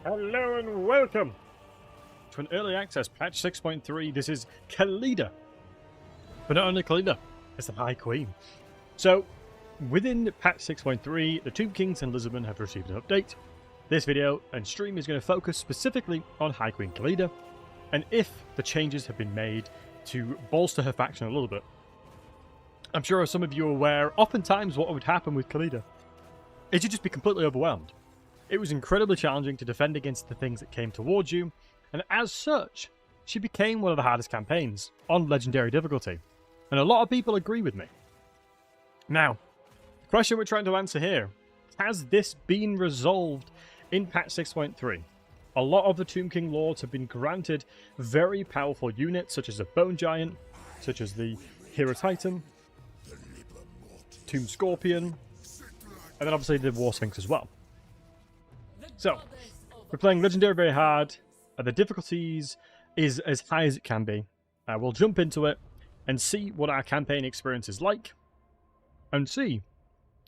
Hello and welcome to an early access patch 6.3. This is Khalida. But not only Khalida, it's the High Queen. So, within patch 6.3, the Tomb Kings and Lisbon have received an update. This video and stream is going to focus specifically on High Queen Khalida, and if the changes have been made to bolster her faction a little bit. I'm sure as some of you are aware, oftentimes what would happen with Khalida is you'd just be completely overwhelmed. It was incredibly challenging to defend against the things that came towards you, and as such, she became one of the hardest campaigns on Legendary difficulty. And a lot of people agree with me. Now, the question we're trying to answer here, has this been resolved in patch 6.3? A lot of the Tomb King lords have been granted very powerful units, such as the Bone Giant, such as the Hero Titan, Tomb Scorpion, and then obviously the War Sphinx as well. So, we're playing Legendary very hard. The difficulties is as high as it can be. We'll jump into it and see what our campaign experience is like, and see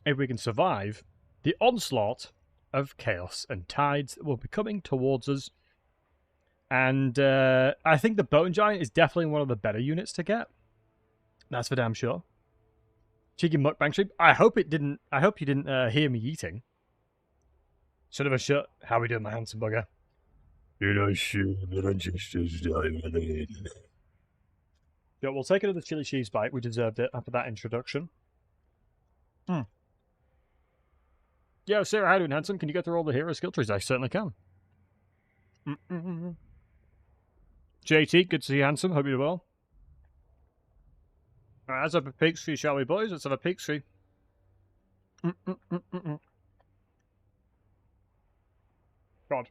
if we can survive the onslaught of chaos and tides that will be coming towards us. And I think the Bone Giant is definitely one of the better units to get. That's for damn sure. Cheeky mukbang stream. I hope you didn't hear me eating. Son of a shit. How we doing, my handsome bugger? Yeah, we'll take another chili cheese bite. We deserved it after that introduction. Yeah, Sarah, how you doing, handsome? Can you get through all the hero skill trees? I certainly can. JT, good to see you, handsome. Hope you're well. Alright, let's have a peek tree, shall we, boys? Let's have a peek tree. God.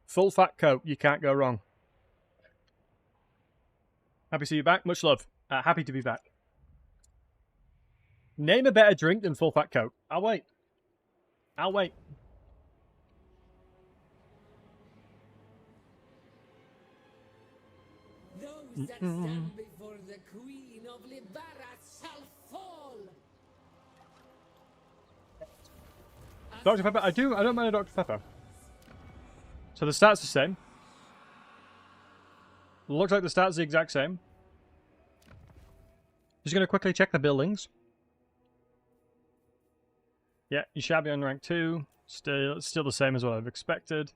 Full fat coat, you can't go wrong. Happy to see you back. Much love. Happy to be back. Name a better drink than full fat coat. I'll wait. I'll wait. Those that stand before the Queen of Libera shall fall. Dr. Pepper, I don't mind a Dr. Pepper. So the stats are the same. Looks like the stats are the exact same. Just going to quickly check the buildings. Yeah, you shabby on rank 2. Still the same as what I've expected.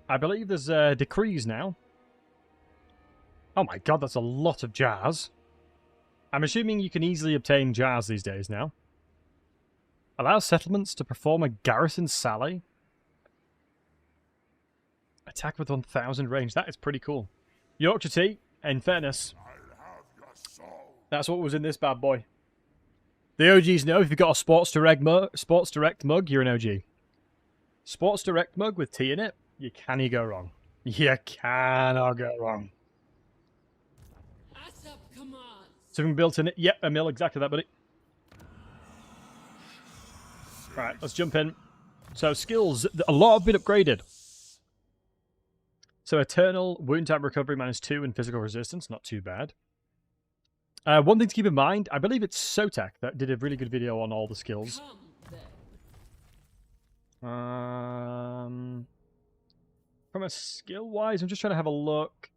I believe there's decrees now. Oh my god, that's a lot of jars. I'm assuming you can easily obtain jars these days now. Allow settlements to perform a garrison sally. Attack with 1000 range. That is pretty cool. Yorkshire tea, in fairness, that's what was in this bad boy. The OGs know if you've got a Sports Direct mug, you're an OG. Sports Direct mug with tea in it, you can't go wrong. You cannot go wrong. Something built in it. Yep, a mill, exactly that, buddy. Right, let's jump in. So skills, a lot have been upgraded. So Eternal, Wound Time Recovery -2 and Physical Resistance, not too bad. One thing to keep in mind, I believe it's Sotek that did a really good video on all the skills. From a skill-wise, I'm just trying to have a look.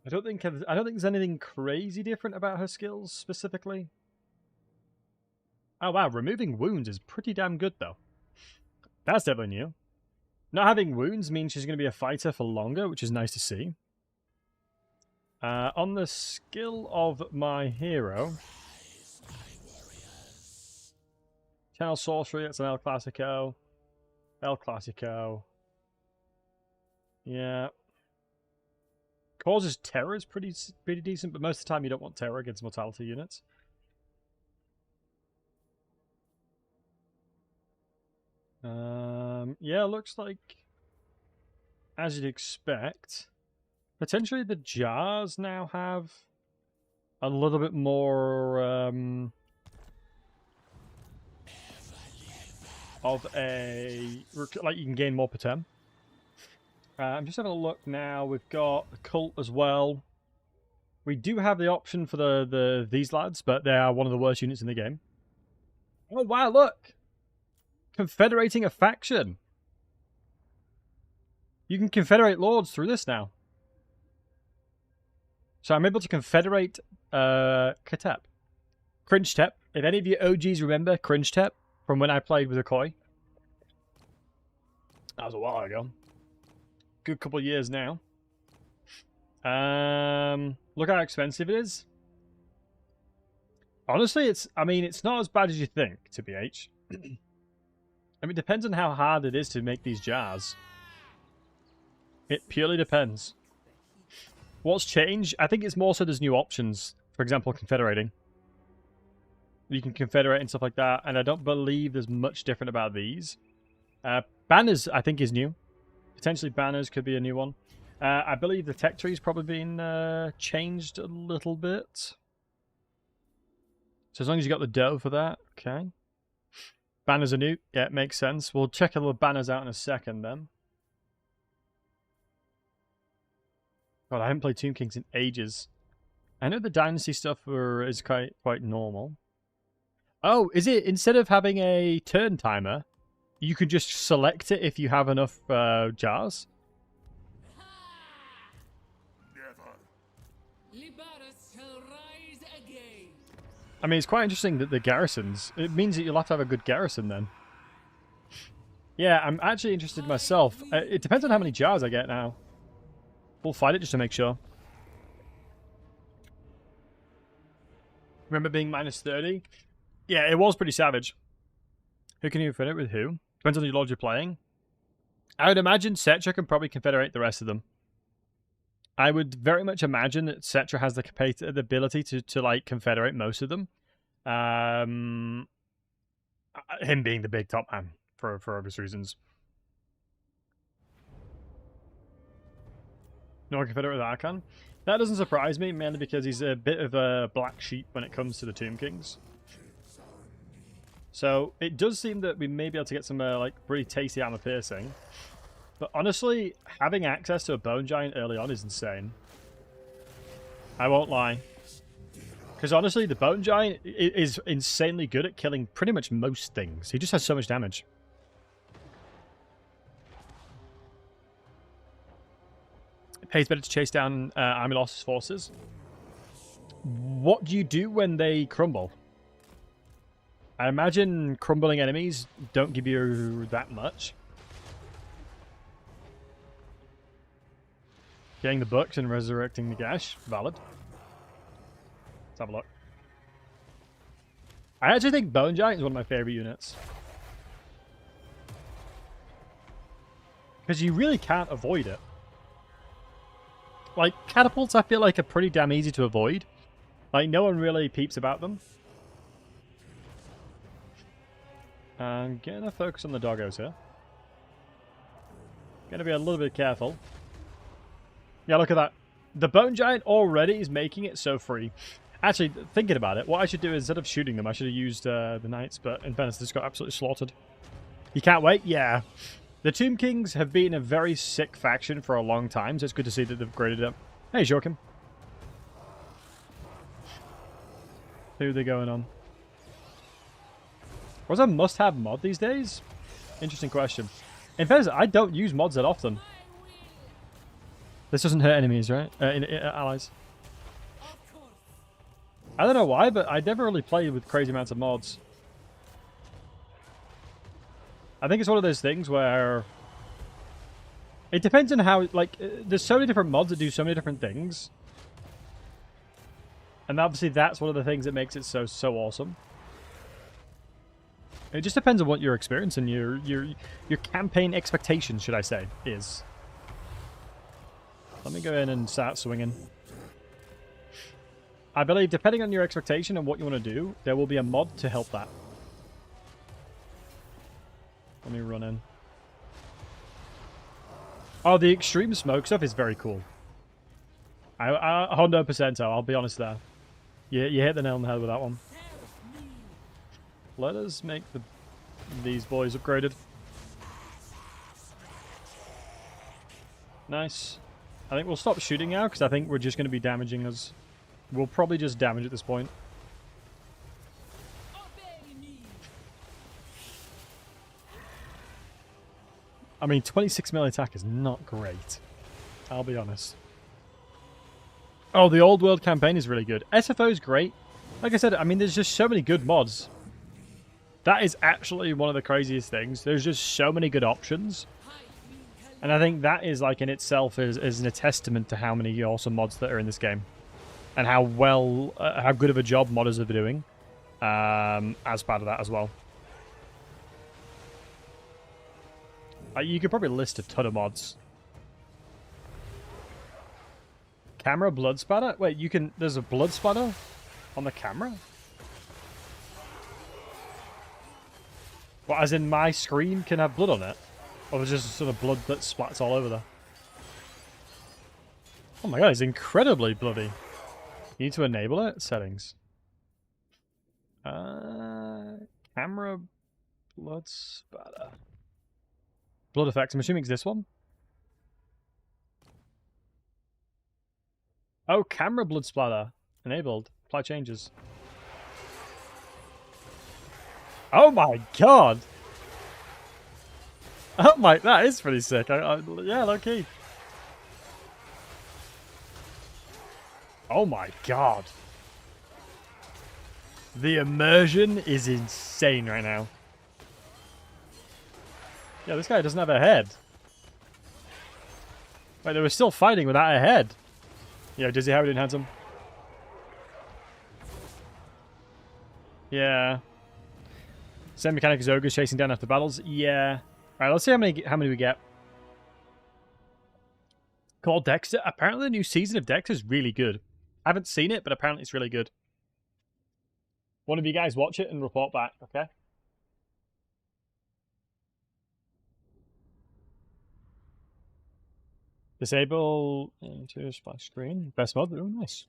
I don't think there's anything crazy different about her skills specifically. Oh wow, removing wounds is pretty damn good though. That's definitely new. Not having wounds means she's going to be a fighter for longer, which is nice to see. On the skill of my hero, Channel Sorcery, that's an El Clasico. El Clasico. Yeah. Causes terror is pretty decent, but most of the time you don't want terror against mortality units. Yeah, looks like, as you'd expect, potentially the jars now have a little bit more of a, like you can gain more per turn. I'm just having a look now. We've got the cult as well. We do have the option for these lads, but they are one of the worst units in the game. Oh, wow, look! Confederating a faction. You can confederate lords through this now. So I'm able to confederate Katep. Cringetep. If any of you OGs remember Cringetep from when I played with Akoi. That was a while ago. Good couple of years now. Look how expensive it is. Honestly, it's not as bad as you think, TBH. I mean, it depends on how hard it is to make these jars. It purely depends. What's changed? I think it's more so there's new options. For example, confederating. You can confederate and stuff like that, and I don't believe there's much different about these. Banners, I think, is new. Potentially banners could be a new one. I believe the tech tree's probably been changed a little bit. So as long as you got the dough for that, okay. Banners are new. Yeah, it makes sense. We'll check a little banners out in a second then. God, I haven't played Tomb Kings in ages. I know the Dynasty stuff is quite normal. Oh, is it instead of having a turn timer, you could just select it if you have enough jars? I mean, it's quite interesting that the garrisons... It means that you'll have to have a good garrison then. Yeah, I'm actually interested myself. It depends on how many jars I get now. We'll fight it just to make sure. Remember being minus 30? Yeah, it was pretty savage. Who can you confederate with who? Depends on the lord you're playing. I would imagine Cetra can probably confederate the rest of them. I would very much imagine that Cetra has the ability to like confederate most of them. Him being the big top man for obvious reasons. No confederate with Archon. That doesn't surprise me, mainly because he's a bit of a black sheep when it comes to the Tomb Kings. So it does seem that we may be able to get some like really tasty armor piercing. But honestly, having access to a Bone Giant early on is insane. I won't lie. Because honestly, the Bone Giant is insanely good at killing pretty much most things. He just has so much damage. It pays better to chase down Army Lost forces. What do you do when they crumble? I imagine crumbling enemies don't give you that much. Getting the books and resurrecting the Gash. Valid. Let's have a look. I actually think Bone Giant is one of my favorite units. Because you really can't avoid it. Like, catapults I feel like are pretty damn easy to avoid. Like, no one really peeps about them. I'm gonna focus on the doggos here. Gonna be a little bit careful. Yeah, look at that. The Bone Giant already is making it so free. Actually, thinking about it, what I should do is, instead of shooting them, I should have used the Knights, but in fairness, this got absolutely slaughtered. You can't wait? Yeah. The Tomb Kings have been a very sick faction for a long time, so it's good to see that they've graded it up. Hey, Joachim. Who are they going on? What's a must-have mod these days? Interesting question. In fairness, I don't use mods that often. This doesn't hurt enemies, right? Allies. I don't know why, but I never really played with crazy amounts of mods. I think it's one of those things where... It depends on how, like, there's so many different mods that do so many different things. And obviously that's one of the things that makes it so awesome. It just depends on what your experience and your campaign expectations, should I say, is. Let me go in and start swinging. I believe, depending on your expectation and what you want to do, there will be a mod to help that. Let me run in. Oh, the extreme smoke stuff is very cool. 100%, I'll be honest there. You hit the nail on the head with that one. Let us make these boys upgraded. Nice. I think we'll stop shooting now, because I think we're just going to be damaging us. We'll probably just damage at this point. I mean, 26 melee attack is not great. I'll be honest. Oh, the old world campaign is really good. SFO is great. Like I said, I mean, there's just so many good mods. That is actually one of the craziest things. There's just so many good options. And I think that is, like, in itself is a testament to how many awesome mods that are in this game. And how well, how good of a job modders are doing as part of that as well. You could probably list a ton of mods. Camera blood spatter? Wait, you can... There's a blood spatter on the camera? What, as in my screen can have blood on it? Or there's just sort of blood that splats all over there? Oh my god, it's incredibly bloody. You need to enable it? Settings. Camera blood spatter. Blood effects. I'm assuming it's this one. Oh, camera blood splatter. Enabled. Apply changes. Oh my god! Oh my, that is pretty sick. Yeah, low key. Oh my god. The immersion is insane right now. Yeah, this guy doesn't have a head. Wait, they were still fighting without a head. Yeah, does he have it in handsome? Yeah. Same mechanic as ogres chasing down after battles. Yeah. Alright, let's see how many we get. Called Dexter. Apparently the new season of Dexter is really good. I haven't seen it, but apparently it's really good. One of you guys watch it and report back, okay? Disable into splash screen. Best mod. Oh, nice.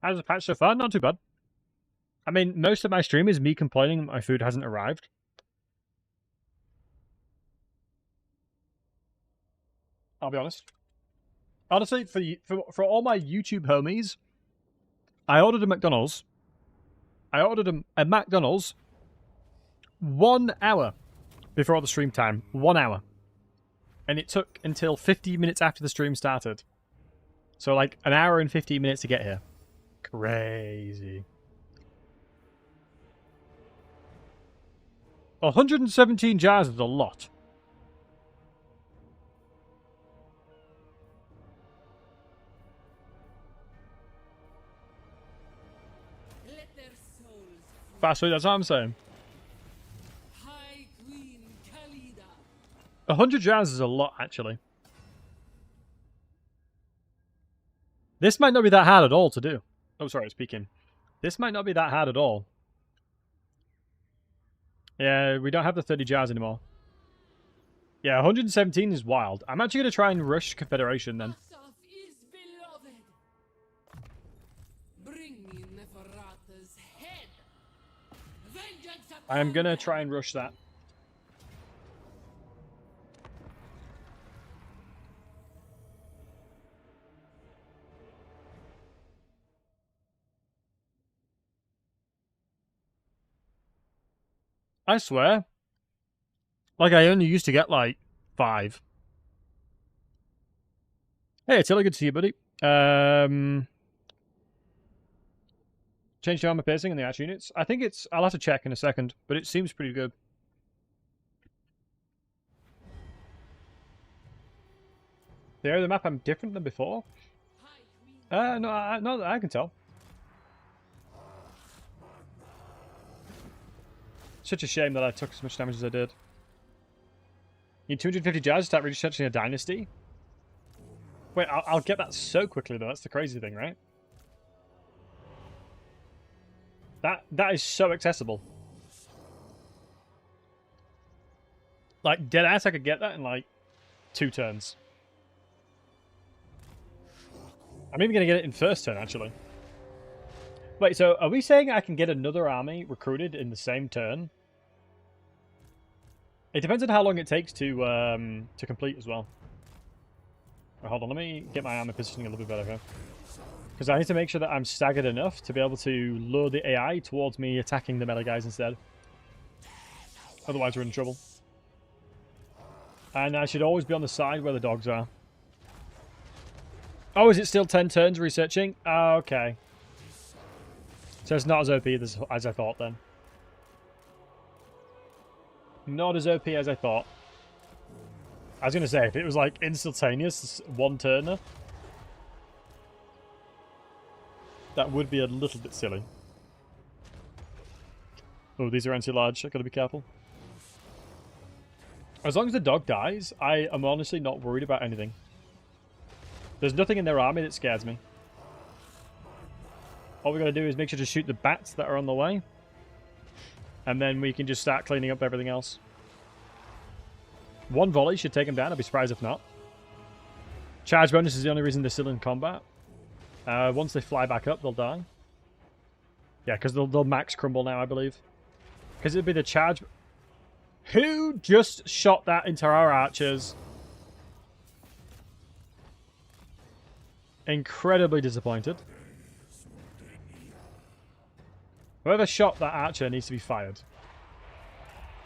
How's the patch so far? Not too bad. I mean, most of my stream is me complaining that my food hasn't arrived. I'll be honest. Honestly, for all my YouTube homies, I ordered a McDonald's. I ordered a McDonald's 1 hour before the stream time. 1 hour. And it took until 50 minutes after the stream started. So like an hour and 15 minutes to get here. Crazy. 117 jars is a lot. Vassal, that's what I'm saying. High Queen Khalida. 100 jars is a lot, actually. This might not be that hard at all to do. Oh, sorry, it's peeking. This might not be that hard at all. Yeah, we don't have the 30 jars anymore. Yeah, 117 is wild. I'm actually going to try and rush Confederation then. Is beloved. Bring me Neferata's head. Vengeance upon I'm going to try and rush that. I swear. Like, I only used to get, like, 5. Hey, Attila, good to see you, buddy. Change to armor piercing and the archer units. I think it's... I'll have to check in a second, but it seems pretty good. The area of the map I'm different than before? No, not that I can tell. Such a shame that I took as much damage as I did. Need 250 jars to start researching a dynasty? Wait, I'll get that so quickly though. That's the crazy thing, right? That is so accessible. Like, deadass, I could get that in like 2 turns. I'm even going to get it in first turn, actually. Wait, so are we saying I can get another army recruited in the same turn? It depends on how long it takes to complete as well. Wait, hold on, let me get my army positioning a little bit better here. Because I need to make sure that I'm staggered enough to be able to lure the AI towards me attacking the melee guys instead. Otherwise we're in trouble. And I should always be on the side where the dogs are. Oh, is it still 10 turns researching? Oh, okay. So it's not as OP as I thought then. Not as OP as I thought. I was going to say, if it was like instantaneous, one turner, that would be a little bit silly. Oh, these are anti-large. I've got to be careful. As long as the dog dies, I am honestly not worried about anything. There's nothing in their army that scares me. All we got to do is make sure to shoot the bats that are on the way. And then we can just start cleaning up everything else. One volley should take them down. I'd be surprised if not. Charge bonus is the only reason they're still in combat. Once they fly back up, they'll die. Yeah, because they'll max crumble now, I believe. Because it'd be the charge... Who just shot that into our archers? Incredibly disappointed. Whoever shot that archer needs to be fired.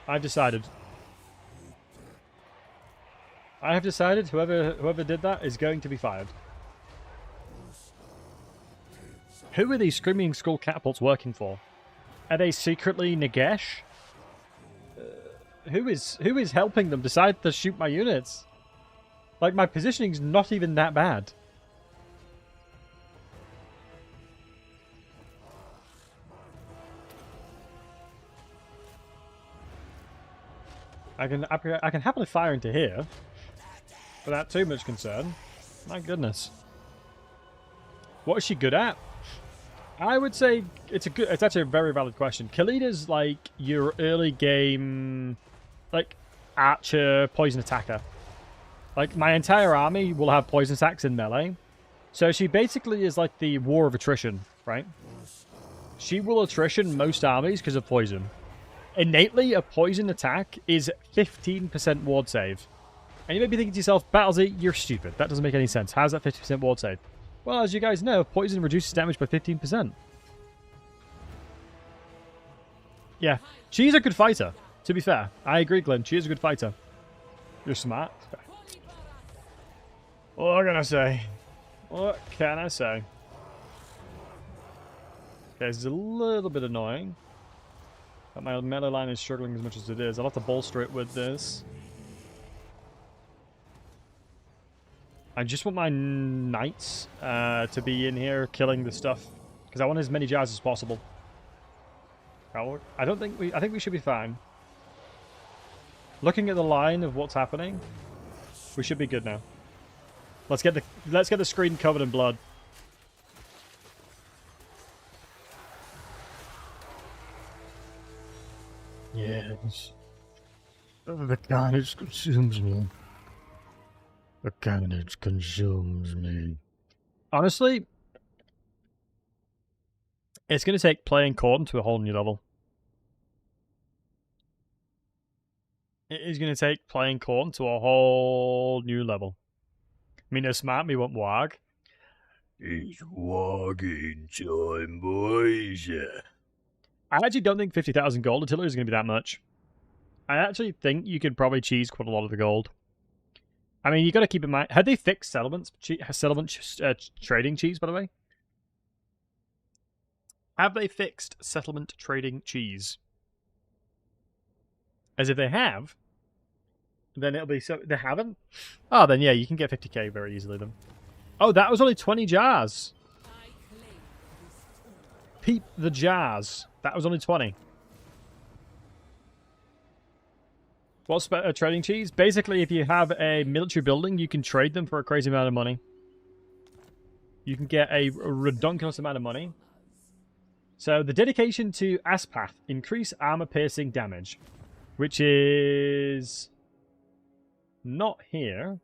I've decided. I have decided whoever did that is going to be fired. Who are these Screaming Skull catapults working for? Are they secretly Nagesh? Who is helping them decide to shoot my units? Like, my positioning's not even that bad. I can happily fire into here without too much concern. My goodness. What is she good at? I would say it's actually a very valid question. Khalida's like your early game, like, archer, poison attacker. Like, my entire army will have poison attacks in melee. So she basically is like the war of attrition, right? She will attrition most armies because of poison. Innately, a poison attack is 15% ward save. And you may be thinking to yourself, Battlesey, you're stupid. That doesn't make any sense. How's that 50% ward save? Well, as you guys know, poison reduces damage by 15%. Yeah, she's a good fighter, to be fair. I agree, Glenn. She is a good fighter. You're smart. What can I say? What can I say? Okay, this is a little bit annoying. But my melee line is struggling as much as it is. I'll have to bolster it with this. I just want my knights to be in here killing the stuff. Because I want as many jars as possible. I think we should be fine. Looking at the line of what's happening, we should be good now. Let's get the screen covered in blood. Yes. The carnage consumes me. The carnage consumes me. Honestly, it's going to take playing Khorne to a whole new level. It is going to take playing Khorne to a whole new level. I mean, they're smart, me want warg. It's warging time, boys. I actually don't think 50,000 gold artillery is going to be that much. I actually think you could probably cheese quite a lot of the gold. I mean, you got to keep in mind, had they fixed settlement trading cheese, by the way? Have they fixed settlement trading cheese? As if they have, then it'll be so. They haven't? Oh, then yeah, you can get 50k very easily then. Oh, that was only 20 jars. Peep the jars. That was only 20. What's trading cheese? Basically, if you have a military building, you can trade them for a crazy amount of money. You can get a redonkulous amount of money. So, the dedication to Aspath. Increase armor-piercing damage. Which is... not here.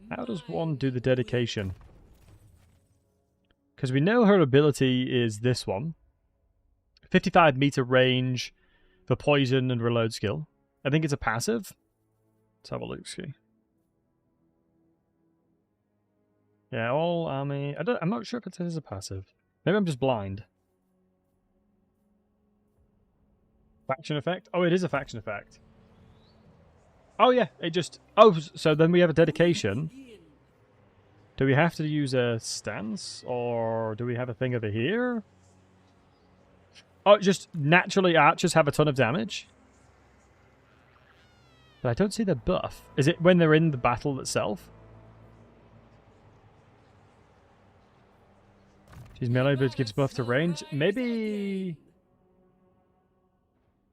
How does one do the dedication? Because we know her ability is this one. 55 meter range for poison and reload skill. I think it's a passive. Let's have a look, see. Yeah, all army. I'm not sure if it is a passive. Maybe I'm just blind. Faction effect? Oh, it is a faction effect. Oh, yeah, it just... Oh, so then we have a dedication. Do we have to use a stance? Or do we have a thing over here? Oh, just naturally archers have a ton of damage? But I don't see the buff. Is it when they're in the battle itself? She's melee, but gives buff to range. Maybe...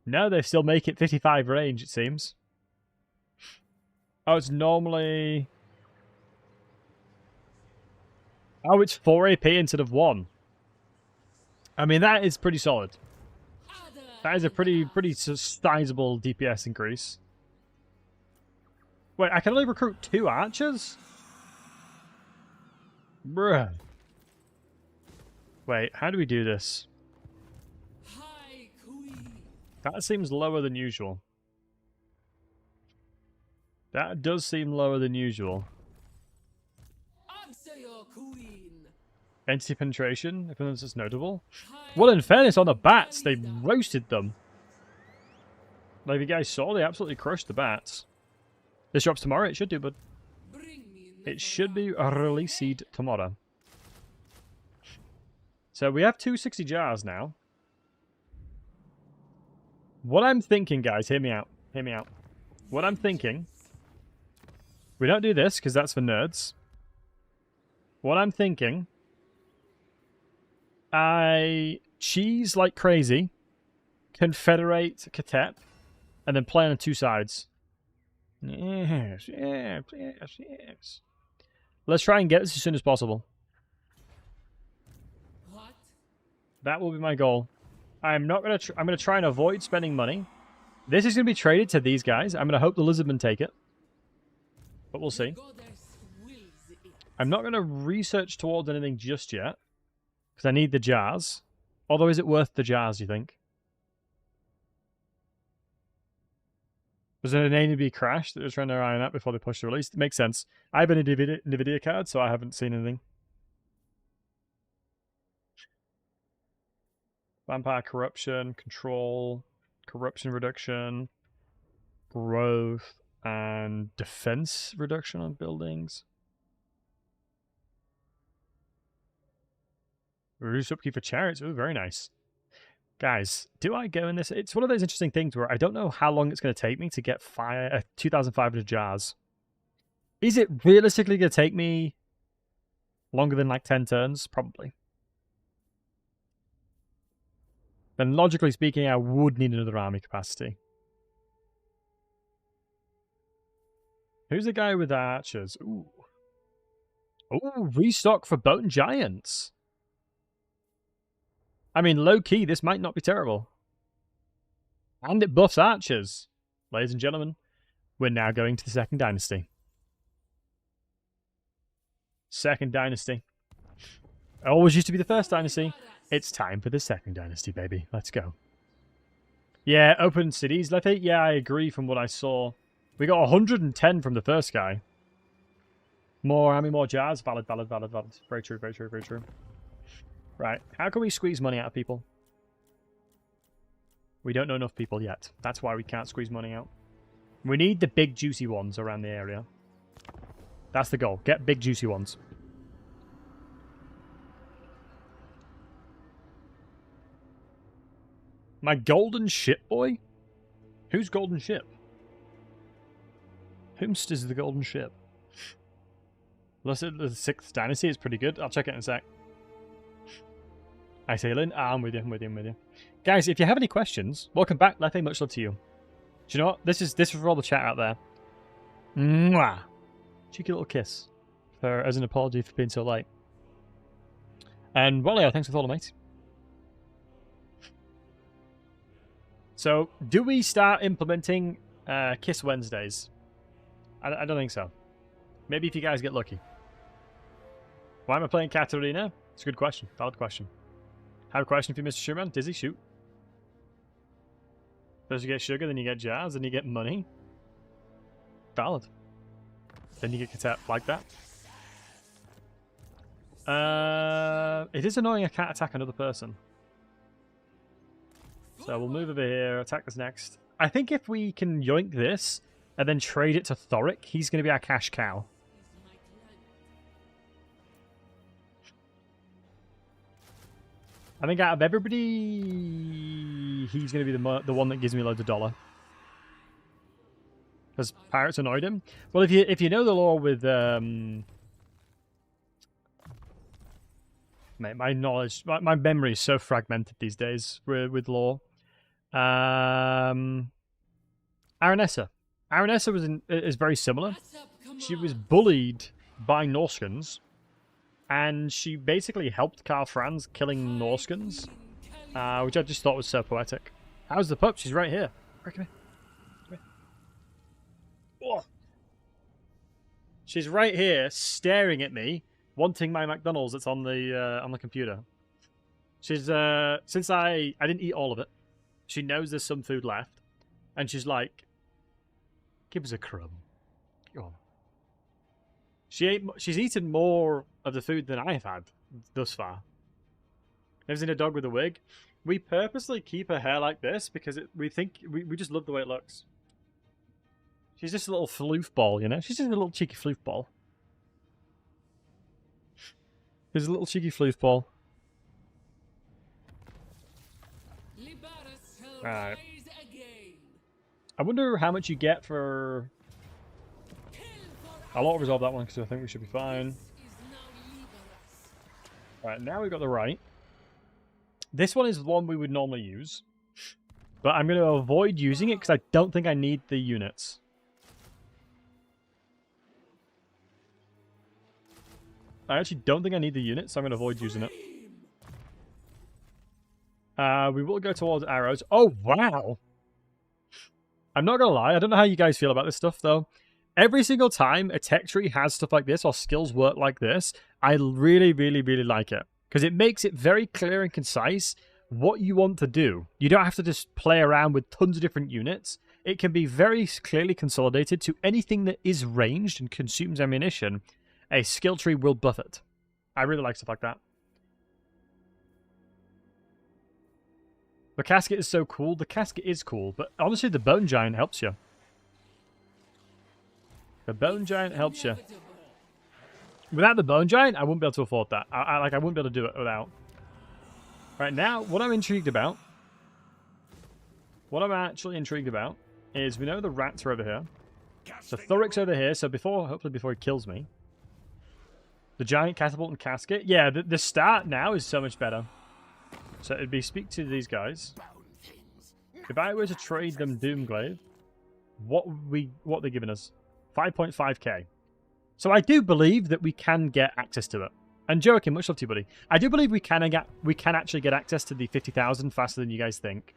No, they still make it 55 range, it seems. Oh, it's normally... Oh, it's 4 AP instead of 1. I mean, that is pretty solid. That is a pretty sizable DPS increase. Wait, I can only recruit 2 archers? Bruh. Wait, how do we do this? That seems lower than usual. That does seem lower than usual. Entity penetration, if this is notable. Well, in fairness, on the bats, they roasted them. Like you guys saw, they absolutely crushed the bats. This drops tomorrow, it should do, but it should be released tomorrow. So we have 260 jars now. What I'm thinking, guys, hear me out. Hear me out. What I'm thinking... We don't do this, because that's for nerds. What I'm thinking... I cheese like crazy, confederate Katep, and then play on 2 sides. Yes, yes, yes, yes. Let's try and get this as soon as possible. What? That will be my goal. I'm not gonna. I'm gonna try and avoid spending money. This is gonna be traded to these guys. I'm gonna hope the lizardmen take it, but we'll see. I'm not gonna research towards anything just yet because I need the jars. Although, is it worth the jars? You think? Was there an A&B crash that they were trying to iron out before they pushed the release? It makes sense. I have an NVIDIA card, so I haven't seen anything. Vampire corruption, control, corruption reduction, growth, and defense reduction on buildings. Reduce upkeep for chariots. Ooh, very nice. Guys, do I go in this? It's one of those interesting things where I don't know how long it's going to take me to get 2,500 jars. Is it realistically going to take me longer than like 10 turns? Probably. Then logically speaking, I would need another army capacity. Who's the guy with archers? Ooh. Ooh, restock for Bone Giants. I mean, low-key, this might not be terrible. And it buffs archers. Ladies and gentlemen, we're now going to the Second Dynasty. Second Dynasty. It always used to be the First Dynasty. It's time for the Second Dynasty, baby. Let's go. Yeah, open cities, Letty. Yeah, I agree from what I saw. We got 110 from the first guy. More army, more jars. Valid, valid, valid, valid. Very true, very true, very true. Right, how can we squeeze money out of people? We don't know enough people yet. That's why we can't squeeze money out. We need the big juicy ones around the area. That's the goal. Get big juicy ones. My golden ship boy? Who's golden ship? Whomst is the golden ship? Unless the 6th Dynasty is pretty good. I'll check it in a sec. I say, Lynn, I'm with you, I'm with you, I'm with you. Guys, if you have any questions, welcome back. Lethe, much love to you. Do you know what? This is for all the chat out there. Mwah! Cheeky little kiss as an apology for being so late. And Wally, thanks for the follow, mate. So, do we start implementing Kiss Wednesdays? I don't think so. Maybe if you guys get lucky. Why am I playing Katarina? It's a good question. Valid question. I have a question for you, Mr. Schumann. Dizzy, shoot. First you get sugar, then you get jars, then you get money. Valid. Then you get Katep like that. It is annoying I can't attack another person. So we'll move over here, attack this next. I think if we can yoink this and then trade it to Thoric, he's going to be our cash cow. I think out of everybody, he's going to be the one that gives me loads of dollar. Because pirates annoyed him. Well, if you know the lore with mate, my knowledge, my memory is so fragmented these days with lore. Aranessa is very similar. She was bullied by Norskans, and she basically helped Karl Franz killing Norskans, which I just thought was so poetic. How's the pup? She's right here. Right, come here. Come here. Oh. She's right here, staring at me, wanting my McDonald's that's on the computer. She's since I didn't eat all of it, she knows there's some food left, and she's like, "Give us a crumb." Go on. She's eaten more of the food than I have had thus far. Never seen a dog with a wig. We purposely keep her hair like this because we just love the way it looks. She's just a little floof ball, you know? She's just a little cheeky floof ball. She's a little cheeky floof ball. Alright. I wonder how much you get for... I'll auto-resolve that one because I think we should be fine. Right, now we've got the right. This one is the one we would normally use. But I'm going to avoid using it because I don't think I need the units. I actually don't think I need the units, so I'm going to avoid using it. We will go towards arrows. Oh, wow! I'm not going to lie, I don't know how you guys feel about this stuff, though. Every single time a tech tree has stuff like this, or skills work like this, I really, really, really like it. Because it makes it very clear and concise what you want to do. You don't have to just play around with tons of different units. It can be very clearly consolidated to anything that is ranged and consumes ammunition. A skill tree will buff it. I really like stuff like that. The casket is so cool. The casket is cool, but honestly, the bone giant helps you. The bone giant helps you. Without the bone giant, I wouldn't be able to afford that. I wouldn't be able to do it without. Right now, what I'm intrigued about, what I'm actually intrigued about, is we know the rats are over here. So Thoric's over here. So hopefully before he kills me, the giant catapult and casket. Yeah, the start now is so much better. So it'd be speak to these guys. If I were to trade them Doomglaive, what they're giving us? 5.5k. So I do believe that we can get access to it. And Joachim, much love to you, buddy. I do believe we can actually get access to the 50,000 faster than you guys think.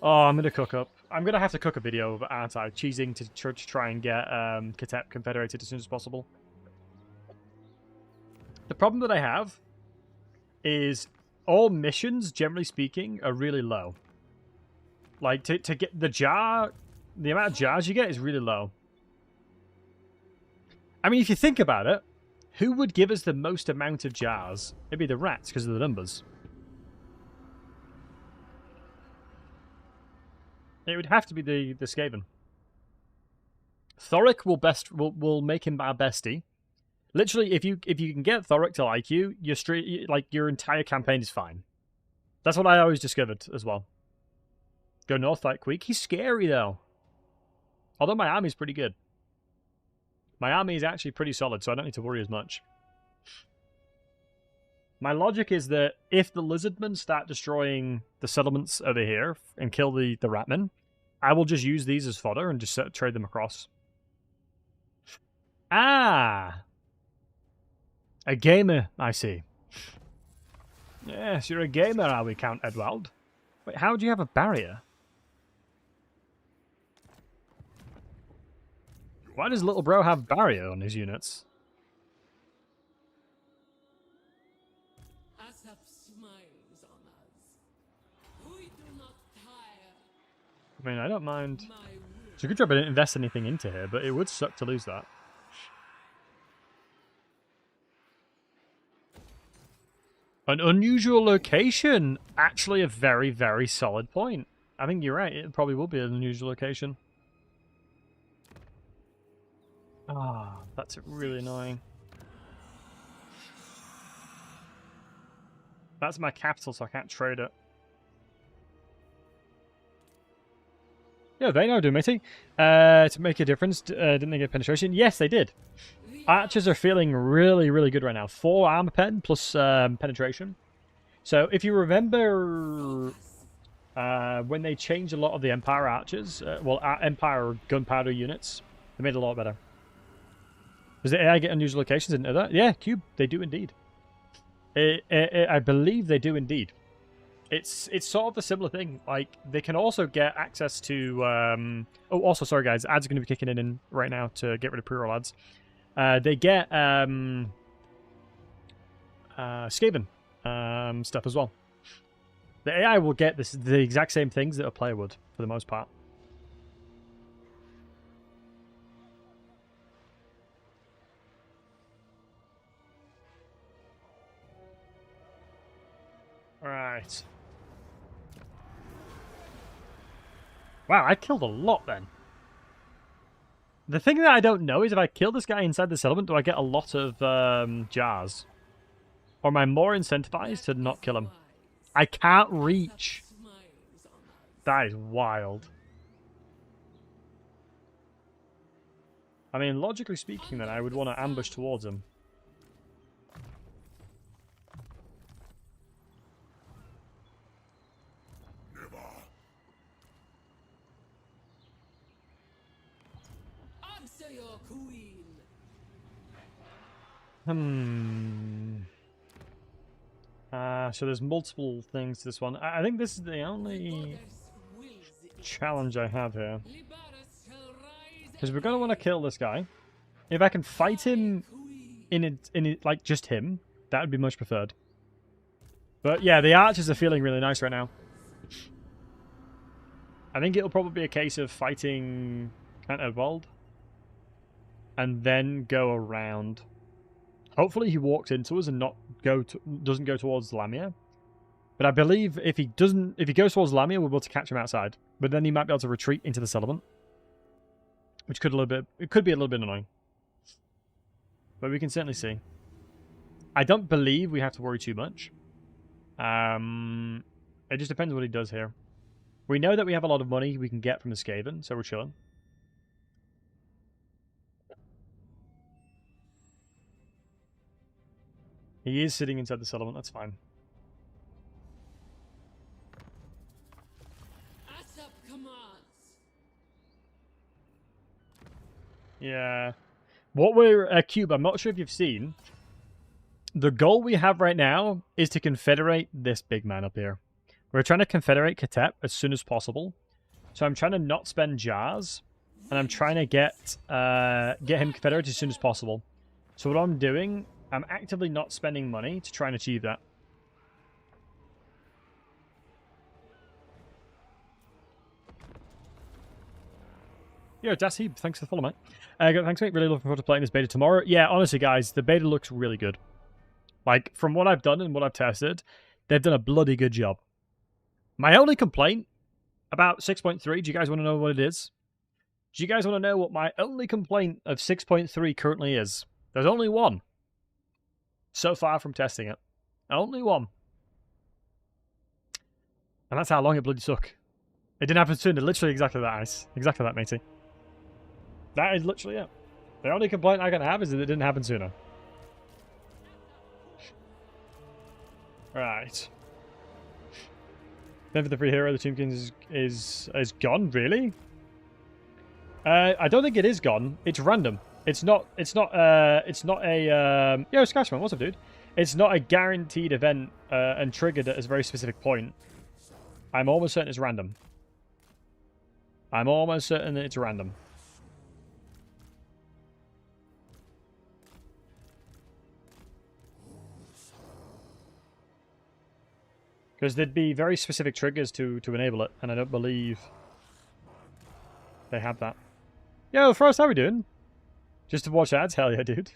Oh, I'm gonna cook up. I'm gonna have to cook a video, aren't I? Cheesing to try and get Katep confederated as soon as possible. The problem that I have is all missions, generally speaking, are really low. Like to get the jar, the amount of jars you get is really low. I mean, if you think about it, who would give us the most amount of jars? It'd be the rats because of the numbers. It would have to be the Skaven. Thoric will make him our bestie. Literally, if you can get Thoric to like you, your entire campaign is fine. That's what I always discovered as well. Go north like Queek. He's scary though. Although my army's pretty good. My army is actually pretty solid, so I don't need to worry as much. My logic is that if the lizardmen start destroying the settlements over here and kill the ratmen, I will just use these as fodder and just trade them across. Ah! A gamer, I see. Yes, you're a gamer, are we, Count Edwald? Wait, how do you have a barrier? Why does little bro have barrier on his units? Asap smiles on us. We do not tire. I mean, I don't mind. It's a good job I didn't invest anything into here, but it would suck to lose that. An unusual location. Actually, a very, very solid point. I think you're right. It probably will be an unusual location. Ah, that's really annoying. That's my capital, so I can't trade it. Yeah, they know, do matey. To make a difference, didn't they get penetration? Yes, they did. Archers are feeling really, really good right now. 4 armor pen plus penetration. So if you remember when they changed a lot of the Empire archers, Empire gunpowder units, they made it a lot better. Does the AI get unusual locations? Didn't know that? Yeah, Cube, they do indeed. I believe they do indeed. It's sort of a similar thing. Like, they can also get access to... Oh, also, sorry guys, ads are going to be kicking in right now to get rid of pre-roll ads. They get Skaven stuff as well. The AI will get the exact same things that a player would, for the most part. Alright. Wow, I killed a lot then. The thing that I don't know is if I kill this guy inside the settlement, do I get a lot of jars? Or am I more incentivized to not kill him? I can't reach. That is wild. I mean, logically speaking, then I would want to ambush towards him. Answer your queen. So there's multiple things to this one. I think this is the only challenge I have here. Because we're going to want to kill this guy. If I can fight him like just him, that would be much preferred. But yeah, the archers are feeling really nice right now. I think it'll probably be a case of fighting Canterwald and then go around. Hopefully he walks into us and doesn't go towards Lamia. But I believe if he goes towards Lamia, we'll be able to catch him outside. But then he might be able to retreat into the settlement, which could be a little bit annoying. But we can certainly see. I don't believe we have to worry too much. It just depends what he does here. We know that we have a lot of money we can get from the Skaven, so we're chilling. He is sitting inside the settlement, that's fine. Asap commands. Yeah. What we're... Cube, I'm not sure if you've seen. The goal we have right now is to confederate this big man up here. We're trying to confederate Katep as soon as possible. So I'm trying to not spend jars. And I'm trying to get him confederated as soon as possible. So what I'm doing... I'm actively not spending money to try and achieve that. Yo, Dassy, thanks for the follow, mate. Thanks, mate. Really looking forward to playing this beta tomorrow. Yeah, honestly, guys, the beta looks really good. Like, from what I've done and what I've tested, they've done a bloody good job. My only complaint about 6.3, do you guys want to know what it is? Do you guys want to know what my only complaint of 6.3 currently is? There's only one. So far from testing it. Only one. And that's how long it bloody took. It didn't happen sooner. Literally exactly that, Ice. Exactly that, matey. That is literally it. The only complaint I can have is that it didn't happen sooner. Right. Then for the free hero, the Tomb King is gone, really? I don't think it is gone. It's random. It's not a yo, Scratchman, what's up, dude? It's not a guaranteed event and triggered at a very specific point. I'm almost certain it's random. I'm almost certain that it's random. Because there'd be very specific triggers to enable it, and I don't believe they have that. Yo, Frost, how we doing? Just to watch ads? Hell yeah, dude.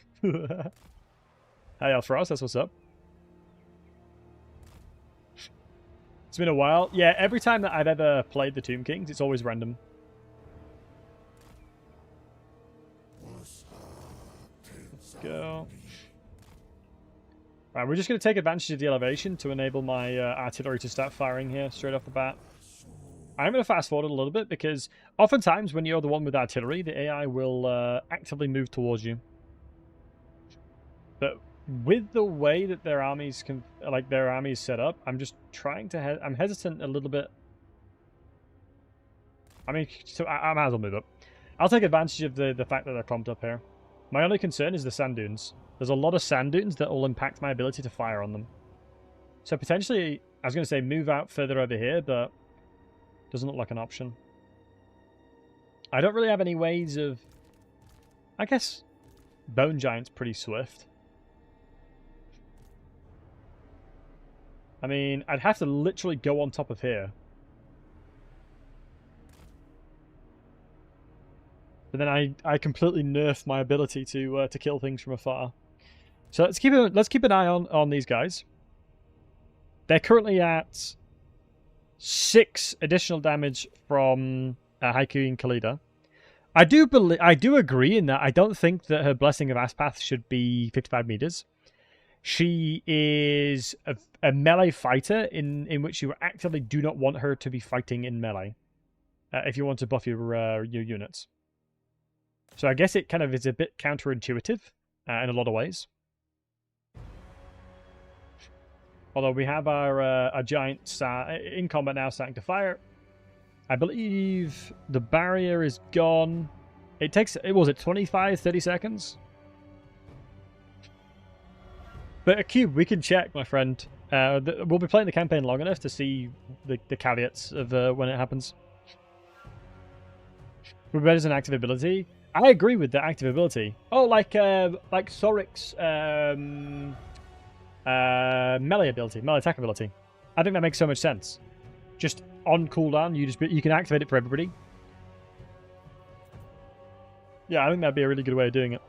Hey, Frost, that's what's up. been a while. Yeah, every time that I've ever played the Tomb Kings, it's always random. Let's go. Right, we're just going to take advantage of the elevation to enable my artillery to start firing here straight off the bat. I'm going to fast forward a little bit because oftentimes when you're the one with artillery, the AI will actively move towards you. But with the way that their armies set up, I'm just trying to I'm hesitant a little bit. I mean, so I might as well move up. I'll take advantage of the fact that they're clumped up here. My only concern is the sand dunes. There's a lot of sand dunes that will impact my ability to fire on them. So potentially, I was going to say move out further over here, but doesn't look like an option. I don't really have any ways of... I guess Bone Giant's pretty swift. I mean, I'd have to literally go on top of here. But then I completely nerf my ability to kill things from afar. So let's keep an eye on these guys. They're currently at 6 additional damage from Haiku and Khalida. I do agree in that I don't think that her Blessing of Aspath should be 55 meters. She is a melee fighter in which you actively do not want her to be fighting in melee if you want to buff your units. So I guess it kind of is a bit counterintuitive in a lot of ways. Although we have our giant in combat now starting to fire. I believe the barrier is gone. It takes, was it 25, 30 seconds? But a cube, we can check, my friend. We'll be playing the campaign long enough to see the caveats of when it happens. Rebed is an active ability. I agree with the active ability. Oh, like Sorik's melee ability, melee attack ability. I think that makes so much sense. Just on cooldown, you can activate it for everybody. Yeah, I think that'd be a really good way of doing it.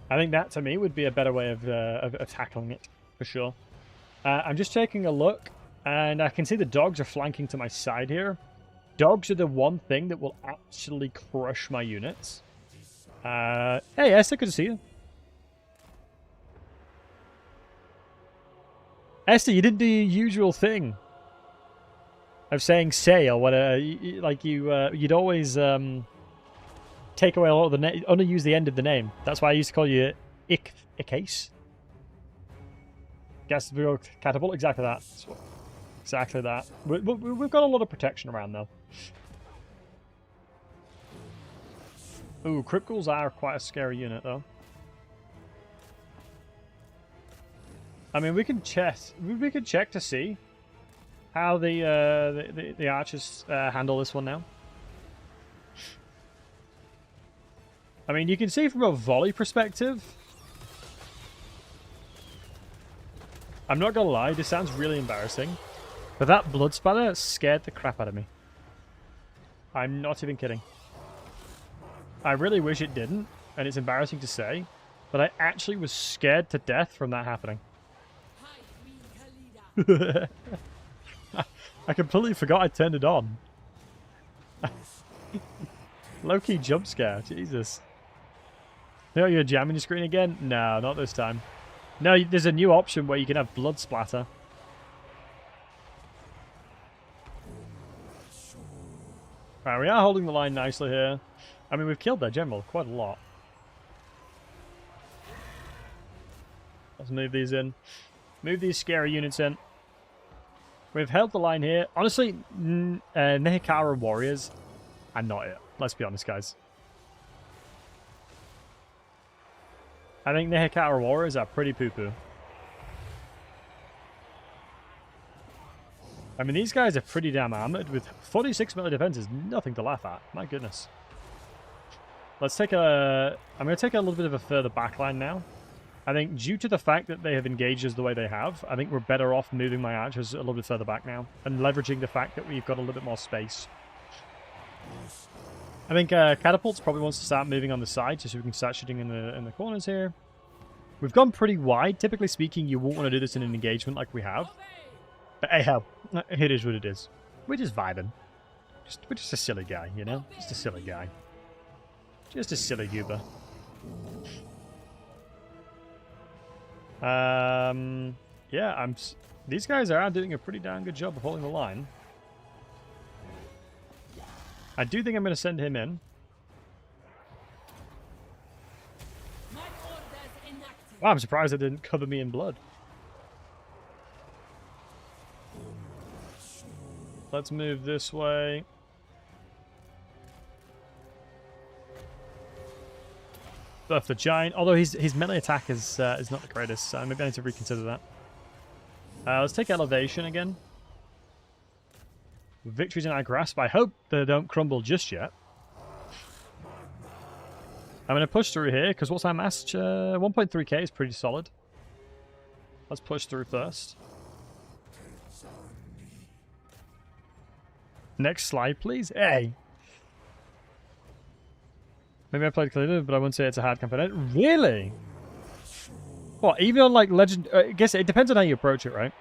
I think that to me would be a better way of tackling it for sure. I'm just taking a look, and I can see the dogs are flanking to my side here. Dogs are the one thing that will actually crush my units. Hey, Esther, good to see you. Esther, you didn't do your usual thing of saying "say" or whatever. Like you'd always take away a lot of the name, only use the end of the name. That's why I used to call you Icase. Gas catapult, exactly that. Exactly that. We've got a lot of protection around though. Ooh, Crypt Ghouls are quite a scary unit though. I mean, we can check to see how the archers handle this one now. I mean, you can see from a volley perspective. I'm not gonna lie, this sounds really embarrassing, but that blood spatter scared the crap out of me. I'm not even kidding. I really wish it didn't, and it's embarrassing to say, but I actually was scared to death from that happening. I completely forgot I turned it on. Low-key jump scare, Jesus. No, you're jamming your screen again? No, not this time. No, there's a new option where you can have blood splatter. Right, we are holding the line nicely here. I mean, we've killed their general quite a lot. Let's move these in. Move these scary units in. We've held the line here. Honestly, Nehikara warriors are not it. Let's be honest, guys. I think Nehikara warriors are pretty poo-poo. I mean, these guys are pretty damn armored. With 46 melee defense is nothing to laugh at. My goodness. Let's take a... I'm going to take a little bit of a further backline now. I think due to the fact that they have engaged us the way they have, I think we're better off moving my archers a little bit further back now and leveraging the fact that we've got a little bit more space. I think Catapults probably wants to start moving on the side just so we can start shooting in the corners here. We've gone pretty wide. Typically speaking, you won't want to do this in an engagement like we have. But hey, hell, it is what it is. We're just vibing. We're just a silly guy, you know? Just a silly guy. Just a silly goober. Yeah, these guys are doing a pretty damn good job of holding the line. I do think I'm going to send him in. Wow, I'm surprised it didn't cover me in blood. Let's move this way. Buff the giant, although his melee attack is not the greatest, so maybe I need to reconsider that. Let's take elevation again. Victory's in our grasp. I hope they don't crumble just yet. I'm going to push through here, because what's our mass? 1.3k is pretty solid. Let's push through first. Next slide, please. Hey! Maybe I played Khalida, but I wouldn't say it's a hard campaign. Really? What, even on, like, Legend... I guess it depends on how you approach it, right?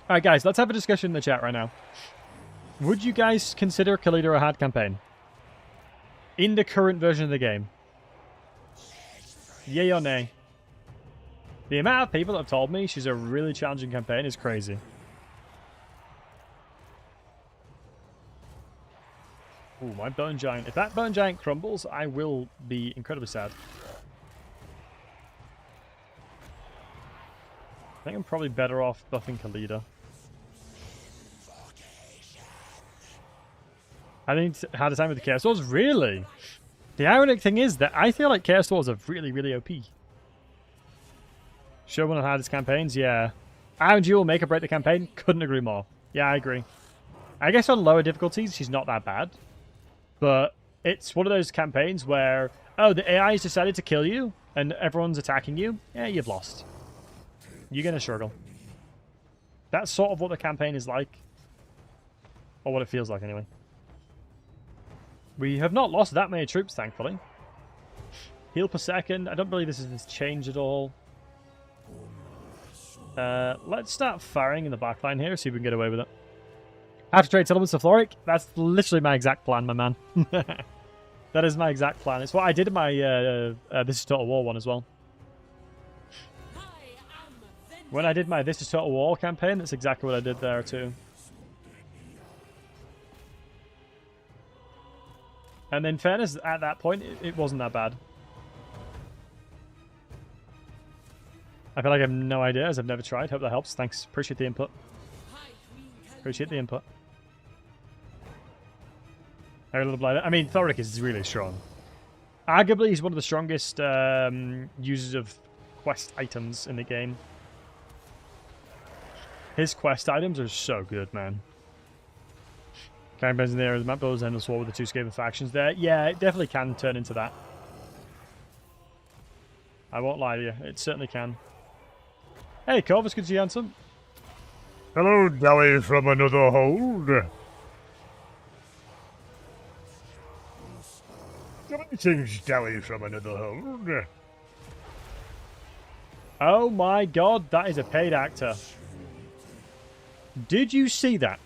Alright, guys, let's have a discussion in the chat right now. Would you guys consider Khalida a hard campaign? In the current version of the game? Yay or nay? The amount of people that have told me she's a really challenging campaign is crazy. Ooh, my bone giant. If that bone giant crumbles, I will be incredibly sad. I think I'm probably better off buffing Khalida. I think had a time with the Chaos Swords. Really? The ironic thing is that I feel like Chaos Swords are really, really OP. Sure, one of the hardest campaigns? Yeah. RNG will make or break the campaign? Couldn't agree more. Yeah, I agree. I guess on lower difficulties, she's not that bad. But it's one of those campaigns where, oh, the AI has decided to kill you, and everyone's attacking you. Yeah, you've lost. You're going to struggle. That's sort of what the campaign is like. Or what it feels like, anyway. We have not lost that many troops, thankfully. Heal per second. I don't believe this has changed at all. Let's start firing in the backline here, see if we can get away with it. I have to trade settlements to Floric. That's literally my exact plan, my man. That is my exact plan. It's what I did in my This is Total War one as well. When I did my This is Total War campaign, that's exactly what I did there too. And in fairness, at that point, it wasn't that bad. I feel like I have no idea, as I've never tried. Hope that helps. Thanks. Appreciate the input. Appreciate the input. I mean, Thoric is really strong. Arguably, he's one of the strongest users of quest items in the game. His quest items are so good, man. Campaigns in there, the map builders and the war with the two scaling factions there. Yeah, it definitely can turn into that. I won't lie to you. It certainly can. Hey, Corvus, good to see you, handsome. Hello, Dowie from another hold. Greetings, Dowie from another hold. Oh my god, that is a paid actor. Did you see that?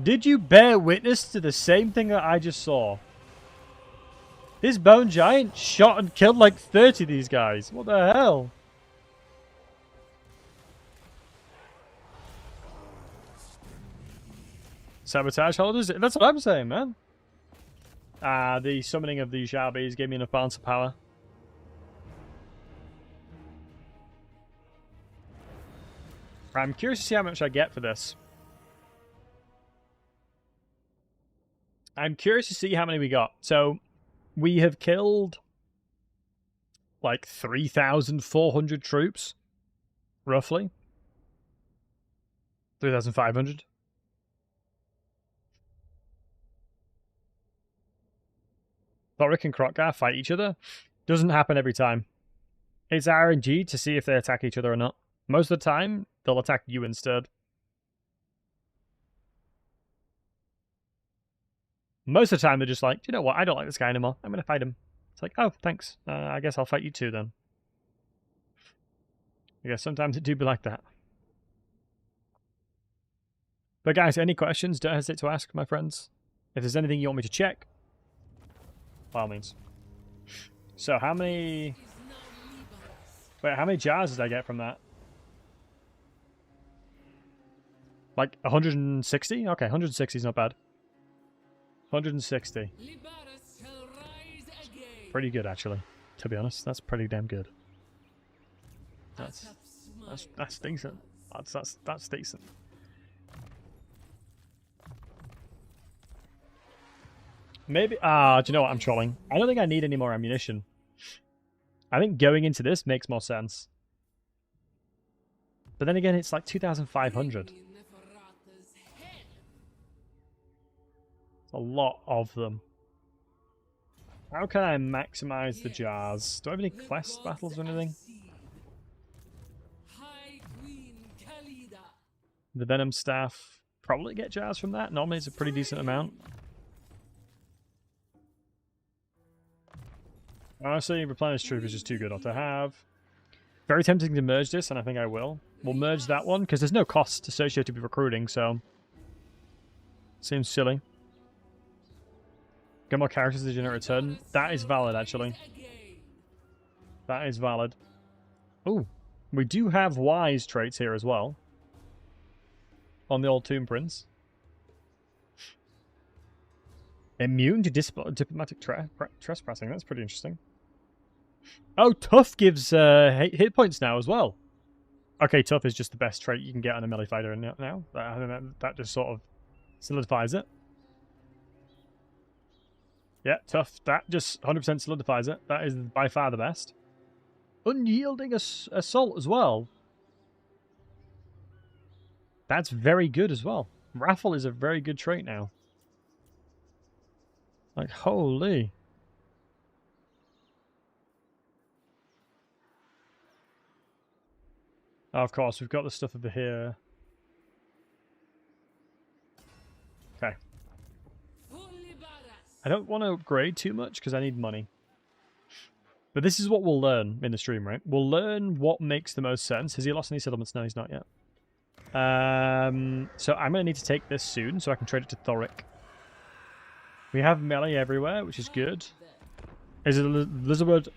Did you bear witness to the same thing that I just saw? This bone giant shot and killed like 30 of these guys. What the hell? Sabotage holders? That's what I'm saying, man. The summoning of the Xiaobis gave me enough balance of power. I'm curious to see how much I get for this. I'm curious to see how many we got. So, we have killed like 3,400 troops, roughly. 3,500. Thoric and Krotgar fight each other. Doesn't happen every time. It's RNG to see if they attack each other or not. Most of the time, they'll attack you instead. Most of the time, they're just like, you know what, I don't like this guy anymore. I'm going to fight him. That's like, oh, thanks. I guess I'll fight you too then. I guess sometimes it do be like that. But guys, any questions, don't hesitate to ask, my friends. If there's anything you want me to check, by all means. So how many... Wait, how many jars did I get from that? Like 160? Okay, 160 is not bad. 160. Pretty good, actually. To be honest, that's pretty damn good. That's decent. That's decent. Maybe. Do you know what? I'm trolling. I don't think I need any more ammunition. I think going into this makes more sense. But then again, it's like 2,500. It's a lot of them. How can I maximize the jars? Do I have any quest battles or anything? The Venom Staff. Probably get jars from that. Normally it's a pretty decent amount. Honestly, Replenish Troop is just too good not to have. Very tempting to merge this, and I think I will. We'll merge that one, because there's no cost associated with recruiting, so... Seems silly. Get more characters to generate a turn. That is valid, actually. That is valid. Ooh, we do have wise traits here as well. On the old Tomb Prince. Immune to diplomatic trespassing. That's pretty interesting. Oh, Tough gives hit points now as well. Okay, Tough is just the best trait you can get on a melee fighter now. I think that just sort of solidifies it. Yeah, Tough. That just 100% solidifies it. That is by far the best. Unyielding Assault as well. That's very good as well. Raffle is a very good trait now. Like, holy. Oh, of course, we've got the stuff over here. Okay. I don't want to upgrade too much because I need money. But this is what we'll learn in the stream, right? We'll learn what makes the most sense. Has he lost any settlements? No, he's not yet. So I'm going to need to take this soon so I can trade it to Thoric. We have melee everywhere, which is good. Is it a Lizardman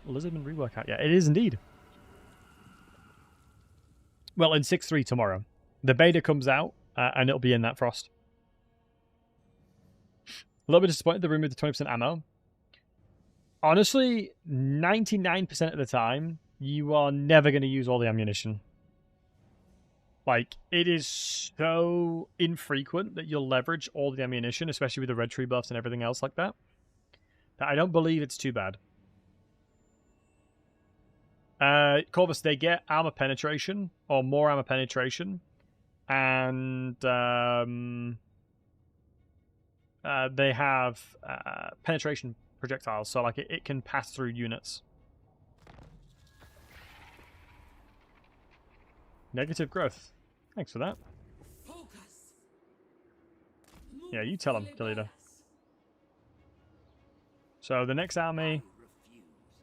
rework out? Yeah, it is indeed. Well, in 6.3 tomorrow. The beta comes out, and it'll be in that frost. A little bit disappointed they removed the 20% ammo. Honestly, 99% of the time, you are never going to use all the ammunition. Like, it is so infrequent that you'll leverage all the ammunition, especially with the red tree buffs and everything else like that, that I don't believe it's too bad. Corvus, they get armor penetration, or more armor penetration, and they have penetration projectiles, so like it can pass through units. Negative growth. Thanks for that. Yeah, you tell him, Khalida. So the next army,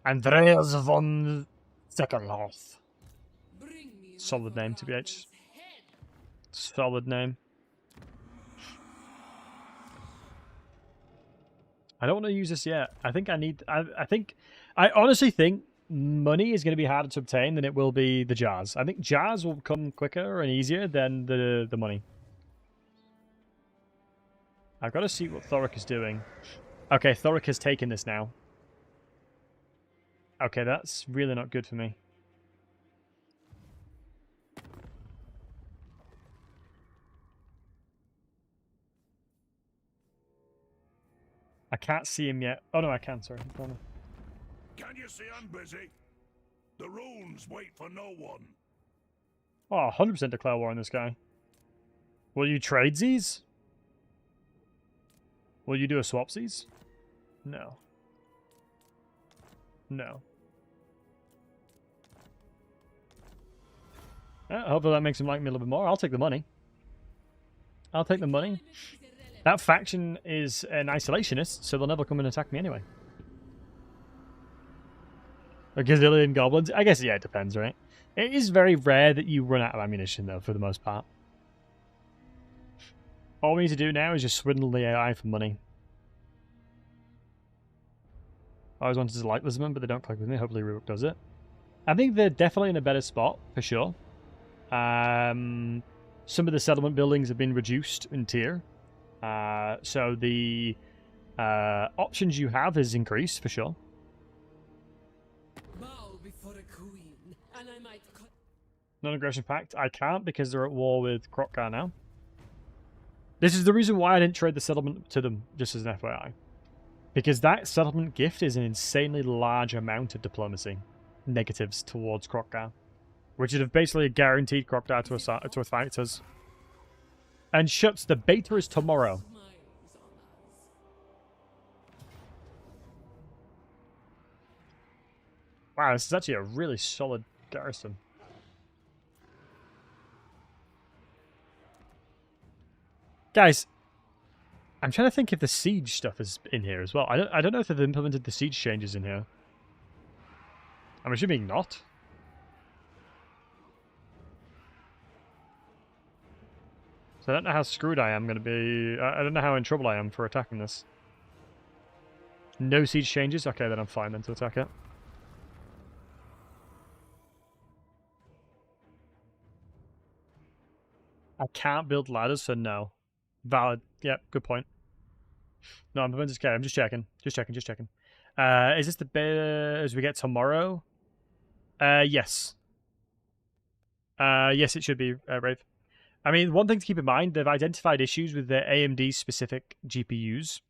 Andreas von Zekerloth. Solid name, TBH. Solid name. I don't want to use this yet. I think I need... I honestly think money is going to be harder to obtain than it will be the jars. I think jars will come quicker and easier than the money. I've got to see what Thoric is doing. Okay, Thoric has taken this now. Okay, that's really not good for me. I can't see him yet. Oh no, I can, sorry. Can you see I'm busy? The runes wait for no one. Oh, 100% declare war on this guy. Will you trade these? Will you do a swapsies? No. No. Hopefully that makes him like me a little bit more. I'll take the money. I'll take the money. That faction is an isolationist, so they'll never come and attack me anyway. A gazillion goblins? I guess, yeah, it depends, right? It is very rare that you run out of ammunition, though, for the most part. All we need to do now is just swindle the AI for money. I always wanted to like Lisbon, but they don't click with me. Hopefully Reebok does it. I think they're definitely in a better spot, for sure. Some of the settlement buildings have been reduced in tier. So the options you have is increased, for sure. Bow before a queen, and I might Non-aggression pact. I can't because they're at war with Krotkar now. This is the reason why I didn't trade the settlement to them, just as an FYI. Because that settlement gift is an insanely large amount of diplomacy negatives towards Krotkar, which would have basically guaranteed Krotkar to fight us. And shuts, the beta is tomorrow. smiles on us. Wow, this is actually a really solid garrison. Guys, I'm trying to think if the siege stuff is in here as well. I don't know if they've implemented the siege changes in here. I'm assuming not. So I don't know how screwed I am going to be. I don't know how in trouble I am for attacking this. No siege changes? Okay, then I'm fine then to attack it. I can't build ladders, so no. Valid. Yep, good point. No, I'm just okay. I'm just checking. Just checking. Is this the beta as we get tomorrow? Yes. Yes, it should be, Rave. I mean, one thing to keep in mind, they've identified issues with their AMD-specific GPUs.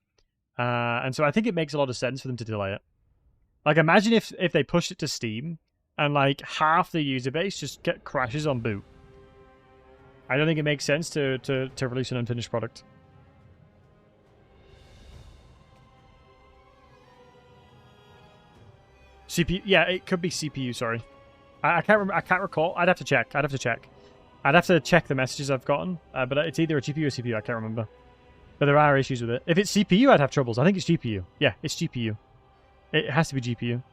And so I think it makes a lot of sense for them to delay it. Like, imagine if they pushed it to Steam and, like, half the user base just crashes on boot. I don't think it makes sense to release an unfinished product. CPU, yeah, it could be CPU. Sorry, I can't remember. I can't recall. I'd have to check. I'd have to check the messages I've gotten. But it's either a GPU or CPU. I can't remember. But there are issues with it. If it's CPU, I'd have troubles. I think it's GPU. Yeah, it's GPU. It has to be GPU.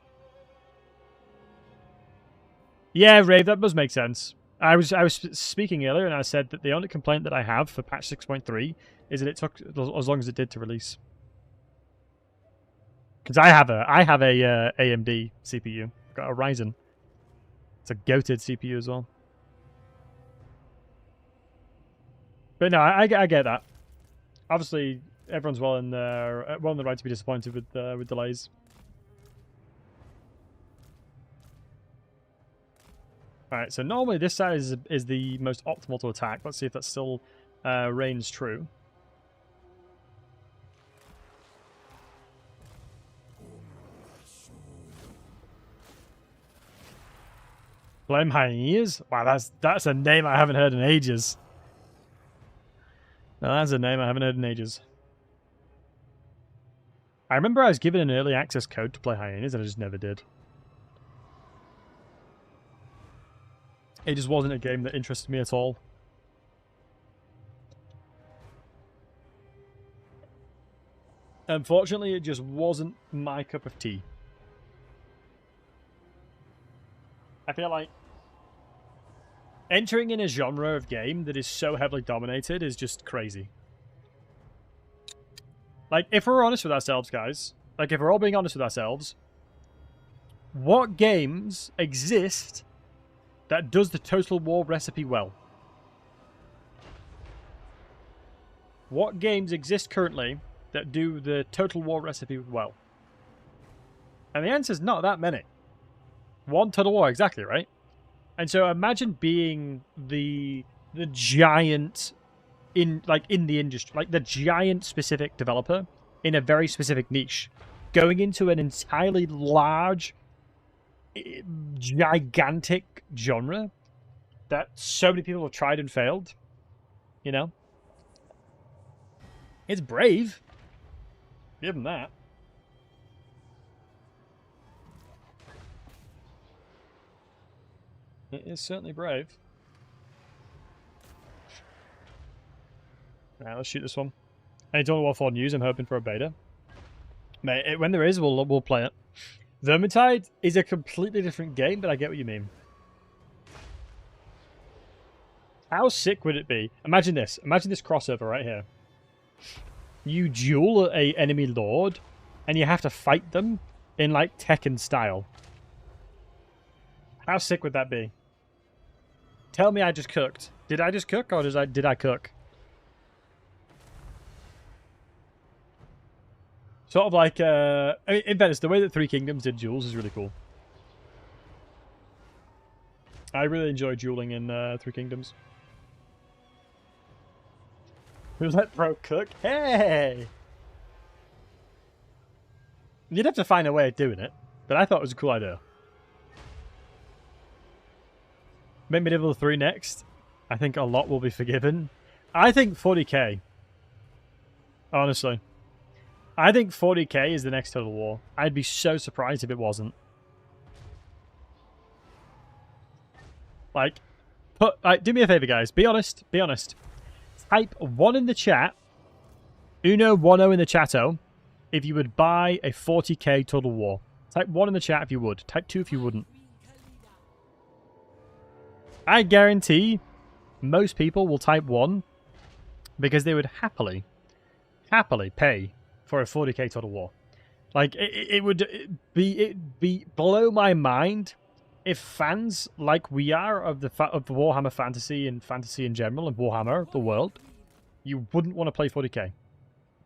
Yeah, Rave, that does make sense. I was speaking earlier, and I said that the only complaint that I have for patch 6.3 is that it took as long as it did to release. Because I have a AMD CPU. I've got a Ryzen. It's a goated CPU as well. But no, I get that. Obviously, everyone's well in the right to be disappointed with delays. Alright, so normally this side is the most optimal to attack. Let's see if that still reigns true. Flame Hyenas? Wow, that's a name I haven't heard in ages. No, that's a name I haven't heard in ages. I remember I was given an early access code to play Hyenas and I just never did. It just wasn't a game that interested me at all. Unfortunately, it just wasn't my cup of tea. I feel like entering in a genre of game that is so heavily dominated is just crazy. Like, if we're honest with ourselves, guys, like, if we're all being honest with ourselves, what games exist that does the Total War recipe well? What games exist currently that do the Total War recipe well? And the answer is not that many. One Total War, exactly, right? And so imagine being the giant in the industry, like the giant specific developer in a very specific niche, going into an entirely large, gigantic genre that so many people have tried and failed. You know, it's brave. Give them that. It is certainly brave. Alright, let's shoot this one. Any Total War 4 news? I'm hoping for a beta. Mate, when there is, we'll play it. Vermintide is a completely different game, but I get what you mean. How sick would it be? Imagine this. Imagine this crossover right here. You duel a enemy lord, and you have to fight them in, like, Tekken style. How sick would that be? Tell me I just cooked. Did I just cook, or did I cook? Sort of like, I mean, in fairness, the way that Three Kingdoms did duels is really cool. I really enjoy dueling in Three Kingdoms. We let bro cook? Hey! You'd have to find a way of doing it, but I thought it was a cool idea. Make Medieval 3 next. I think a lot will be forgiven. I think 40k. Honestly. I think 40k is the next Total War. I'd be so surprised if it wasn't. Like, do me a favor, guys. Be honest. Be honest. Type 1 in the chat. Uno 10 in the chat-o. If you would buy a 40k Total War. Type 1 in the chat if you would. Type 2 if you wouldn't. I guarantee most people will type 1 because they would happily pay for a 40k Total War. Like, it would be below my mind if fans like we are of the Warhammer Fantasy and fantasy in general and Warhammer, the world, you wouldn't want to play 40k.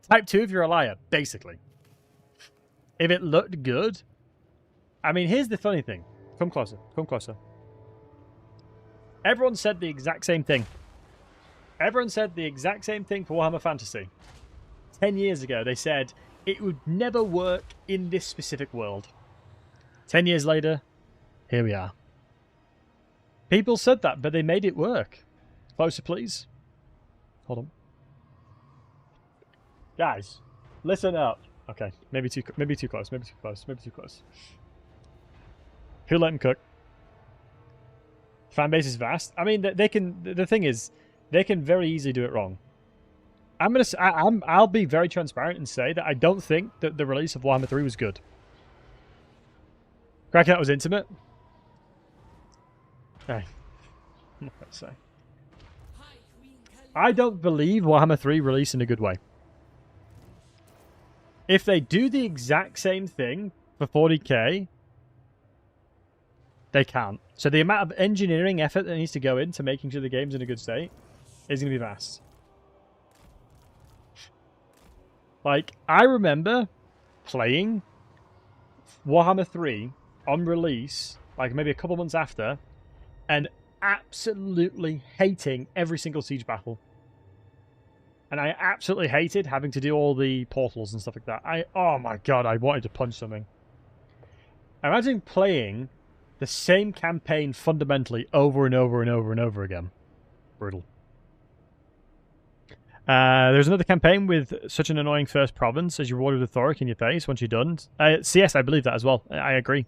Type 2 if you're a liar, basically. If it looked good... I mean, here's the funny thing. Come closer. Come closer. Everyone said the exact same thing. Everyone said the exact same thing for Warhammer Fantasy. 10 years ago, they said it would never work in this specific world. 10 years later, here we are. People said that, but they made it work. Closer, please. Hold on. Guys, listen up. Okay, maybe too close, maybe too close, maybe too close. Who let him cook? Fan base is vast. I mean, they can. The thing is, they can very easily do it wrong. I'll be very transparent and say that I don't think that the release of Warhammer 3 was good. Cracking that was intimate. Hey, I'm not gonna say. I don't believe Warhammer 3 released in a good way. If they do the exact same thing for 40k, they can't. So the amount of engineering effort that needs to go into making sure the game's in a good state is going to be vast. Like, I remember playing Warhammer 3 on release, like maybe a couple months after, and absolutely hating every single siege battle. And I absolutely hated having to do all the portals and stuff like that. Oh my god, I wanted to punch something. Imagine playing the same campaign fundamentally over and over and over and over again. Brutal. There's another campaign with such an annoying first province as you're rewarded with Thoric in your face once you're done. CS, I believe that as well. I agree.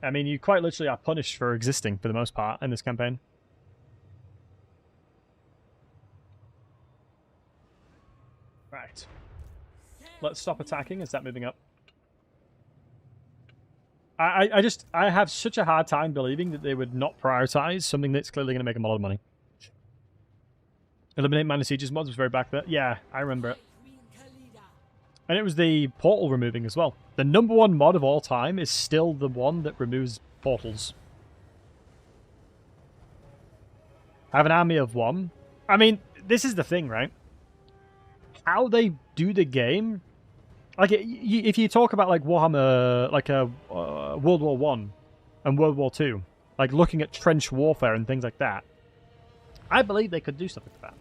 I mean, you quite literally are punished for existing for the most part in this campaign. Right. Let's stop attacking and start moving up. I have such a hard time believing that they would not prioritize something that's clearly going to make them a lot of money. Eliminate Minor Sieges mods was very back there. Yeah, I remember it. And it was the portal removing as well. The #1 mod of all time is still the one that removes portals. Have an army of 1. I mean, this is the thing, right? How they do the game... Like, if you talk about, like, Warhammer, like, World War 1 and World War 2, like, looking at trench warfare and things like that, I believe they could do stuff like that.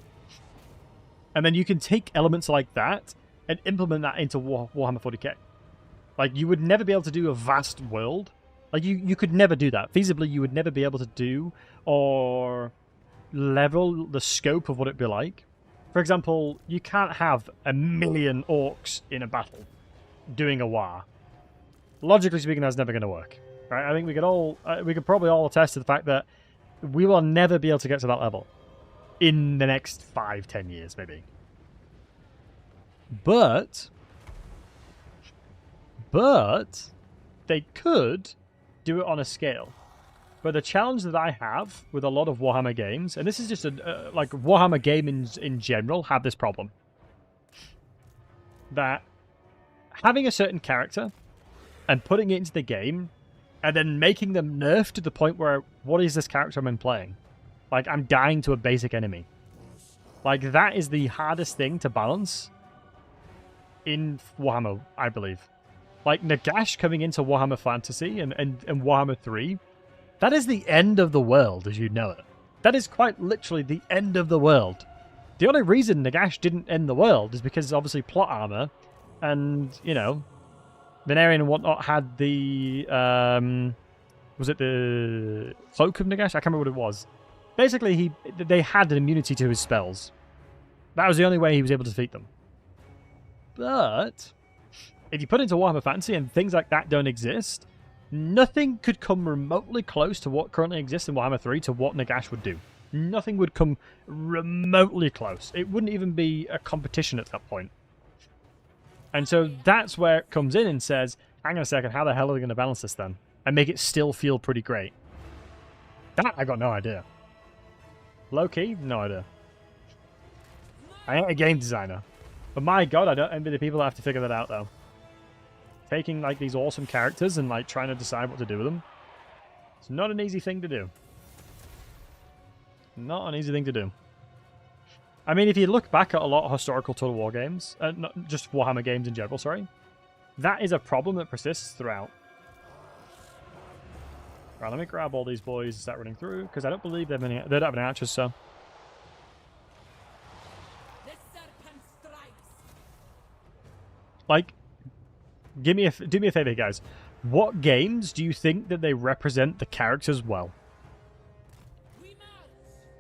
And then you can take elements like that and implement that into Warhammer 40k. Like, you would never be able to do a vast world. Like, you could never do that. Feasibly, you would never be able to do or level the scope of what it'd be like. For example, you can't have 1 million orcs in a battle doing a war. Logically speaking, that's never going to work. Right? I think we could probably all attest to the fact that we will never be able to get to that level in the next 5-10 years, maybe. But But they could do it on a scale. But the challenge that I have with a lot of Warhammer games, and this is just like Warhammer games in general have this problem, that having a certain character and putting it into the game and then making them nerf to the point where, what is this character I'm playing? Like, I'm dying to a basic enemy. Like, that is the hardest thing to balance in Warhammer, I believe. Like, Nagash coming into Warhammer Fantasy and Warhammer 3, that is the end of the world as you know it. That is quite literally the end of the world. The only reason Nagash didn't end the world is because obviously plot armor and, you know, Venarian and whatnot had the, was it the Cloak of Nagash? I can't remember what it was. Basically, they had an immunity to his spells. That was the only way he was able to defeat them. But if you put it into Warhammer Fantasy and things like that don't exist, nothing could come remotely close to what currently exists in Warhammer 3 to what Nagash would do. Nothing would come remotely close. It wouldn't even be a competition at that point. And so that's where it comes in and says, hang on a second, how the hell are they going to balance this then? And make it still feel pretty great. That, I got no idea. Low-key, no idea. I ain't a game designer. But my god, I don't envy the people that have to figure that out, though. Taking, like, these awesome characters and, like, trying to decide what to do with them. It's not an easy thing to do. Not an easy thing to do. I mean, if you look back at a lot of historical Total War games, not just Warhammer games in general, sorry, that is a problem that persists throughout. Right, let me grab all these boys and start running through, because I don't believe they don't have any archers, so... Like, do me a favor, guys. What games do you think that they represent the characters well?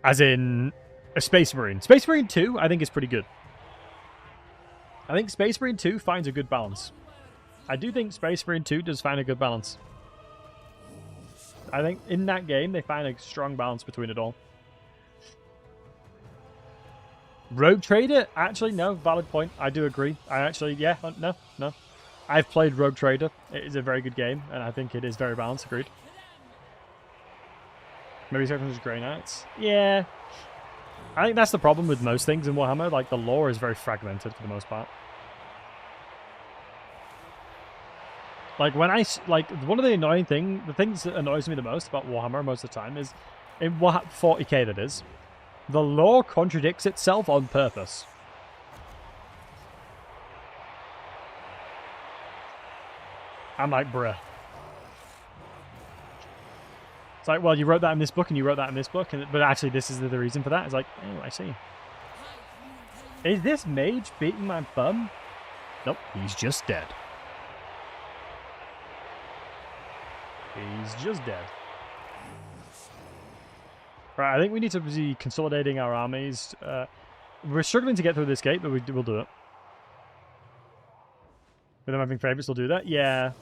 As in a Space Marine. Space Marine 2, I think, is pretty good. I think Space Marine 2 finds a good balance. I do think Space Marine 2 does find a good balance. I think in that game, they find a strong balance between it all. Rogue Trader? Actually, no. Valid point. I do agree. I actually, yeah, no. I've played Rogue Trader. It is a very good game, and I think it is very balanced. Agreed. Maybe sometimes Grey Knights? Yeah. I think that's the problem with most things in Warhammer. Like, the lore is very fragmented for the most part. Like, when one of the annoying things, the things that annoys me the most about Warhammer most of the time is, in 40k that is, the lore contradicts itself on purpose. I'm like, bruh. It's like, well, you wrote that in this book, and you wrote that in this book, but actually this is the reason for that. It's like, oh, I see. Is this mage beating my bum? Nope, he's just dead. He's just dead. Right, I think we need to be consolidating our armies. We're struggling to get through this gate, but we'll do it. With them having favorites, we'll do that? Yeah.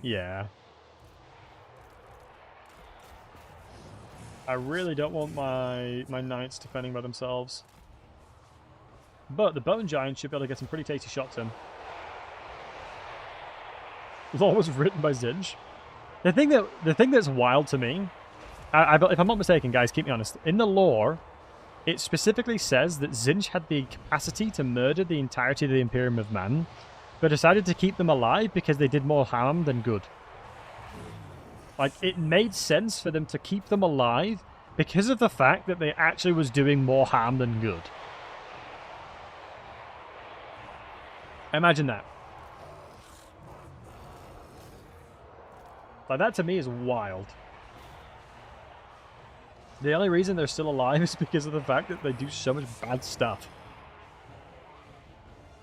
Yeah. I really don't want my knights defending by themselves. But the Bone Giant should be able to get some pretty tasty shots in. Lore was written by Zinj. The thing that's wild to me, if I'm not mistaken, guys, keep me honest. In the lore, it specifically says that Zinj had the capacity to murder the entirety of the Imperium of Man, but decided to keep them alive because they did more harm than good. Like, it made sense for them to keep them alive because of the fact that they actually was doing more harm than good. Imagine that. Like, that to me is wild. The only reason they're still alive is because of the fact that they do so much bad stuff.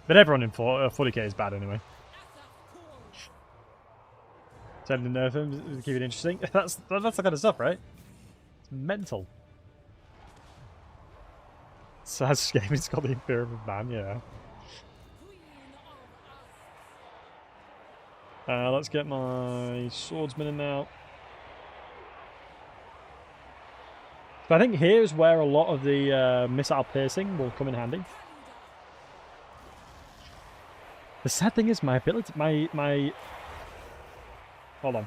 But everyone in 40k is bad anyway. Time to nerf him, keep it interesting. That's the kind of stuff, right? It's mental. Sad game, it's called the Imperium of Man, yeah. Let's get my swordsman in now. So I think here's where a lot of the missile piercing will come in handy. The sad thing is my ability, my... Hold on.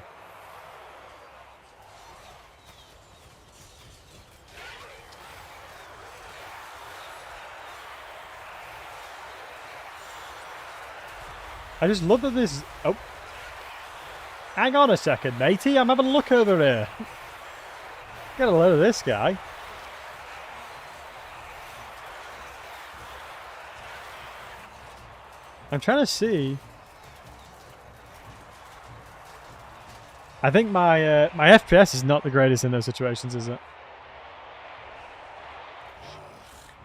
I just love that this... Oh. Hang on a second, matey. I'm having a look over here. Get a load of this guy. I'm trying to see... I think my my FPS is not the greatest in those situations, is it?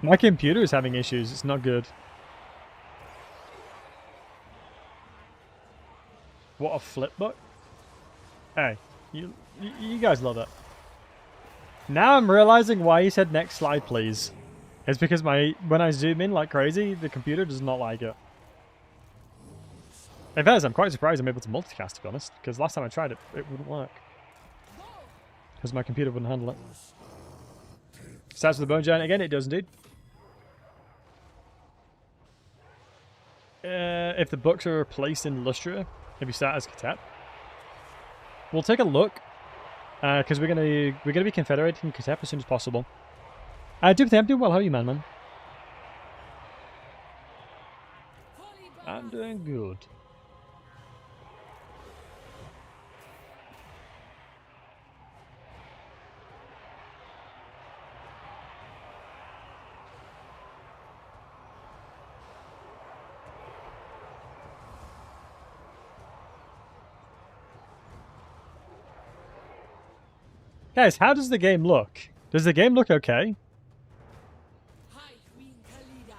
My computer is having issues. It's not good. What a flip book. Hey, you guys love it. Now I'm realizing why he said next slide, please. It's because when I zoom in like crazy, the computer does not like it. In fact, I'm quite surprised I'm able to multicast, to be honest, because last time I tried it, it wouldn't work. Because my computer wouldn't handle it. Starts with the Bone Giant again, it does indeed. If the books are placed in Lustria, if you start as Cadet, we'll take a look, because we're gonna be confederating Cadet as soon as possible. I'm doing well. How are you, man? I'm doing good. Guys, how does the game look? Does the game look okay? Hi, Queen Khalida.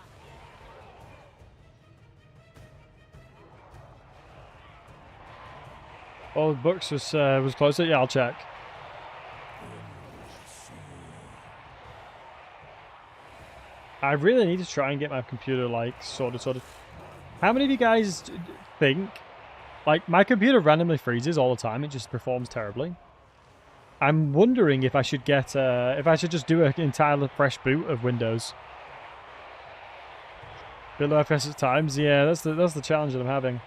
Oh, the books was closer. Yeah, I'll check. I really need to try and get my computer like sorted. How many of you guys think like my computer randomly freezes all the time? It just performs terribly. I'm wondering if I should get if I should just do an entirely fresh boot of Windows. Below FPS at times, yeah, that's the challenge that I'm having.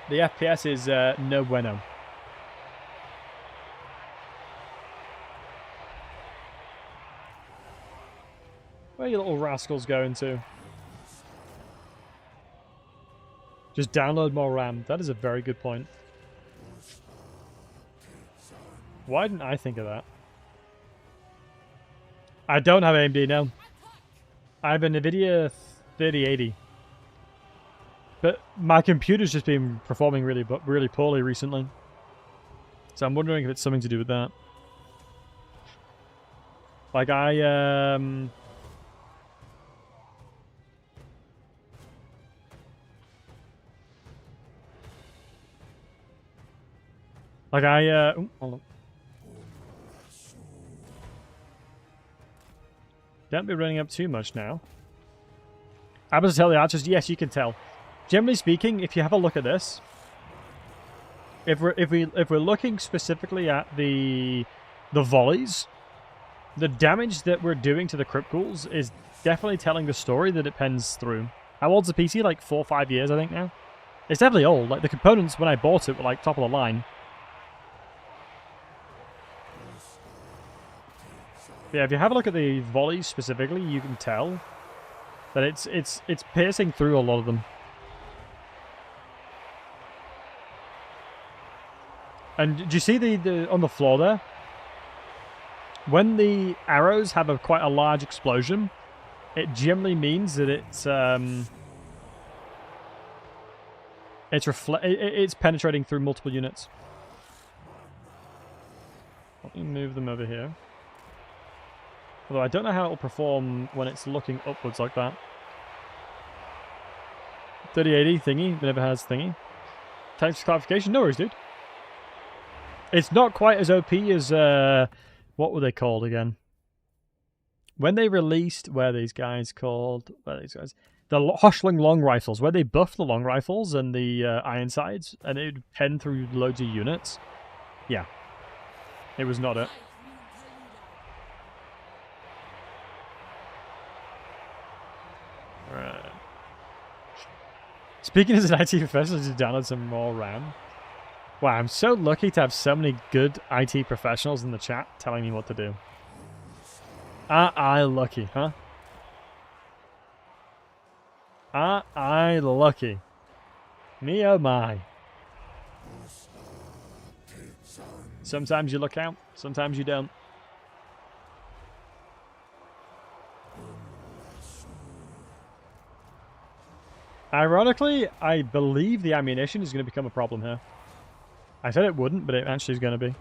The FPS is no bueno. Where are you little rascals going to? Just download more RAM. That is a very good point. Why didn't I think of that? I don't have AMD now. I have a NVIDIA 3080. But my computer's just been performing really poorly recently. So I'm wondering if it's something to do with that. Like oh, hold on. Don't be running up too much now. I'm about to tell the archers, yes, you can tell. Generally speaking, if you have a look at this, if we're looking specifically at the volleys, the damage that we're doing to the crypt ghouls is definitely telling the story that it pens through. How old's the PC? Like 4 or 5 years, I think now. It's definitely old. Like the components when I bought it were like top of the line. Yeah, if you have a look at the volleys specifically, you can tell that it's piercing through a lot of them. And do you see the on the floor there? When the arrows have quite a large explosion, it generally means that it's penetrating through multiple units. Let me move them over here. Although I don't know how it'll perform when it's looking upwards like that. 3080 thingy, never has thingy. Thanks for clarification. No worries, dude. It's not quite as OP as, what were they called again? When they released, where are these guys called? Where are these guys? The Hoshling long rifles, where they buffed the long rifles and the Ironsides, and it would pen through loads of units. Yeah. It was not it. Right. Speaking as an IT professional, just download some more RAM. Wow, I'm so lucky to have so many good IT professionals in the chat telling me what to do. Are I lucky, huh? Are I lucky? Me oh my. Sometimes you look out, sometimes you don't. Ironically, I believe the ammunition is going to become a problem here. I said it wouldn't, but it actually is going to be.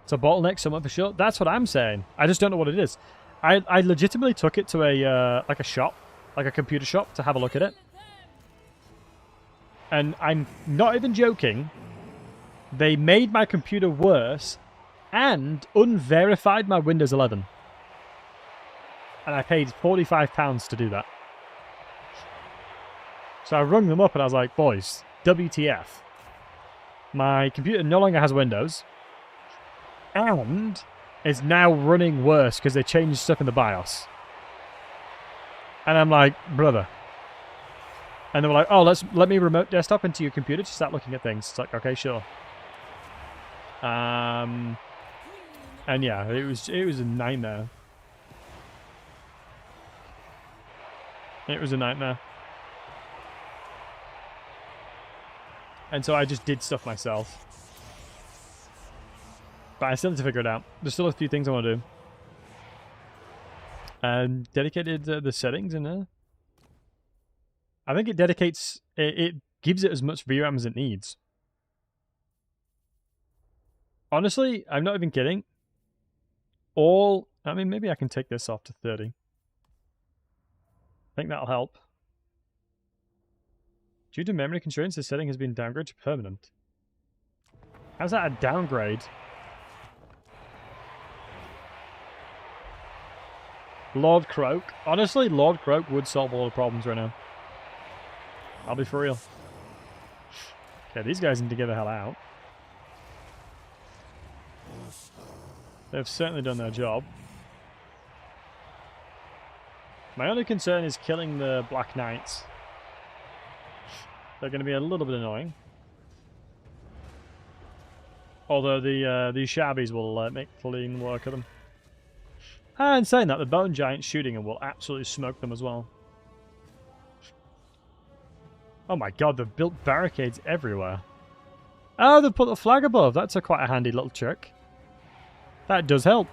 It's a bottleneck somewhat for sure. That's what I'm saying. I just don't know what it is. I legitimately took it to a like a shop, like a computer shop, to have a look at it. And I'm not even joking. They made my computer worse and unverified my Windows 11. And I paid £45 to do that. So I rung them up and I was like, boys, WTF. My computer no longer has Windows. And it's now running worse because they changed stuff in the BIOS. And I'm like, brother. And they were like, oh, let me remote desktop into your computer to start looking at things. It's like, okay, sure. And yeah, it was a nightmare. It was a nightmare. And so I just did stuff myself. But I still need to figure it out. There's still a few things I want to do. Dedicated the settings in there. I think it dedicates... It gives it as much VRAM as it needs. Honestly, I'm not even kidding. I mean, maybe I can take this off to 30. I think that'll help. Due to memory constraints, the setting has been downgraded to permanent. How's that a downgrade? Lord Croak. Honestly, Lord Croak would solve all the problems right now. I'll be for real. Okay, these guys need to get the hell out. They've certainly done their job. My only concern is killing the Black Knights. They're going to be a little bit annoying. Although these shabbies will make clean work of them. And saying that, the Bone Giant shooting them will absolutely smoke them as well. Oh my god, they've built barricades everywhere. Oh, they've put the flag above. That's quite a handy little trick. That does help.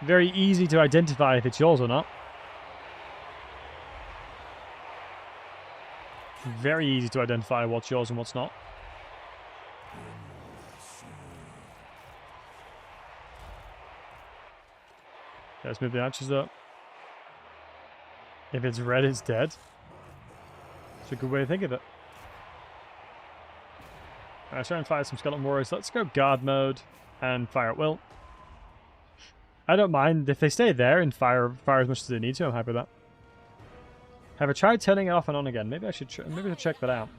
Very easy to identify if it's yours or not. Very easy to identify what's yours and what's not. Okay, let's move the archers up. If it's red, it's dead. It's a good way to think of it. Alright, try and fire some skeleton warriors. Let's go guard mode and fire at will. I don't mind if they stay there and fire as much as they need to. I'm happy with that. Have I tried turning it off and on again? Maybe I should check that out.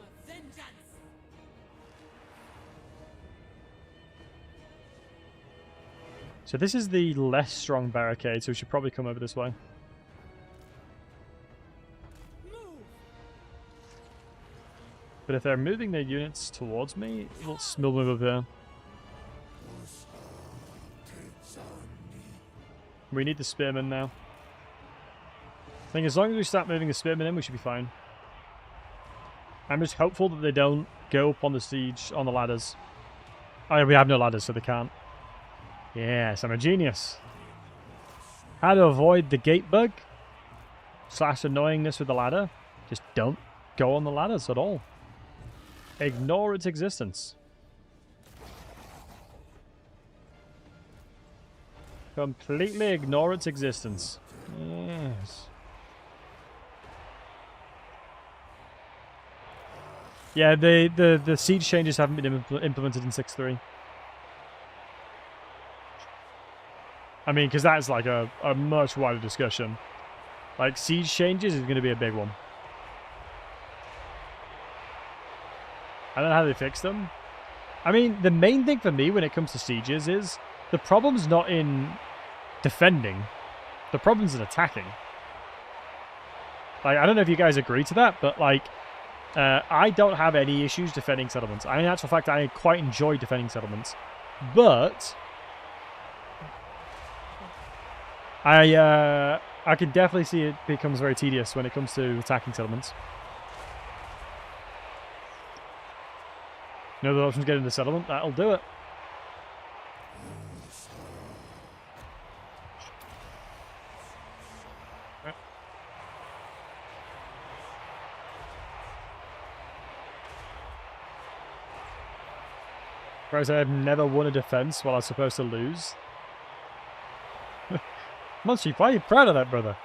So this is the less strong barricade, so we should probably come over this way. But if they're moving their units towards me, we'll move over here. We need the spearmen now. I think as long as we start moving the spearmen in, we should be fine. I'm just hopeful that they don't go up on the siege on the ladders. Oh yeah, we have no ladders, so they can't. Yes, I'm a genius. How to avoid the gate bug / annoyingness with the ladder. Just don't go on the ladders at all. Ignore its existence. Completely ignore its existence. Yes. Yeah, the siege changes haven't been implemented in 6.3. I mean, because that's like a much wider discussion. Like, siege changes is going to be a big one. I don't know how they fix them. I mean, the main thing for me when it comes to sieges is the problem's not in defending. The problem's in attacking. Like, I don't know if you guys agree to that, but like, I don't have any issues defending settlements. In actual fact, I quite enjoy defending settlements, but I can definitely see it becomes very tedious when it comes to attacking settlements. No other options get into settlement, that'll do it. Whereas I've never won a defense while I was supposed to lose. Munchie, why are you proud of that, brother?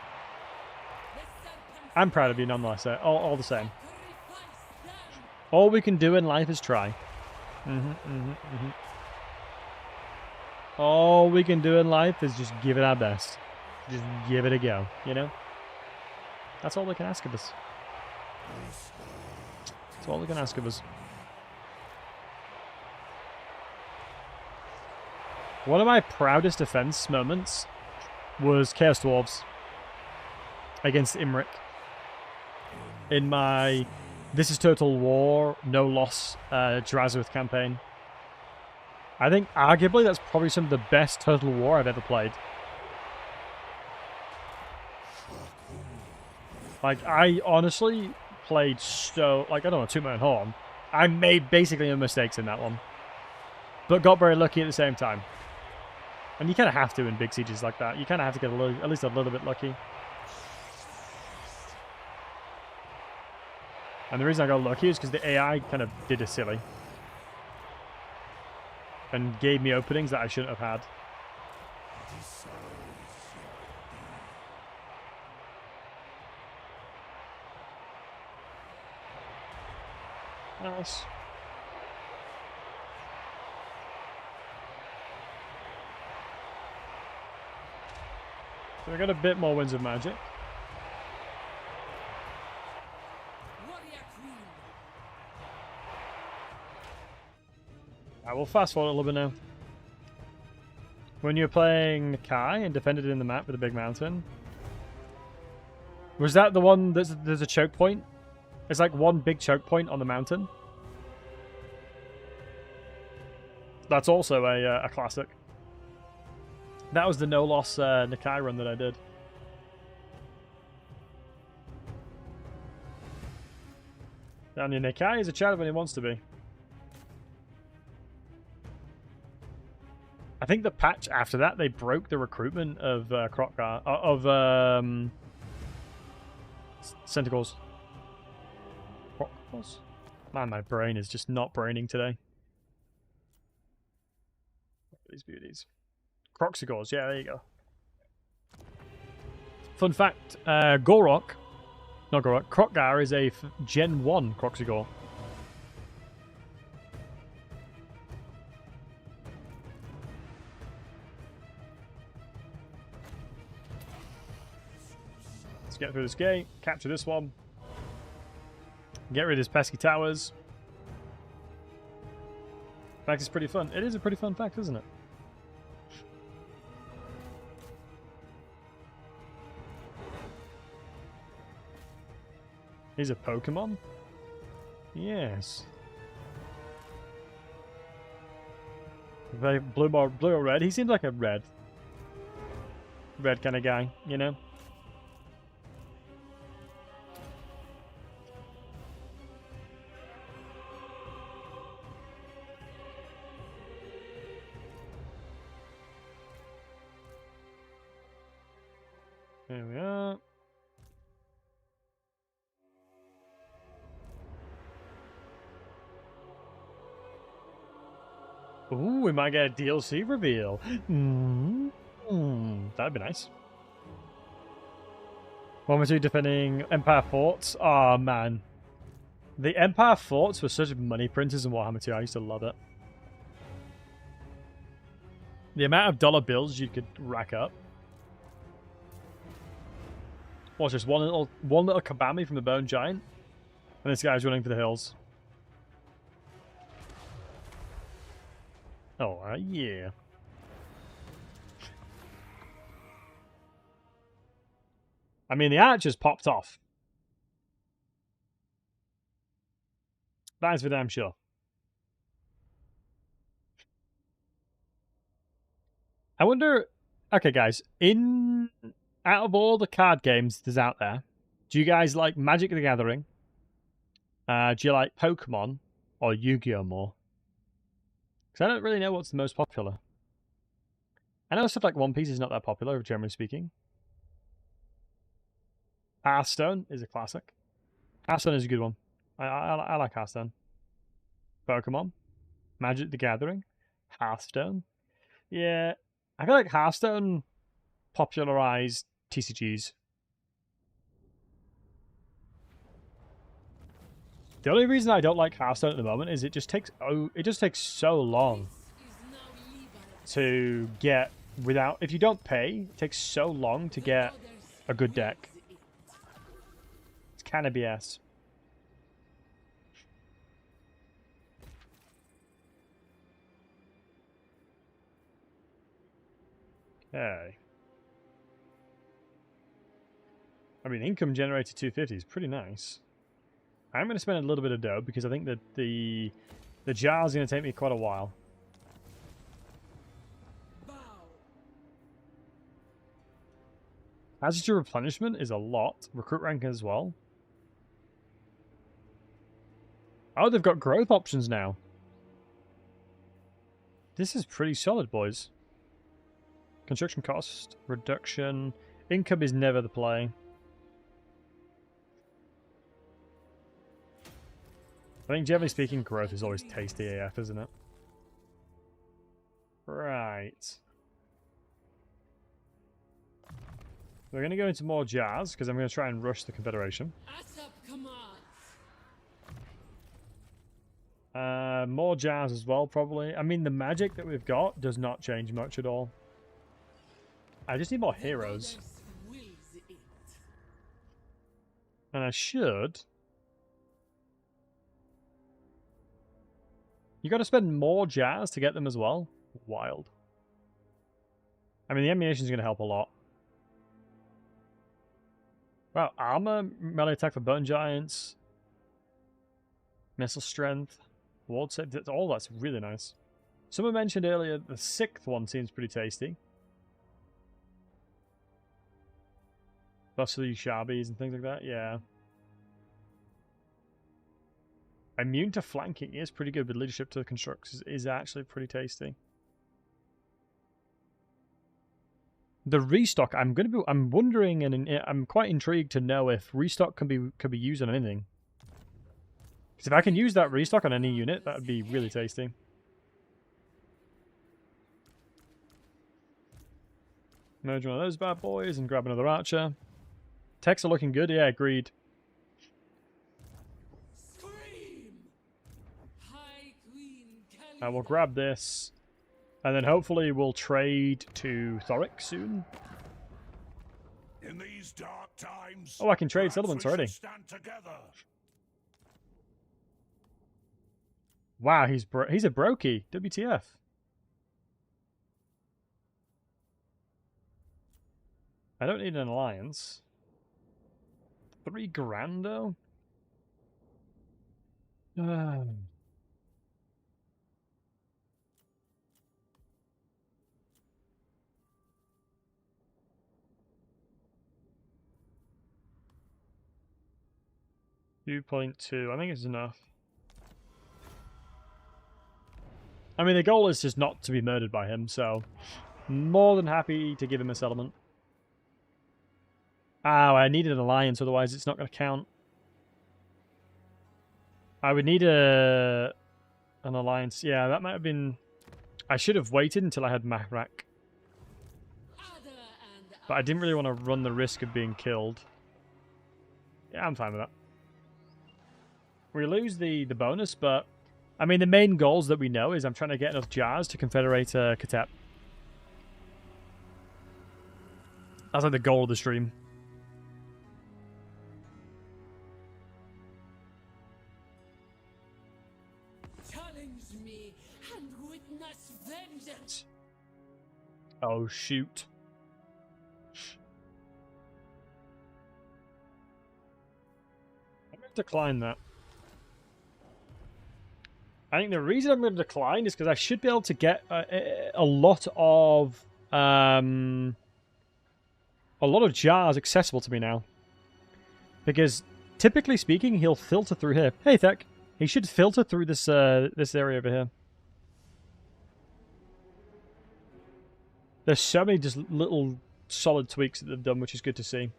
I'm proud of you nonetheless, all the same. All we can do in life is try. All we can do in life is just give it our best. Just give it a go, you know? That's all they can ask of us. That's all they can ask of us. One of my proudest defense moments was Chaos Dwarves against Imric in my This is Total War, no loss, Drazarith campaign. I think arguably that's probably some of the best Total War I've ever played. Like, I honestly played so... Like, I don't want to toot my own horn. I made basically no mistakes in that one. But got very lucky at the same time. And you kind of have to in big sieges like that. You kind of have to get at least a little bit lucky. And the reason I got lucky is because the AI kind of did a silly. And gave me openings that I shouldn't have had. Nice. So we got a bit more Winds of Magic. I will fast forward a little bit now. When you're playing Kai and defended in the map with a big mountain, was that the one there's a choke point? It's like one big choke point on the mountain. That's also a classic. That was the no-loss Nakai run that I did. And your Nakai is a child when he wants to be. I think the patch after that, they broke the recruitment of Centaurs. Crocgars? Man, my brain is just not braining today. These beauties. Croxigors, yeah, there you go. Fun fact, Gorok, not Gorok, Crocgar is a Gen 1 Croxigor. Let's get through this gate, capture this one, get rid of his pesky towers. Fact is pretty fun. It is a pretty fun fact, isn't it? He's a Pokemon? Yes. Very blue or red? He seems like a red kind of guy, you know? There we are. Ooh, we might get a DLC reveal. That'd be nice. Warhammer 2 defending Empire Forts. Oh, man. The Empire Forts were such money printers in Warhammer 2. I used to love it. The amount of dollar bills you could rack up. Watch this, one little Kabami from the Bone Giant, and this guy's running for the hills. Oh, yeah. I mean, the archers popped off. That's for damn sure. I wonder... Okay, guys. Out of all the card games there's out there, do you guys like Magic the Gathering? Do you like Pokemon or Yu-Gi-Oh more? Because I don't really know what's the most popular. I know stuff like One Piece is not that popular, generally speaking. Hearthstone is a classic. Hearthstone is a good one. I like Hearthstone. Pokemon, Magic the Gathering, Hearthstone. Yeah, I feel like Hearthstone popularized TCGs. The only reason I don't like Hearthstone at the moment is it just takes so long to get without. If you don't pay, it takes so long to get a good deck. It's kind of BS. Okay. I mean, income generated 250 is pretty nice. I'm going to spend a little bit of dough because I think that the jar is going to take me quite a while. Attitude replenishment is a lot. Recruit rank as well. Oh, they've got growth options now. This is pretty solid, boys. Construction cost, reduction. Income is never the play. I think, generally speaking, growth is always tasty AF, isn't it? Right. We're going to go into more jars, because I'm going to try and rush the Confederation. More jars as well, probably. I mean, the magic that we've got does not change much at all. I just need more heroes. And I should... You got to spend more jars to get them as well. Wild. I mean, the ammunition is going to help a lot. Wow, armor, melee attack for bone giants, missile strength, ward save. All that's really nice. Someone mentioned earlier the 6th one seems pretty tasty. Vassal Sharbies and things like that. Yeah. Immune to flanking is pretty good, but leadership to the constructs is actually pretty tasty. The restock, I'm wondering, and I'm quite intrigued to know if restock can be used on anything. Because if I can use that restock on any unit, that would be really tasty. Merge one of those bad boys and grab another archer. Techs are looking good, yeah, agreed. We'll grab this, and then hopefully we'll trade to Thoric soon. In these dark times, oh, I can trade settlements already. Wow, he's a brokey. WTF. I don't need an alliance. 3 grand though? 2.2, I think it's enough. I mean, the goal is just not to be murdered by him, so more than happy to give him a settlement. Oh, I needed an alliance, otherwise it's not going to count. I would need an alliance. Yeah, that might have been... I should have waited until I had Mahrak. But I didn't really want to run the risk of being killed. Yeah, I'm fine with that. We lose the bonus, but... I mean, the main goals that we know is I'm trying to get enough jars to confederate Katep. That's like the goal of the stream. Challenge me and witness vengeance. Oh, shoot. I'm going to decline that. I think the reason I'm going to decline is because I should be able to get a lot of jars accessible to me now. Because typically speaking, he'll filter through here. Hey, Thek. He should filter through this this area over here. There's so many just little solid tweaks that they've done, which is good to see.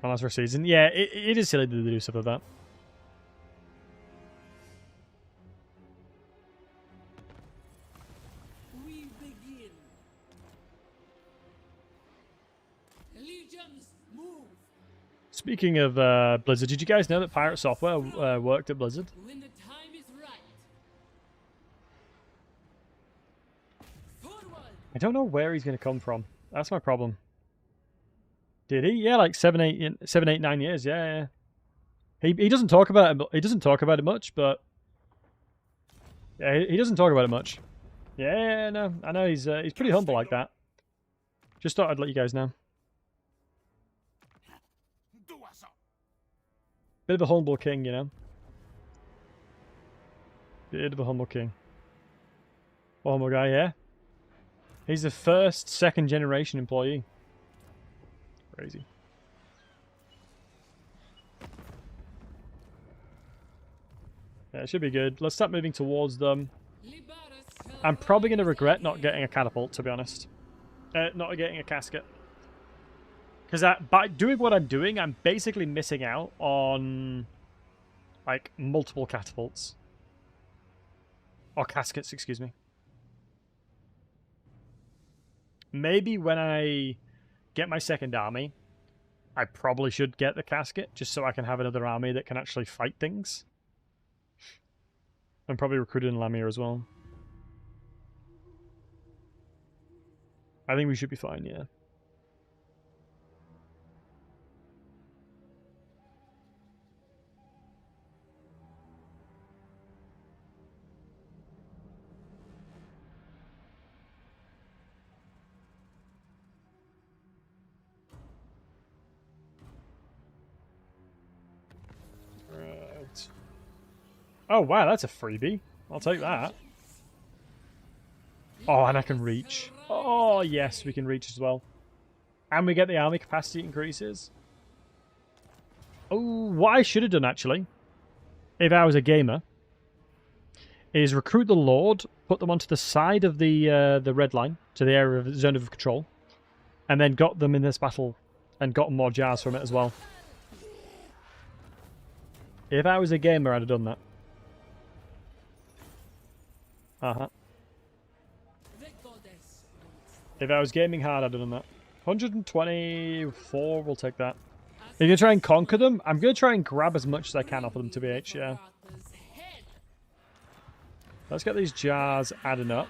Unless for a season. Yeah, it is silly to do stuff like that. We begin. Legions, move. Speaking of Blizzard, did you guys know that Pirate Software worked at Blizzard? When the time is right. Forward. I don't know where he's going to come from. That's my problem. Did he? Yeah, like 7, 8, 9 years. Yeah. He doesn't talk about it. He doesn't talk about it much, but yeah, he doesn't talk about it much. Yeah, no, I know he's pretty humble like that. Just thought I'd let you guys know. Bit of a humble king, you know. Bit of a humble king. Or humble guy, yeah. He's the first, second generation employee. Crazy. Yeah, it should be good. Let's start moving towards them. I'm probably going to regret not getting a catapult, to be honest. Not getting a casket. Because by doing what I'm doing, I'm basically missing out on, like, multiple catapults. Or caskets, excuse me. Maybe when I get my second army, I probably should get the casket, just so I can have another army that can actually fight things. I'm probably recruited in Lamia as well. I think we should be fine, yeah. Right. Oh, wow, that's a freebie. I'll take that. Oh, and I can reach. Oh, yes, we can reach as well. And we get the army capacity increases. Oh, what I should have done, actually, if I was a gamer, is recruit the Lord, put them onto the side of the red line, to the area of the zone of control, and then got them in this battle, and got more jars from it as well. If I was a gamer, I'd have done that. Uh-huh. If I was gaming hard, I'd have done that. 124, we'll take that. Are you going to try and conquer them? I'm going to try and grab as much as I can off of them, to BH, yeah. Let's get these jars adding up.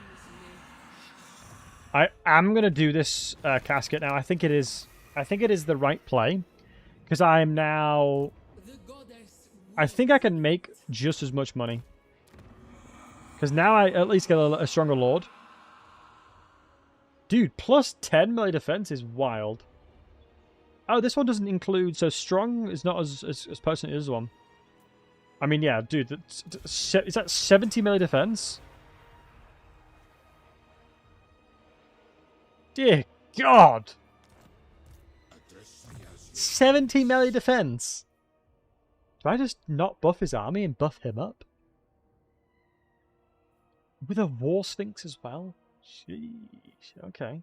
I am going to do this casket now. I think it is the right play. Because I'm now... I think I can make just as much money. Because now I at least get a stronger Lord. Dude, plus 10 melee defense is wild. Oh, this one doesn't include... So strong is not as potent as this one. I mean, yeah, dude. Is that 70 melee defense? Dear God! 70 melee defense! Do I just not buff his army and buff him up? With a War Sphinx as well? Sheesh, okay.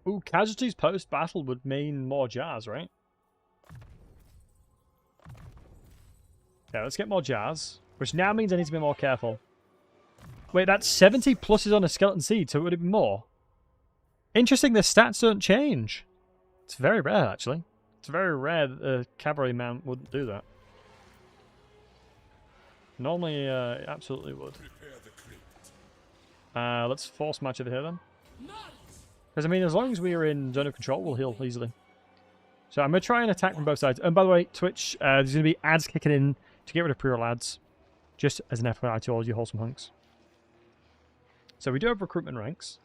Ooh, casualties post-battle would mean more jars, right? Yeah, let's get more jars. Which now means I need to be more careful. Wait, that's 70 plus is on a skeleton seed, so would it be more? Interesting, the stats don't change. It's very rare, actually. It's very rare that a cavalryman wouldn't do that. Normally, it absolutely would. Let's force match over here then. Because, I mean, as long as we are in zone of control, we'll heal easily. So I'm going to try and attack from both sides. And by the way, Twitch, there's going to be ads kicking in to get rid of pre-roll ads. Just as an FYI to all you wholesome hunks. So we do have recruitment ranks.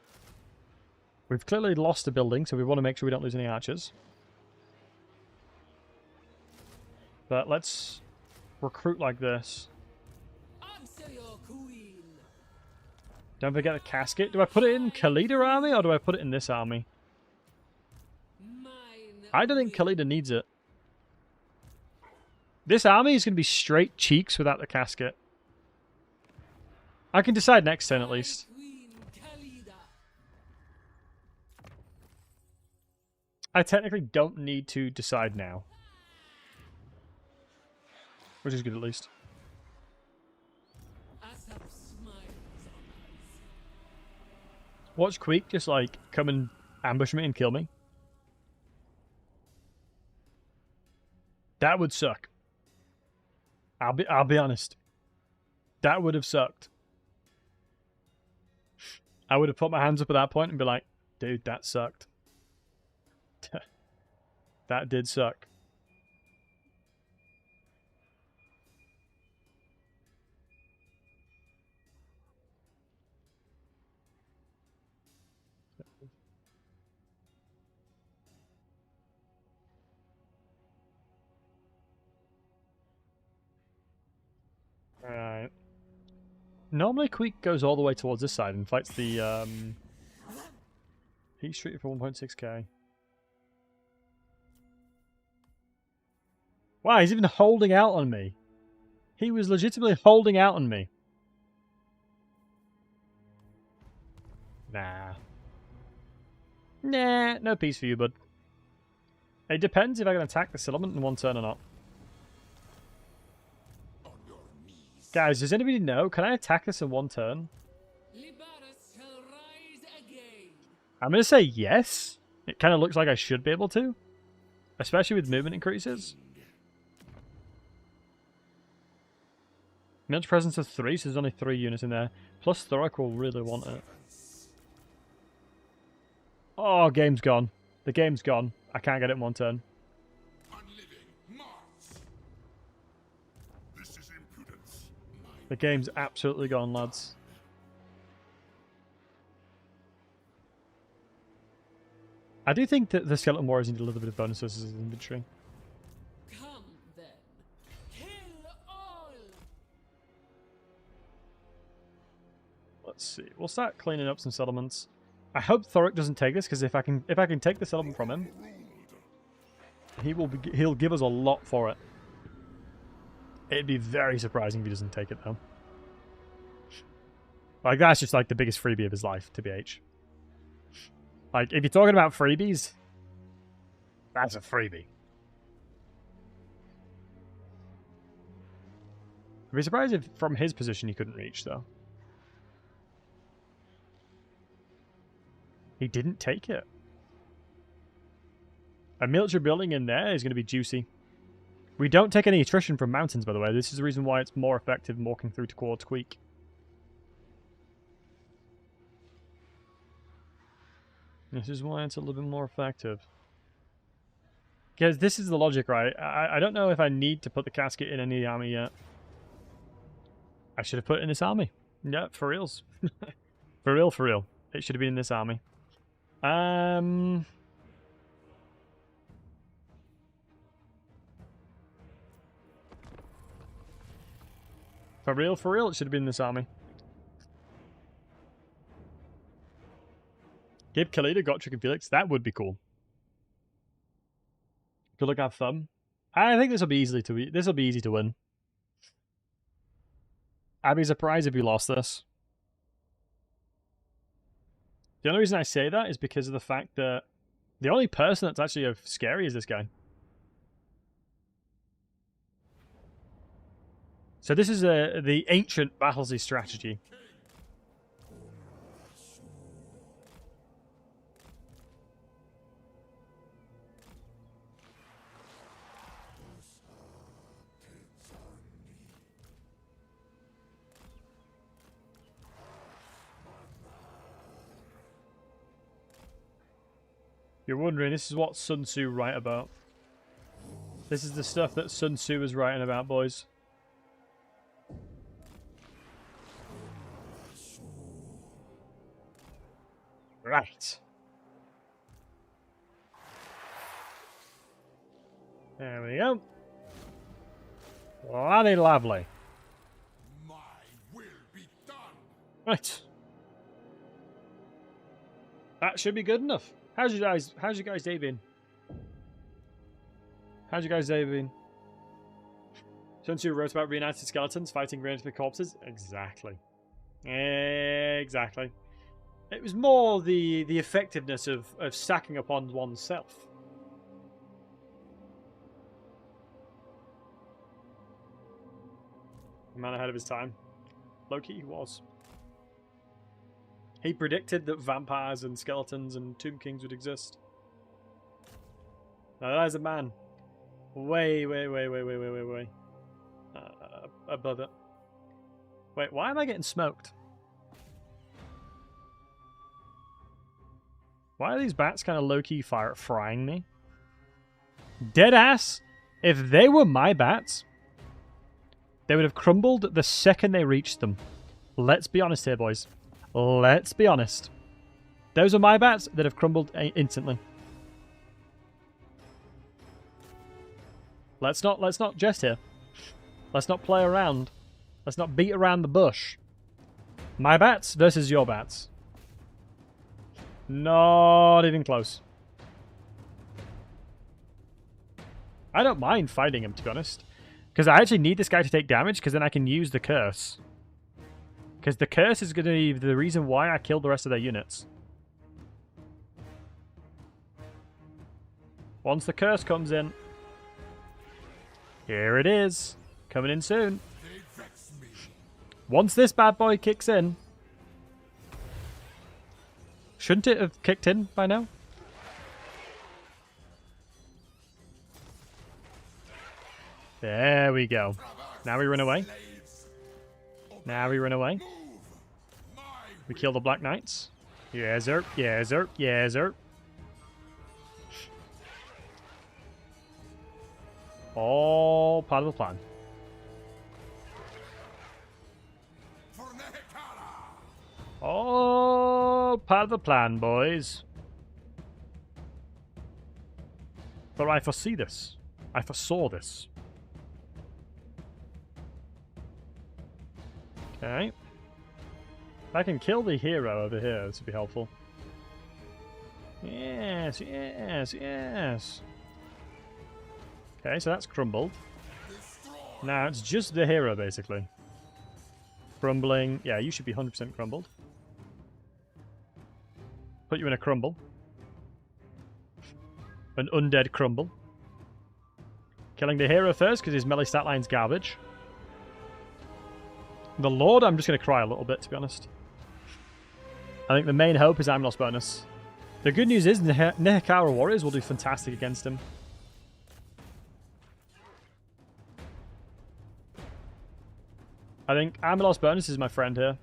We've clearly lost a building, so we want to make sure we don't lose any archers. But let's recruit like this. Answer your queen. Don't forget the casket. Do I put it in Khalida army or do I put it in this army? Mine I don't think will Khalida needs it. This army is going to be straight cheeks without the casket. I can decide next turn at least. Queen Khalida. I technically don't need to decide now. Which is good at least. Asap smiles on us. Watch Queek just like come and ambush me and kill me. That would suck. I'll be honest. That would have sucked. I would have put my hands up at that point and be like, dude, that sucked. That did suck. Alright. Normally Queek goes all the way towards this side and fights the heat street for 1.6k. Wow, he's even holding out on me. He was legitimately holding out on me. Nah. Nah, no peace for you, bud. It depends if I can attack the settlement in one turn or not. Guys, does anybody know? Can I attack this in one turn? Libaras shall rise again. I'm going to say yes. It kind of looks like I should be able to. Especially with movement increases. Military presence of 3, so there's only 3 units in there. Plus Thoric will really want it. Oh, game's gone. The game's gone. I can't get it in one turn. This is impudence. The game's absolutely gone, lads. I do think that the Skeleton Warriors need a little bit of bonuses as inventory. Come then. Kill all. Let's see. We'll start cleaning up some settlements. I hope Thoric doesn't take this, because if I can take the settlement from him, he'll give us a lot for it. It'd be very surprising if he doesn't take it though. Like that's just like the biggest freebie of his life, TBH. Like if you're talking about freebies, that's a freebie. I'd be surprised if from his position he couldn't reach though. He didn't take it. A military building in there is going to be juicy. We don't take any attrition from mountains, by the way. This is the reason why it's more effective walking through towards Queek. This is why it's a little bit more effective. Because this is the logic, right? I don't know if I need to put the casket in any army yet. I should have put it in this army. Yeah, for reals. For real, for real. It should have been in this army. For real, it should have been in this army. Give Khalida, Gotrek, and Felix. That would be cool. Good luck, have fun. I think this will be easy to win. I'd be surprised if we lost this. The only reason I say that is because of the fact that the only person that's actually scary is this guy. So this is the ancient Battlesey strategy. You're wondering, this is what Sun Tzu write about. This is the stuff that Sun Tzu was writing about, boys. Right. There we go. Bloody lovely. My will be done. Right. That should be good enough. How's you guys day been? How's you guys day been? Since you wrote about reunited skeletons fighting reanimated corpses? Exactly. Exactly. It was more the effectiveness of stacking upon oneself. A man ahead of his time. Loki, he was. He predicted that vampires and skeletons and tomb kings would exist. Now that is a man. Way above it. Wait, why am I getting smoked? Why are these bats kind of low-key frying me? Deadass, if they were my bats, they would have crumbled the second they reached them. Let's be honest here, boys. Let's be honest. Those are my bats that have crumbled instantly. Let's not jest here. Let's not play around. Let's not beat around the bush. My bats versus your bats. Not even close. I don't mind fighting him, to be honest. Because I actually need this guy to take damage, because then I can use the curse. Because the curse is going to be the reason why I killed the rest of their units. Once the curse comes in... Here it is. Coming in soon. Once this bad boy kicks in... Shouldn't it have kicked in by now? There we go. Now we run away. Now we run away. We kill the Black Knights. Yes, sir. Yes, sir. Yes, sir. All part of the plan. All part of the plan, boys. But I foresee this. I foresaw this. Okay. If I can kill the hero over here, this would be helpful. Yes, yes, yes. Okay, so that's crumbled. Now it's just the hero, basically. Crumbling. Yeah, you should be 100% crumbled. Put you in a crumble. An undead crumble. Killing the hero first, because his melee stat line's garbage. The Lord, I'm just going to cry a little bit, to be honest. I think the main hope is I'm lost bonus. The good news is Nehekara Warriors will do fantastic against him. I think Amelos bonus is my friend here.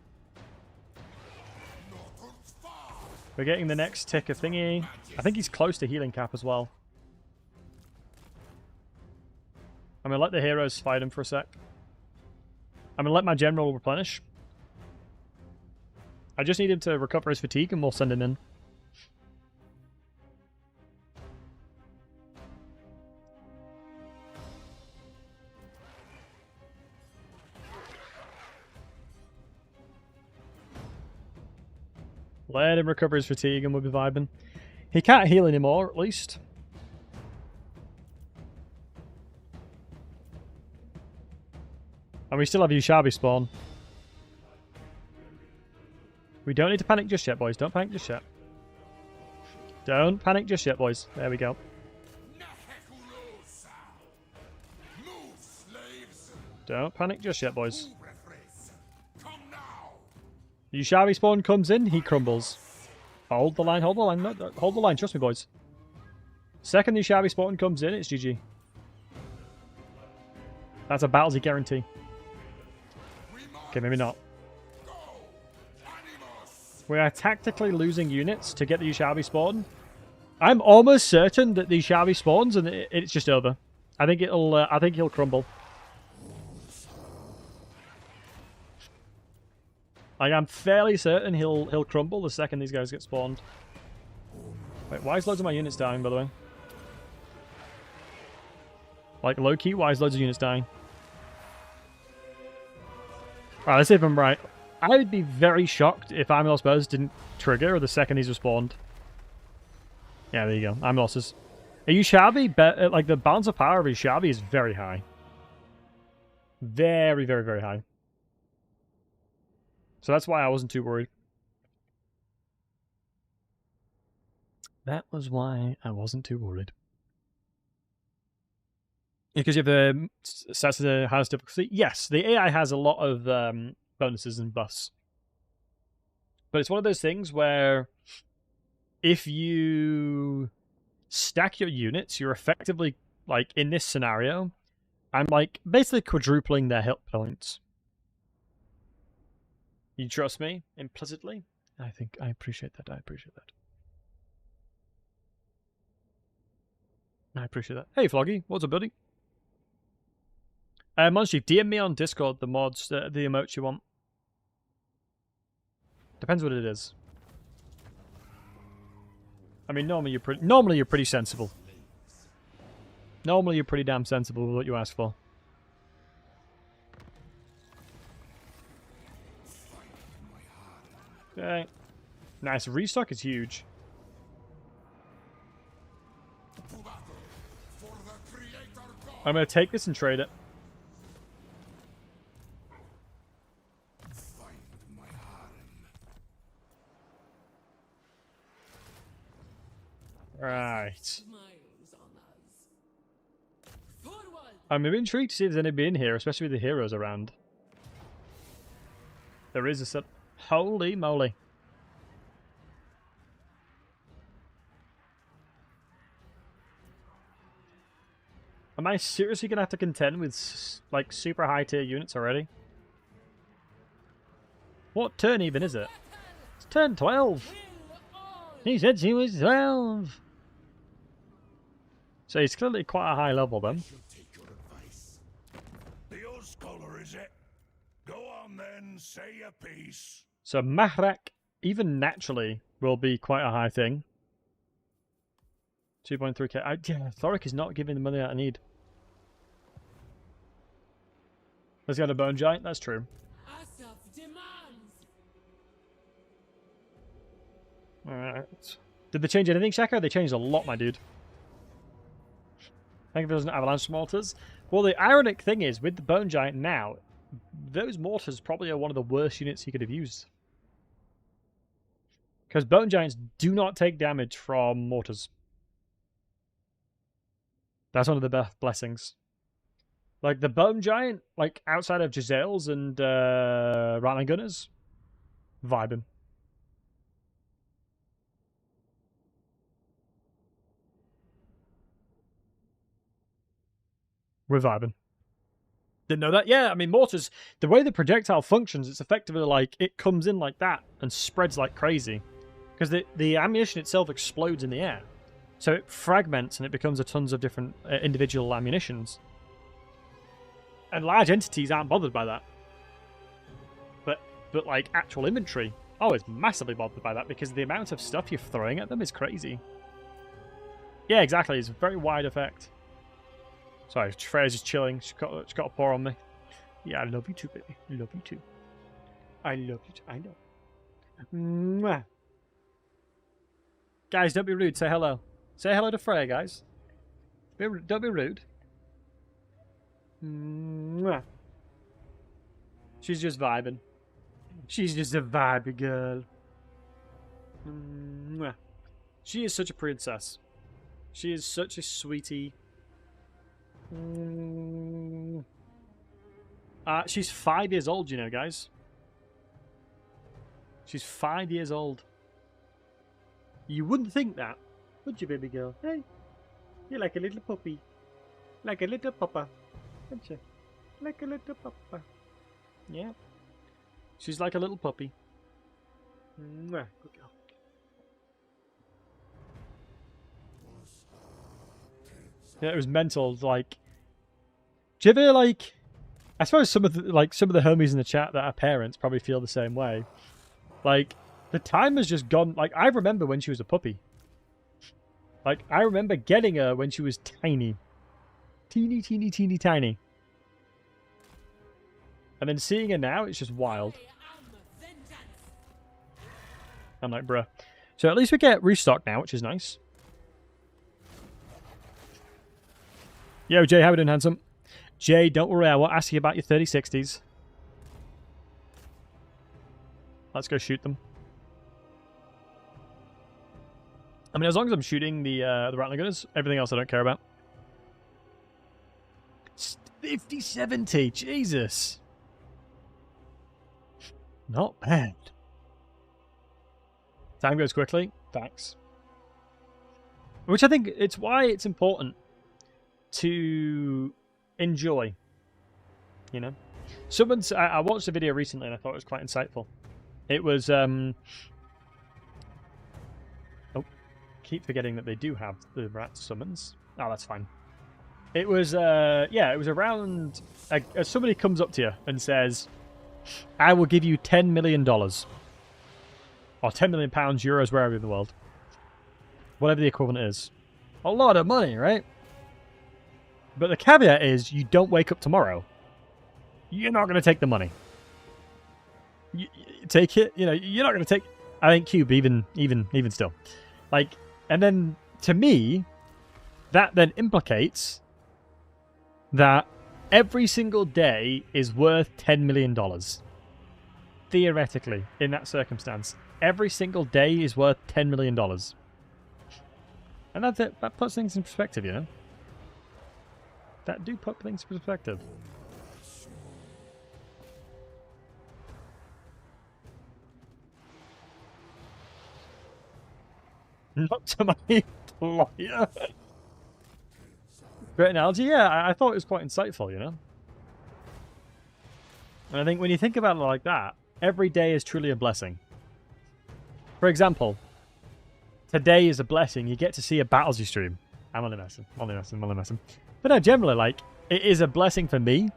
We're getting the next tick of thingy. I think he's close to healing cap as well. I'm going to let the heroes fight him for a sec. I'm going to let my general replenish. I just need him to recover his fatigue and we'll send him in. Let him recover his fatigue and we'll be vibing. He can't heal anymore, at least. And we still have Ushabi spawn. We don't need to panic just yet, boys. Don't panic just yet. Don't panic just yet, boys. There we go. Don't panic just yet, boys. Ushabi spawn comes in, he crumbles. Hold the line, hold the line. No, hold the line, trust me, boys. Second the Ushabi spawn comes in, it's GG. That's a Battlesey guarantee. Okay, maybe not. We are tactically losing units to get the Ushabi spawn. I'm almost certain that the Ushabi spawns and it's just over. I think it'll. I think he'll crumble. Like, I'm fairly certain he'll crumble the second these guys get spawned. Wait, why is loads of my units dying, by the way? Like, low-key, why is loads of units dying? Alright, let's see if I'm right. I would be very shocked if Amulos Burst didn't trigger the second he's respawned. Yeah, there you go. Amuloses. Are you shabby? Like, the balance of power of his shabby is very high. Very, very, very high. So that's why I wasn't too worried. That was why I wasn't too worried. Because you have the sets of the highest difficulty. Yes, the AI has a lot of bonuses and buffs. But it's one of those things where if you stack your units, you're effectively, like, in this scenario, I'm, like, basically quadrupling their hit points. You trust me implicitly? I think I appreciate that. I appreciate that. I appreciate that. Hey, Floggy. What's up, buddy? Monster Chief, DM me on Discord the mods, the emotes you want. Depends what it is. I mean, normally you're pretty sensible. Normally you're pretty damn sensible with what you ask for. Okay. Nice. Restock is huge. I'm going to take this and trade it. Right. I'm intrigued to see if there's anybody in here, especially with the heroes around. There is a set. Holy moly. Am I seriously going to have to contend with, like, super high tier units already? What turn even is it? It's turn 12. He said she was 12. So he's clearly quite a high level then. The old scholar, is it? Go on then, say your piece. So Mahrak, even naturally, will be quite a high thing. 2.3k. Yeah, Thoric is not giving the money that I need. Let's get a Bone Giant, that's true. Alright. Did they change anything, Shaka? They changed a lot, my dude. I think there's an avalanche mortars. Well, the ironic thing is, with the Bone Giant now, those mortars probably are one of the worst units he could have used. Because Bone Giants do not take damage from mortars. That's one of the best blessings. Like, the Bone Giant, like, outside of Giselles and Rattling Gunners, vibing. We're vibing. Didn't know that? Yeah, I mean, mortars, the way the projectile functions, it's effectively like it comes in like that and spreads like crazy. Because the ammunition itself explodes in the air. So it fragments and it becomes a tons of different individual ammunitions. And large entities aren't bothered by that. But like actual inventory, oh, it's massively bothered by that because the amount of stuff you're throwing at them is crazy. Yeah, exactly. It's a very wide effect. Sorry, Freya's just chilling. She's got a paw on me. Yeah, I love you too, baby. I love you too. I love you too. I know. Mwah. Guys, don't be rude. Say hello. Say hello to Freya, guys. Don't be rude. Mwah. She's just vibing. She's just a vibey girl. Mwah. She is such a princess. She is such a sweetie. She's 5 years old, you know, guys. She's 5 years old. You wouldn't think that, would you, baby girl? Hey, you're like a little puppy. Like a little puppa, aren't you? Like a little puppa. Yeah. She's like a little puppy. Mwah. Good girl. Yeah, it was mental, like... Do you ever, like... I suppose some of the homies in the chat that are parents probably feel the same way. Like, the time has just gone... Like, I remember when she was a puppy. Like, I remember getting her when she was tiny. Teeny, teeny, teeny, tiny. And then seeing her now, it's just wild. I am vengeance. I'm like, bruh. So at least we get restock now, which is nice. Yo, Jay, how we doing, handsome? Jay, don't worry, I won't ask you about your 3060s. Let's go shoot them. I mean, as long as I'm shooting the Rattling Gunners, everything else I don't care about. 5070, Jesus. Not bad. Time goes quickly. Thanks. Which I think it's why it's important to enjoy. You know? I watched a video recently and I thought it was quite insightful. It was, oh, keep forgetting that they do have the rat summons. Oh, that's fine. It was, yeah, it was around, somebody comes up to you and says, I will give you $10 million. Or 10 million pounds, euros, wherever in the world. Whatever the equivalent is. A lot of money, right? But the caveat is, you don't wake up tomorrow. You're not going to take the money. You take it, you know, you're not going to take... I think Cube, even still. Like, and then, to me, that then implicates that every single day is worth $10 million. Theoretically, in that circumstance. Every single day is worth $10 million. And that's it. That puts things in perspective, you know? That do put things in perspective. Not to my lawyer. Great analogy. Yeah, I thought it was quite insightful, you know? And I think when you think about it like that, every day is truly a blessing. For example, today is a blessing. You get to see a Battlesey stream. I'm only messing. But no, generally, like, it is a blessing for me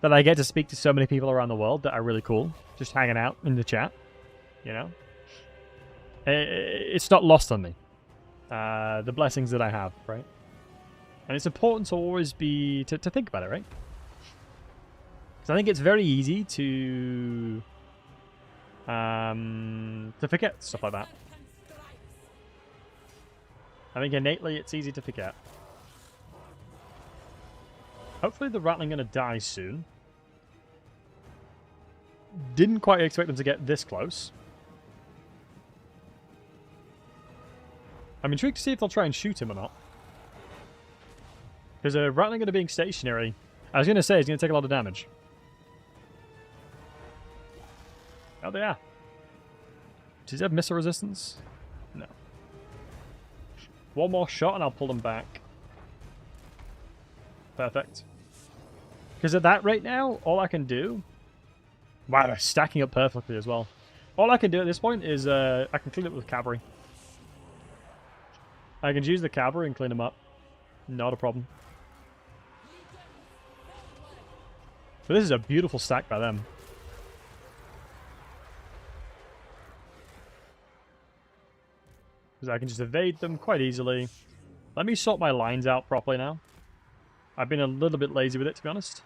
that I get to speak to so many people around the world that are really cool. Just hanging out in the chat, you know? It's not lost on me. The blessings that I have, right? And it's important to always be... to think about it, right? Because I think it's very easy to forget stuff like that. I think innately it's easy to forget. Hopefully the Rattling Gunner dies soon. Didn't quite expect them to get this close. I'm intrigued to see if they'll try and shoot him or not. Because a Rattling Gunner being stationary, I was going to say he's going to take a lot of damage. Oh, they are. Does he have missile resistance? No. One more shot and I'll pull them back. Perfect. Because at that rate now, all I can do... Wow, they're stacking up perfectly as well. All I can do at this point is I can clean it with cavalry. I can use the cavalry and clean them up. Not a problem. But this is a beautiful stack by them. Because I can just evade them quite easily. Let me sort my lines out properly now. I've been a little bit lazy with it, to be honest.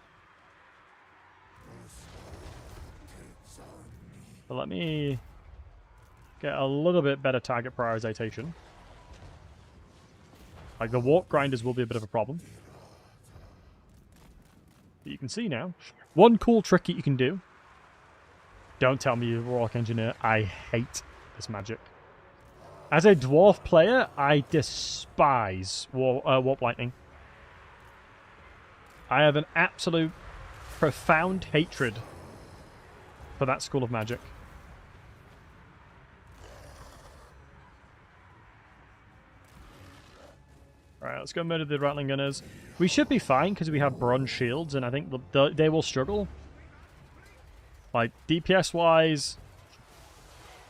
But let me get a little bit better target prioritization. Like, the warp grinders will be a bit of a problem. But you can see now. One cool trick that you can do. Don't tell me you're a Warlock Engineer. I hate this magic. As a Dwarf player, I despise Warp Lightning. I have an absolute profound hatred for that school of magic. Alright, let's go murder the Rattling Gunners. We should be fine because we have bronze shields, and I think they will struggle. Like, DPS-wise,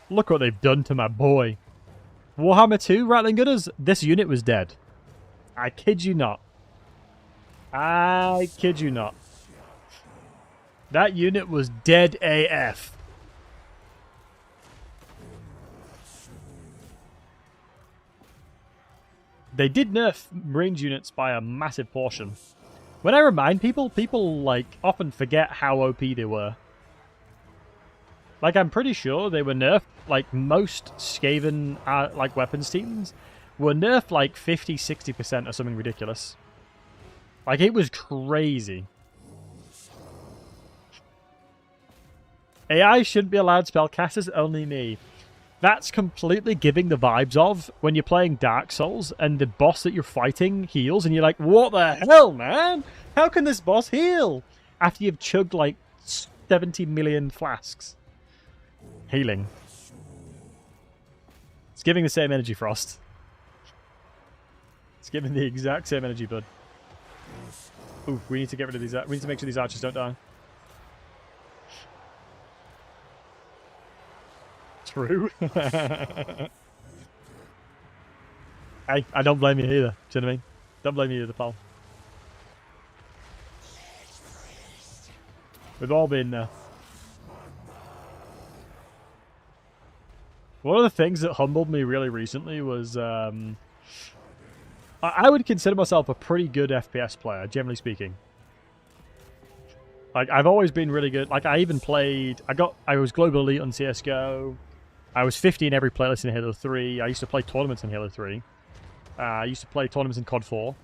look what they've done to my boy. Warhammer 2 Rattling Gunners, this unit was dead. I kid you not. I kid you not. That unit was dead AF. They did nerf range units by a massive portion. When I remind people, people like often forget how OP they were. Like, I'm pretty sure they were nerfed. Like, most Skaven like weapons teams were nerfed like 50-60% or something ridiculous. Like, it was crazy. AI shouldn't be allowed spellcasters, only me. That's completely giving the vibes of when you're playing Dark Souls and the boss that you're fighting heals and you're like, what the hell, man? How can this boss heal? After you've chugged like 70 million flasks. Healing. It's giving the same energy, Frost. It's giving the exact same energy, bud. Ooh, we need to get rid of these. We need to make sure these archers don't die. True. Hey, I don't blame you either. Do you know what I mean? Don't blame you either, pal. We've all been there. One of the things that humbled me really recently was I would consider myself a pretty good FPS player, generally speaking. Like, I've always been really good. Like, I even played... I was global elite on CSGO. I was 50 in every playlist in Halo 3. I used to play tournaments in Halo 3. I used to play tournaments in COD 4.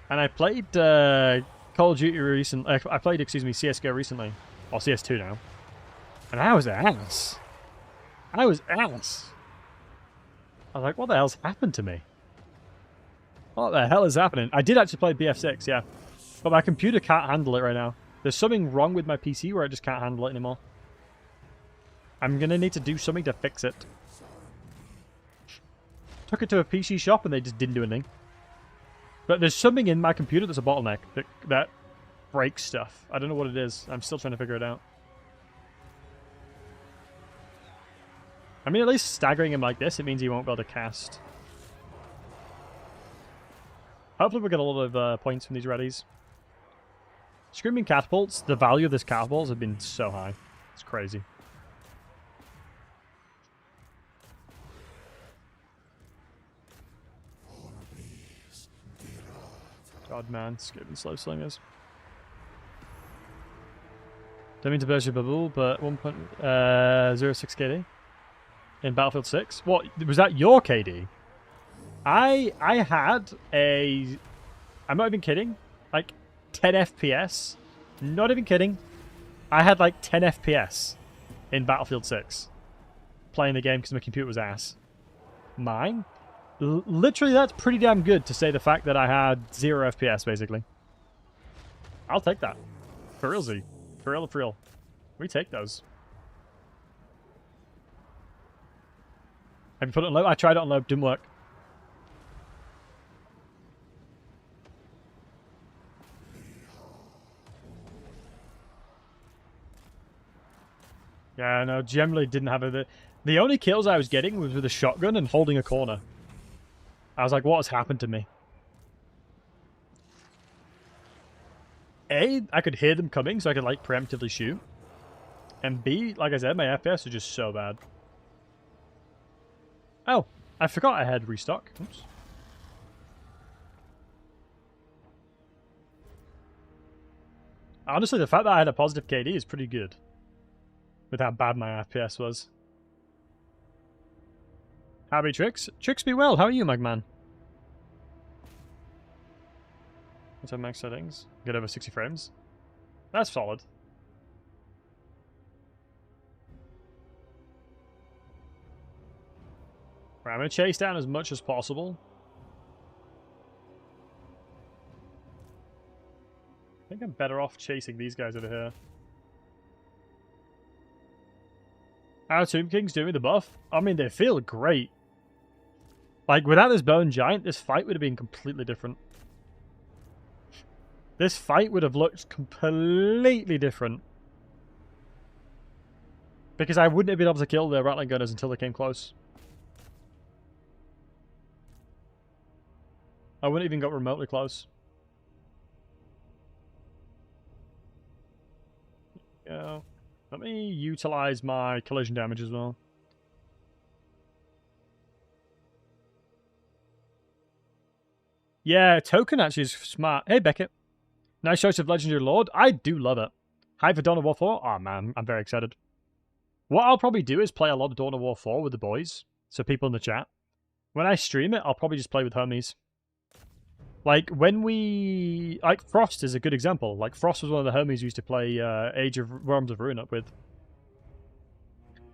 And I played Call of Duty recently. I played, CSGO recently. Or CS2 now. And I was ass. I was ass. I was like, what the hell's happened to me? What the hell is happening? I did actually play BF6, yeah. But my computer can't handle it right now. There's something wrong with my PC where I just can't handle it anymore. I'm going to need to do something to fix it. Took it to a PC shop and they just didn't do anything. But there's something in my computer that's a bottleneck that breaks stuff. I don't know what it is. I'm still trying to figure it out. I mean, at least staggering him like this, it means he won't be able to cast. Hopefully we'll get a lot of points from these readies. Screaming catapults, the value of this catapults have been so high. It's crazy. God, man, skipping slow slingers. Don't mean to burst your bubble, but 1.06 KD in Battlefield 6. What, was that your KD? I had a... I'm not even kidding. Like, 10 FPS. Not even kidding. I had like 10 FPS in Battlefield 6. Playing the game because my computer was ass. Mine? Literally, that's pretty damn good to say the fact that I had 0 FPS, basically. I'll take that. For realsy. For real. We take those. Have you put it on low? I tried it on low. Didn't work. Yeah, no, generally didn't have it. The only kills I was getting was with a shotgun and holding a corner. I was like, what has happened to me? A, I could hear them coming, so I could, like, preemptively shoot. And B, like I said, my FPS are just so bad. Oh, I forgot I had restock. Oops. Honestly, the fact that I had a positive KD is pretty good. With how bad my FPS was. Howdy, Trix. Trix be well. How are you, Magman? What's our max settings? Get over 60 frames. That's solid. Right, I'm going to chase down as much as possible. I think I'm better off chasing these guys over here. How are Tomb Kings doing with the buff? I mean, they feel great. Like, without this Bone Giant, this fight would have been completely different. This fight would have looked completely different. Because I wouldn't have been able to kill the Rattling Gunners until they came close. I wouldn't even got remotely close. Yeah. Let me utilize my collision damage as well. Yeah, token actually is smart. Hey, Beckett. Nice choice of Legendary Lord. I do love it. Hi for Dawn of War 4. Oh, man, I'm very excited. What I'll probably do is play a lot of Dawn of War 4 with the boys. So people in the chat. When I stream it, I'll probably just play with homies. Like, when we... Like, Frost is a good example. Like, Frost was one of the homies we used to play Age of Realms of Ruin up with.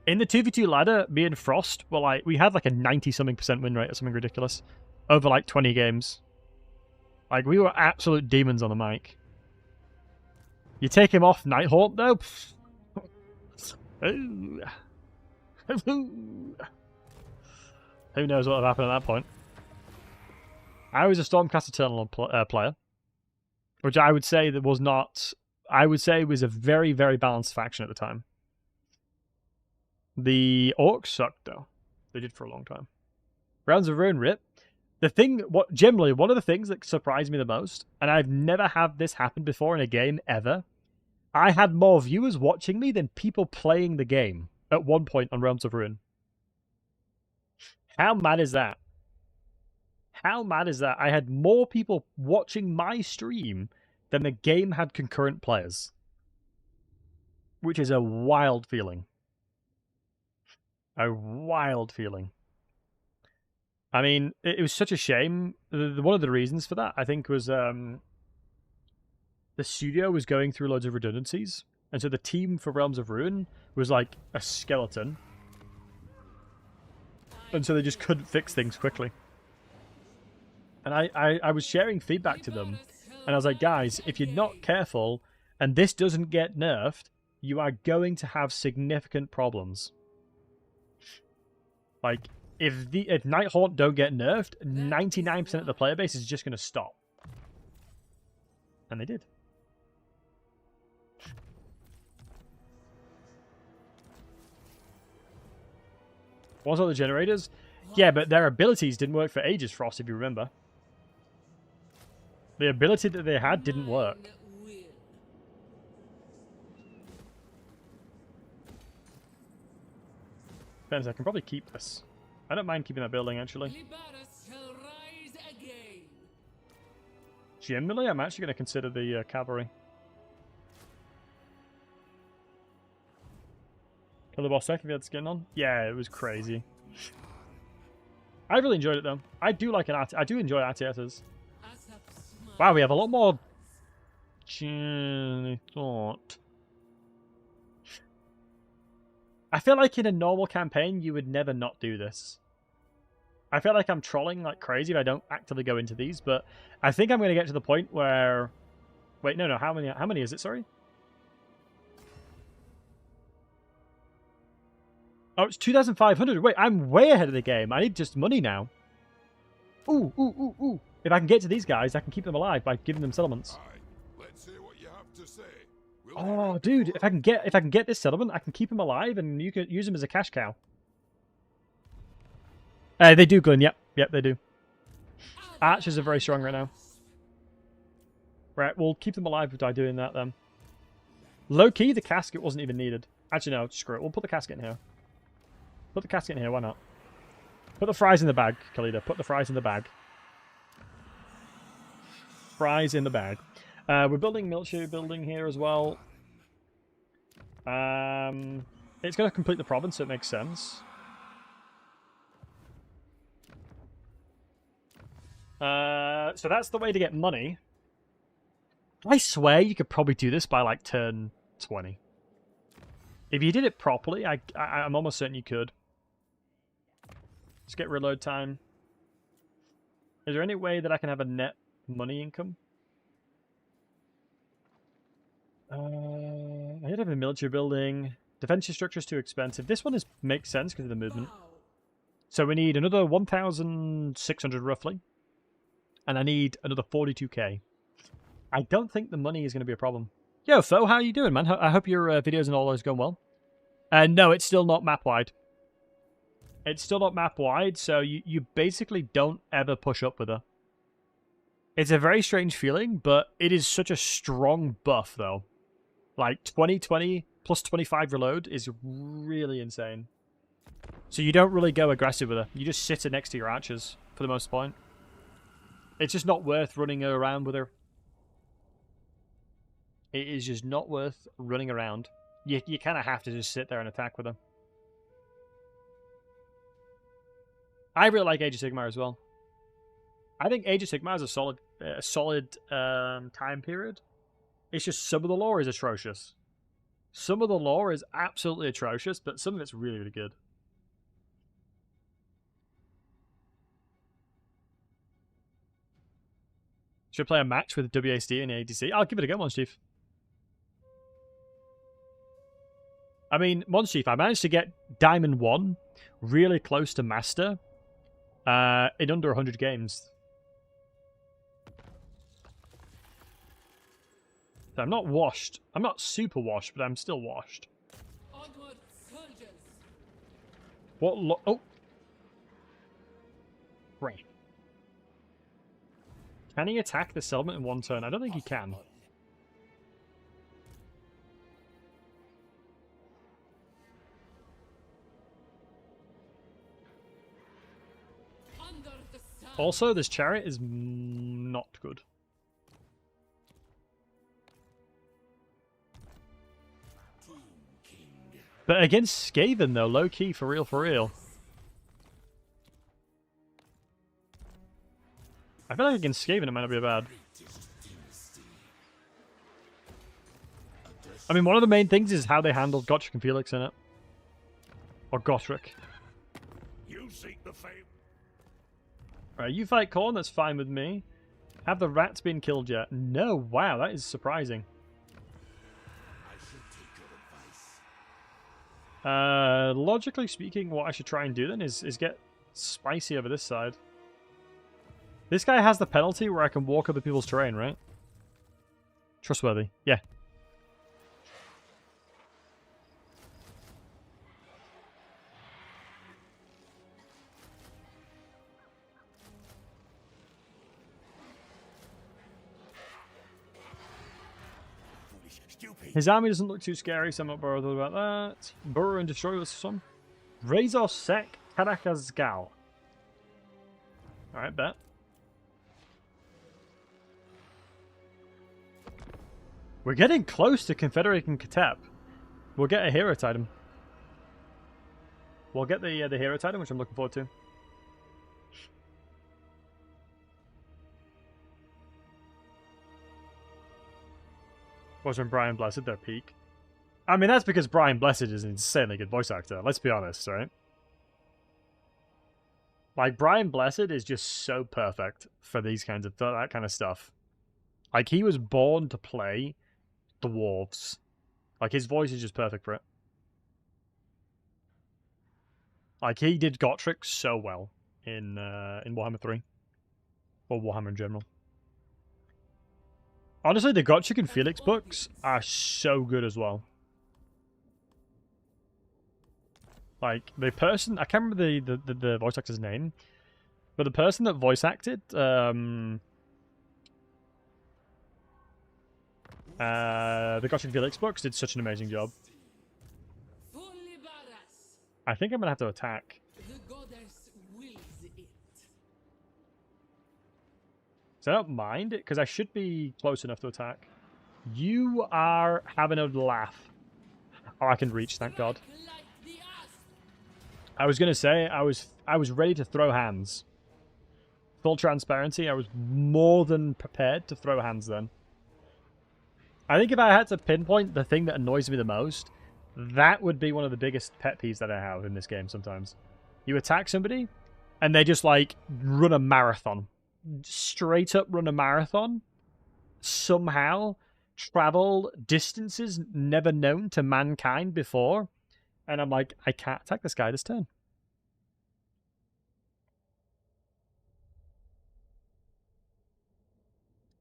In the 2v2 ladder, me and Frost were like... We had like a 90-something% win rate or something ridiculous. Over like 20 games. Like, we were absolute demons on the mic. You take him off Nighthawk, though? Who knows what would happen at that point? I was a Stormcast Eternal player, which I would say that was not... I would say was a very, very balanced faction at the time. The Orcs sucked, though. They did for a long time. Rounds of Ruin rip. The thing... Generally, one of the things that surprised me the most, and I've never had this happen before in a game, ever... I had more viewers watching me than people playing the game at one point on Realms of Ruin. How mad is that? How mad is that? I had more people watching my stream than the game had concurrent players. Which is a wild feeling. A wild feeling. I mean, it was such a shame. One of the reasons for that, I think, was... the studio was going through loads of redundancies, and so the team for Realms of Ruin was like a skeleton, and so they just couldn't fix things quickly. And I was sharing feedback to them, and I was like, guys, if you're not careful and this doesn't get nerfed, you are going to have significant problems. Like, if Nighthawk don't get nerfed, 99% of the player base is just going to stop. And they did. Was all the generators? Yeah, but their abilities didn't work for ages, Frost, if you remember. The ability that they had didn't work. Depends, I can probably keep this. I don't mind keeping that building, actually. Generally, I'm actually going to consider the cavalry. Kill the boss tech if you had skin on? Yeah, it was crazy. I really enjoyed it, though. I do like I do enjoy RTSs. Wow, we have a lot more... I thought. I feel like in a normal campaign, you would never not do this. I feel like I'm trolling like crazy if I don't actively go into these, but I think I'm going to get to the point where... Wait, no, how many is it, sorry? Oh, it's 2,500. Wait, I'm way ahead of the game. I need just money now. Ooh. If I can get to these guys, I can keep them alive by giving them settlements. Let's hear what you have to say. Oh, dude, if I can get this settlement, I can keep them alive and you can use them as a cash cow. They do, Glenn. Yep, they do. Archers are very strong right now. Right, we'll keep them alive by doing that then. Low key, the casket wasn't even needed. Actually, no, screw it. We'll put the casket in here. Put the casket in here, why not? Put the fries in the bag, Khalida. Put the fries in the bag. Fries in the bag. We're building military building here as well. It's going to complete the province, so it makes sense. So that's the way to get money. I swear you could probably do this by like turn 20. If you did it properly, I'm almost certain you could. Let's get reload time. Is there any way that I can have a net money income? I did have a military building. Defensive structure is too expensive. This one makes sense because of the movement. So we need another 1,600 roughly. And I need another 42k. I don't think the money is going to be a problem. Yo, Fo, how are you doing, man? I hope your videos and all those going well. No, it's still not map-wide. It's still not map-wide, so you basically don't ever push up with her. It's a very strange feeling, but it is such a strong buff, though. Like, 20 plus 25 reload is really insane. So you don't really go aggressive with her. You just sit her next to your archers, for the most part. It's just not worth running around with her. It is just not worth running around. You kind of have to just sit there and attack with her. I really like Age of Sigmar as well. I think Age of Sigmar is a solid time period. It's just some of the lore is atrocious. Some of the lore is absolutely atrocious, but some of it's really, really good. Should I play a match with WASD and ADC? I'll give it a go, Monster Chief. I mean, Monster Chief, I managed to get Diamond 1 really close to Master in under 100 games. So I'm not washed. I'm not super washed, but I'm still washed. Onward, soldiers. What oh! Right. Can he attack the settlement in one turn? I don't think he can. Under the sun. Also, this chariot is not good. But against Skaven, though, low-key, for real, for real. I feel like against Skaven it might not be bad. I mean, one of the main things is how they handled Gotrek and Felix in it. Or Gotrek. You seek the fate. Alright, you fight Khorne, that's fine with me. Have the rats been killed yet? No, wow, that is surprising. Logically speaking, what I should try and do then is get spicy over this side. This guy has the penalty where I can walk other people's terrain, right? Trustworthy, yeah. His army doesn't look too scary, so I'm not bothered about that. Burrow and destroy this one. Razor Sec Karakazgal. Alright, bet. We're getting close to Confederation Katep. We'll get a hero item. We'll get the hero item, which I'm looking forward to. Was when Brian Blessed their peak. I mean, that's because Brian Blessed is an insanely good voice actor. Let's be honest, right? Like, Brian Blessed is just so perfect for these kinds of that kind of stuff. Like, he was born to play the dwarves. Like, his voice is just perfect for it. Like, he did Gotrek so well in Warhammer 3. Or Warhammer in general. Honestly, the Gotrek and Felix books are so good as well. Like, the person... I can't remember the voice actor's name. But the person that voice acted... the Gotrek and Felix books did such an amazing job. I think I'm going to have to attack. The goddess wills it. So I don't mind it, because I should be close enough to attack. You are having a laugh. Oh, I can reach, thank God. I was going to say, I was ready to throw hands. Full transparency, I was more than prepared to throw hands then. I think if I had to pinpoint the thing that annoys me the most, that would be one of the biggest pet peeves that I have in this game sometimes. You attack somebody, and they just, like, run a marathon. Straight up run a marathon. Somehow travel distances never known to mankind before. And I'm like, I can't attack this guy this turn.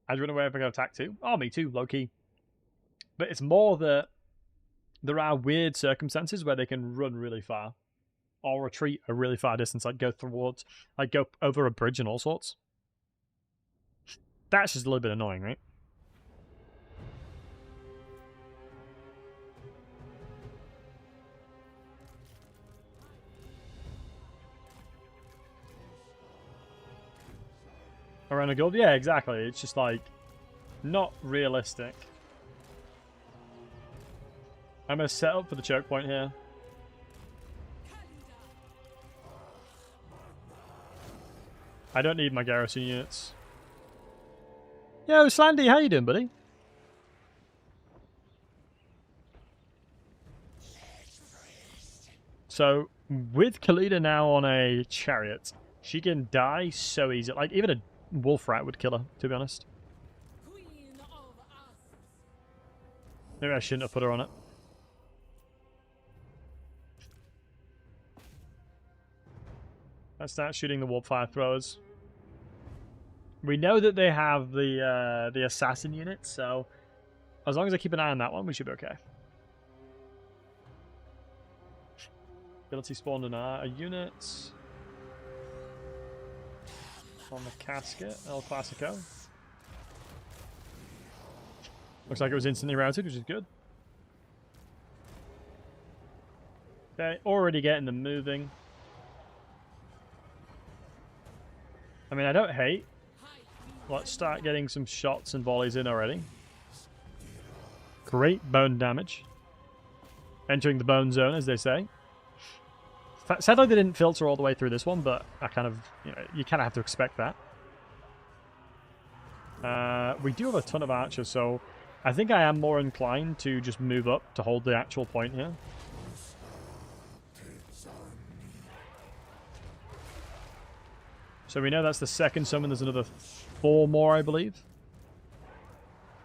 I'd run away if I got attacked too. Oh, me too, low-key. But it's more that there are weird circumstances where they can run really far. Or retreat a really far distance, like go towards, like go over a bridge and all sorts. That's just a little bit annoying, right? Around a gold? Yeah, exactly. It's just like not realistic. I'm going to set up for the choke point here. I don't need my garrison units. Yo, Slandy, how you doing, buddy? So, with Khalida now on a chariot, she can die so easy. Like, even a wolf rat would kill her, to be honest. Queen of us. Maybe I shouldn't have put her on it. Let's start shooting the warp fire throwers. We know that they have the assassin unit, so as long as I keep an eye on that one, we should be okay. Ability spawned in our units. On the casket, El Clasico. Looks like it was instantly routed, which is good. Okay, already getting them moving. I mean, I don't hate. Let's start getting some shots and volleys in already. Great bone damage. Entering the bone zone, as they say. Sadly, they didn't filter all the way through this one, but I kind of, you kind of have to expect that. We do have a ton of archers, so I think I am more inclined to just move up to hold the actual point here. So we know that's the second summon. There's another 4 more, I believe.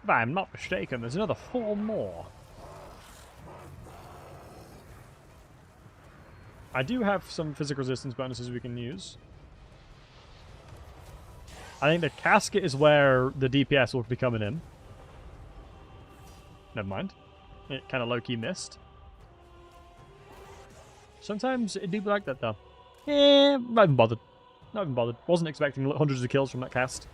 If I'm not mistaken, there's another 4 more. I do have some physical resistance bonuses we can use. I think the casket is where the DPS will be coming in. Never mind. It kind of low-key missed. Sometimes it do be like that, though. Not even bothered. Not even bothered. Wasn't expecting hundreds of kills from that cast.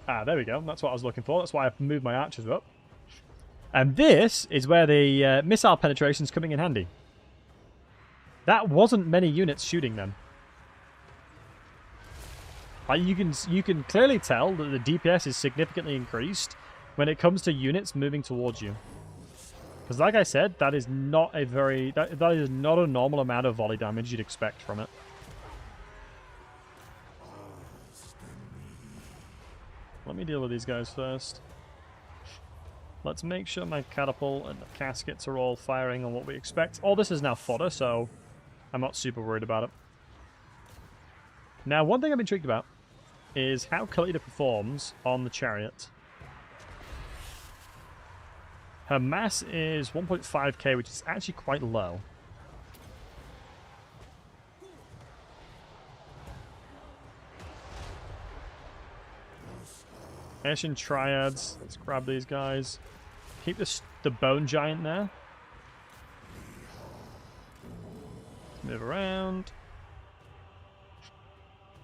Ah, there we go. That's what I was looking for. That's why I've moved my archers up. And this is where the missile penetration is coming in handy. That wasn't many units shooting them. Like you can clearly tell that the DPS is significantly increased when it comes to units moving towards you. Because like I said, that is not a very that is not a normal amount of volley damage you'd expect from it. Let me deal with these guys first. Let's make sure my catapult and the caskets are all firing on what we expect. All this is now fodder, so I'm not super worried about it. Now, one thing I'm intrigued about is how Khalida performs on the chariot. Her mass is 1.5k, which is actually quite low. Ashen Triads. Let's grab these guys. Keep the Bone Giant there. Move around.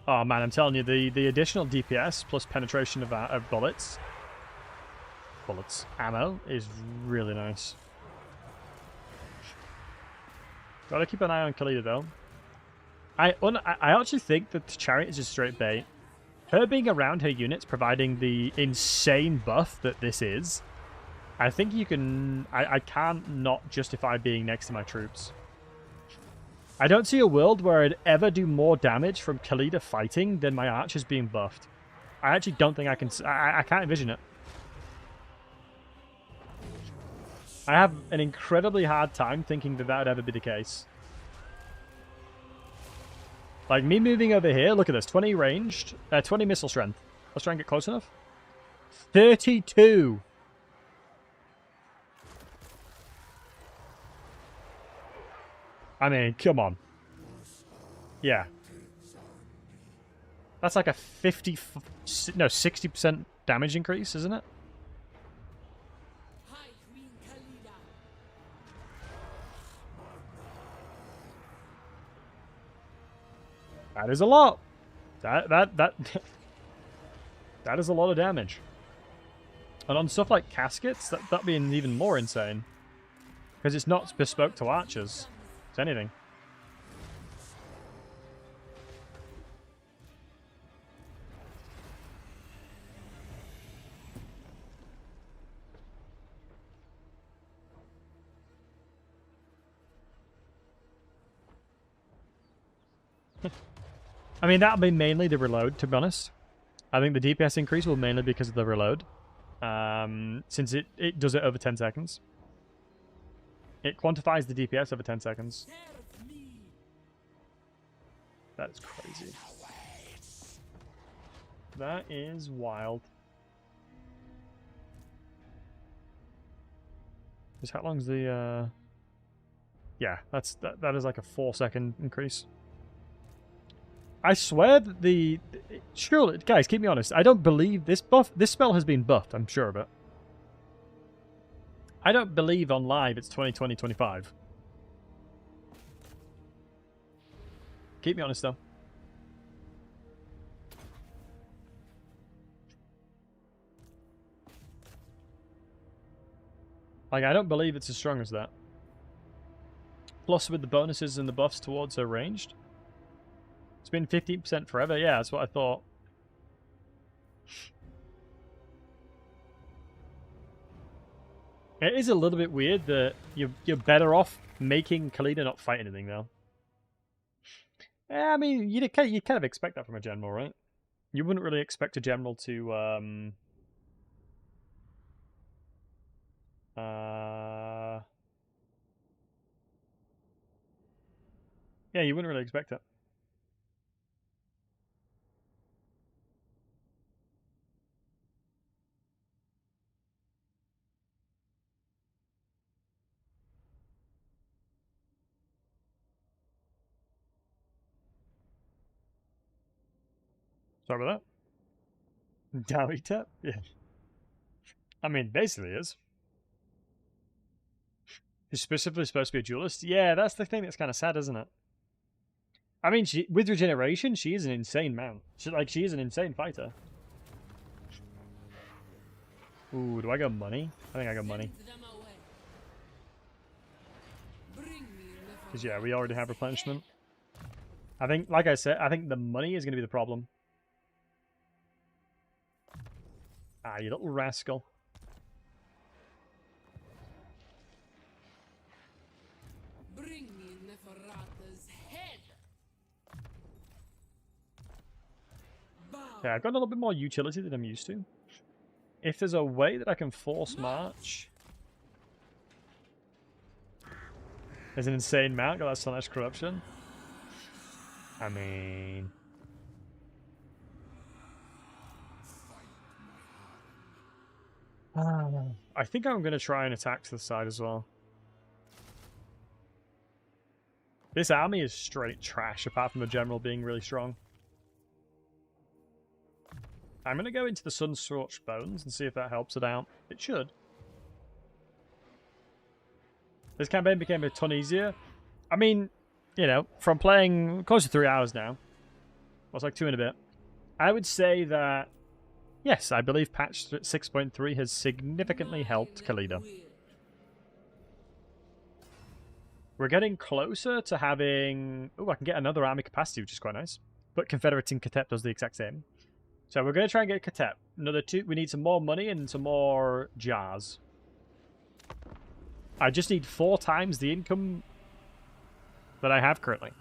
Oh man, I'm telling you, the additional DPS plus penetration of ammo is really nice. Gotta keep an eye on Khalida though. I actually think that the chariot is just straight bait. Her being around her units, providing the insane buff that this is, I think you can... I can't not justify being next to my troops. I don't see a world where I'd ever do more damage from Khalida fighting than my archers being buffed. I actually don't think I can... I can't envision it. I have an incredibly hard time thinking that that would ever be the case. Like, me moving over here, look at this. 20 ranged, 20 missile strength. Let's try and get close enough. 32! I mean, come on. Yeah. That's like a 60% damage increase, isn't it? High Queen Khalida. That is a lot. That is a lot of damage. And on stuff like caskets, that'd be even more insane. Because it's not bespoke to archers. It's anything. I mean, that'll be mainly the reload, to be honest. I think the DPS increase will mainly be because of the reload. Since it does it over 10 seconds. It quantifies the DPS over 10 seconds. That's crazy. That is wild. Just how long's the yeah, that is like a 4-second increase. I swear that surely, guys, keep me honest. I don't believe this spell has been buffed, I'm sure of it. I don't believe on live it's 2020-25. Keep me honest though. Like, I don't believe it's as strong as that. Plus, with the bonuses and the buffs towards her ranged. It's been 15% forever. Yeah, that's what I thought. It is a little bit weird that you're better off making Khalida not fight anything, though. Yeah, I mean, you kind of expect that from a general, right? You wouldn't really expect a general to... yeah, you wouldn't really expect it. Sorry about that. Dowry tap? Yeah. I mean, basically is. He's specifically supposed to be a duelist? Yeah, that's the thing that's kind of sad, isn't it? I mean, with regeneration, she is an insane mount. She is an insane fighter. Ooh, do I got money? I think I got money. Because, yeah, we already have replenishment. I think, like I said, I think the money is going to be the problem. Ah, you little rascal. Okay, I've got a little bit more utility than I'm used to. If there's a way that I can force march... There's an insane mount, got that Slanesh corruption. I mean... I think I'm going to try and attack to the side as well. This army is straight trash, apart from the general being really strong. I'm going to go into the Sun-Scorched Bones and see if that helps it out. It should. This campaign became a ton easier. I mean, you know, from playing close to 3 hours now, well, it's like 2 and a bit, I would say that, yes, I believe patch 6.3 has significantly helped Khalida. We're getting closer to having... Oh, I can get another army capacity, which is quite nice. But Confederate in Katep does the exact same. So we're going to try and get Katep. Another 2. We need some more money and some more jars. I just need 4 times the income that I have currently.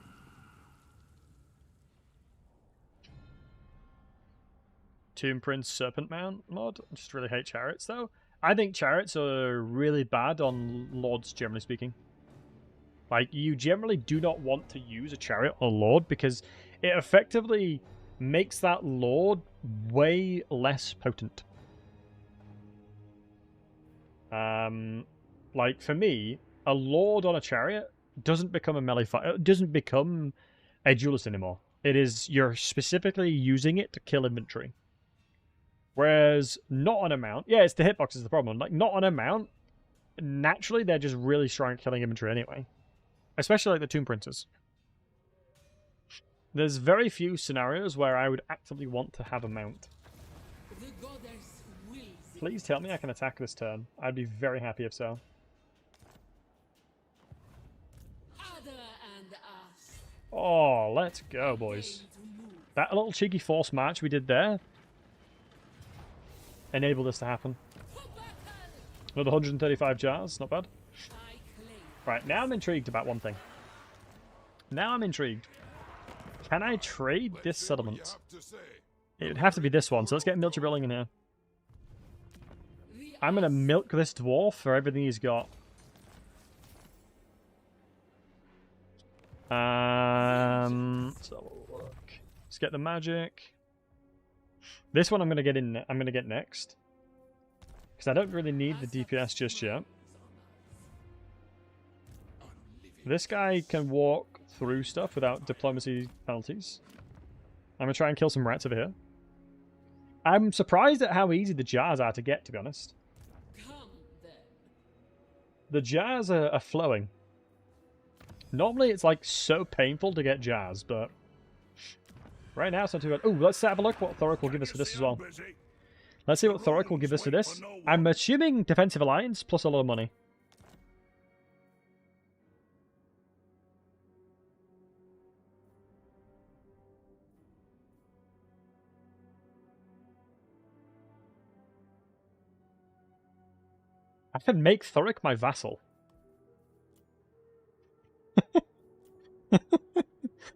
Tomb Prince Serpent Mount mod. I just really hate chariots, though. I think chariots are really bad on lords, generally speaking. Like, you generally do not want to use a chariot on a lord because it effectively makes that lord way less potent. Like, for me, a lord on a chariot doesn't become a melee fighter. It doesn't become a duelist anymore. It is, you're specifically using it to kill infantry. Whereas not on a mount, yeah, it's the hitbox is the problem. Like, not on a mount, naturally they're just really strong at killing infantry anyway. Especially like the Tomb Princes. There's very few scenarios where I would actively want to have a mount. Please tell me I can attack this turn. I'd be very happy if so. Oh, let's go, boys. That little cheeky force march we did there enabled this to happen. Another 135 jars, not bad. Right, now I'm intrigued about one thing. Now I'm intrigued. Can I trade this Let's hear what you settlement? have to say. It would have to be this one, so let's get military building in here. I'm going to milk this dwarf for everything he's got. Let's have a look. Let's get the magic. This one I'm going to get in. I'm going to get next. Because I don't really need the DPS just yet. This guy can walk through stuff without diplomacy penalties. I'm going to try and kill some rats over here. I'm surprised at how easy the jars are to get, to be honest. The jars are flowing. Normally it's like so painful to get jars, but right now it's not too bad. Oh, let's have a look what Thoric will give us for this as well. Let's see what Thoric will give us for this. I'm assuming Defensive Alliance plus a lot of money. I can make Thoric my vassal.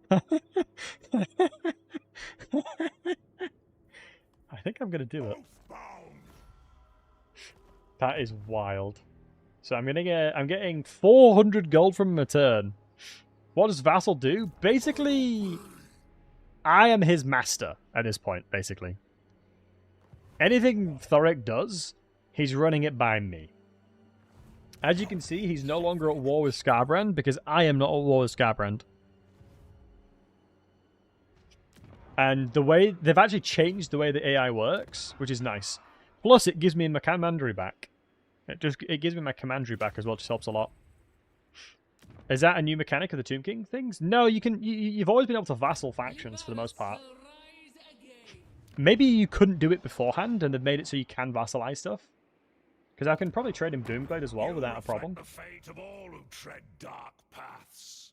I think I'm gonna do it. That is wild. So I'm getting 400 gold from him a turn. What does Vassal do? Basically, I am his master at this point, basically. Anything Thoric does, he's running it by me. As you can see, he's no longer at war with Scarbrand because I am not at war with Scarbrand. And the way they've actually changed the way the AI works, which is nice. Plus, it gives me my commandery back. It gives me my commandery back as well, which helps a lot. Is that a new mechanic of the Tomb King things? No, you've always been able to vassal factions for the most part. Maybe you couldn't do it beforehand, and they've made it so you can vassalize stuff. Because I can probably trade him Doomblade as well without a problem. The fate of all who tread dark paths.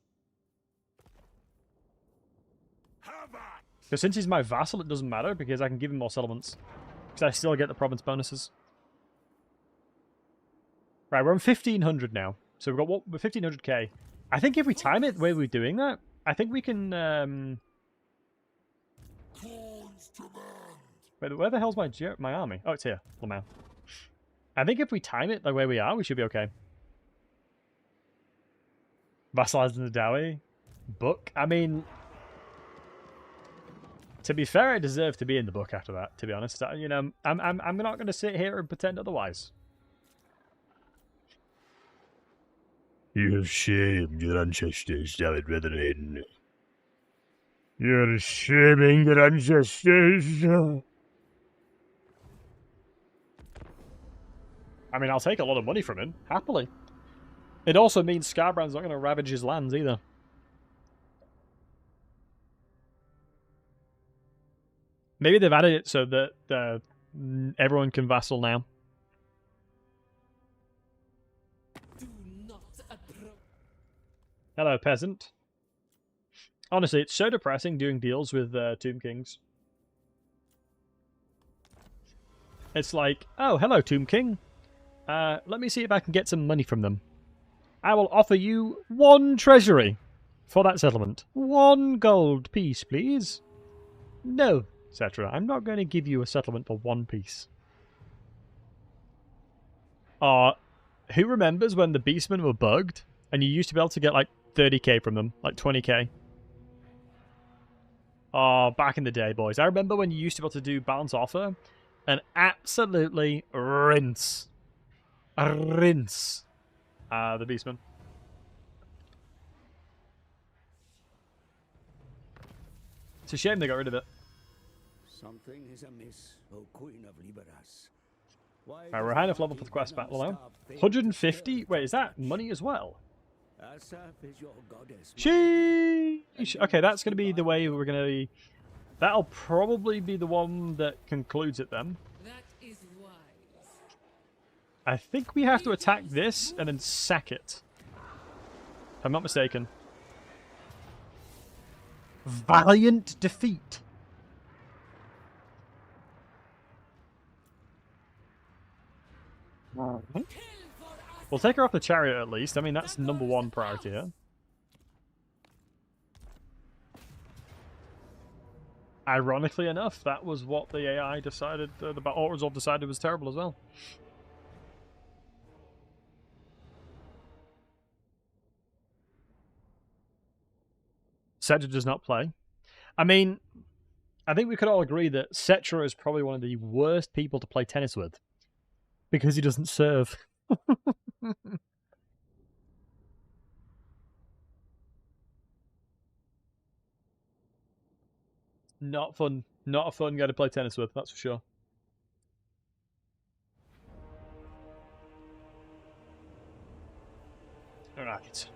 Have at. Because since he's my vassal, it doesn't matter because I can give him more settlements. Because I still get the province bonuses. Right, we're on 1500 now. So we've got what? We're 1500k. I think if we time it the way we're doing that, I think we can. Wait, where the hell's my army? Oh, it's here, Lamau. I think if we time it the way we are, we should be okay. Vassalizing the Dowie. Book. I mean, to be fair, I deserve to be in the book after that. To be honest, you know, I'm not going to sit here and pretend otherwise. You have shamed your ancestors, David brethren. You're shaming your ancestors. I mean, I'll take a lot of money from him, happily. It also means Scarbrand's not going to ravage his lands either. Maybe they've added it so that everyone can vassal now. Hello, peasant. Honestly, it's so depressing doing deals with Tomb Kings. It's like, oh, hello, Tomb King. Let me see if I can get some money from them. I will offer you 1 treasury for that settlement. 1 gold piece, please. No, etc. I'm not going to give you a settlement for 1 piece. Who remembers when the Beastmen were bugged and you used to be able to get like 30k from them, like 20k? Oh, back in the day, boys. I remember when you used to be able to do balance offer and absolutely rinse. Rinse. The Beastmen. It's a shame they got rid of it. Something is amiss, O Queen of Liberas. Alright, we're high enough level for the quest battle now. 150? Wait, is that money as well? Sheesh! Okay, that's going to be the way we're going to be. That'll probably be the one that concludes it then. That is wise. I think we have to attack this and then sack it. If I'm not mistaken. Valiant defeat. We'll take her off the chariot at least. I mean, that's #1 priority here. ironically enough, that was what the AI decided, the auto-resolve decided was terrible as well. Cetra does not play. I mean, I think we could all agree that Cetra is probably one of the worst people to play tennis with. Because he doesn't serve. Not fun. Not a fun guy to play tennis with, that's for sure. Alright.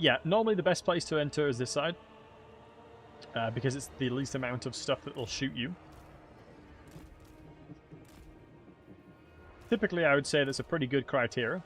Yeah, normally the best place to enter is this side. Because it's the least amount of stuff that will shoot you. Typically, I would say that's a pretty good criteria.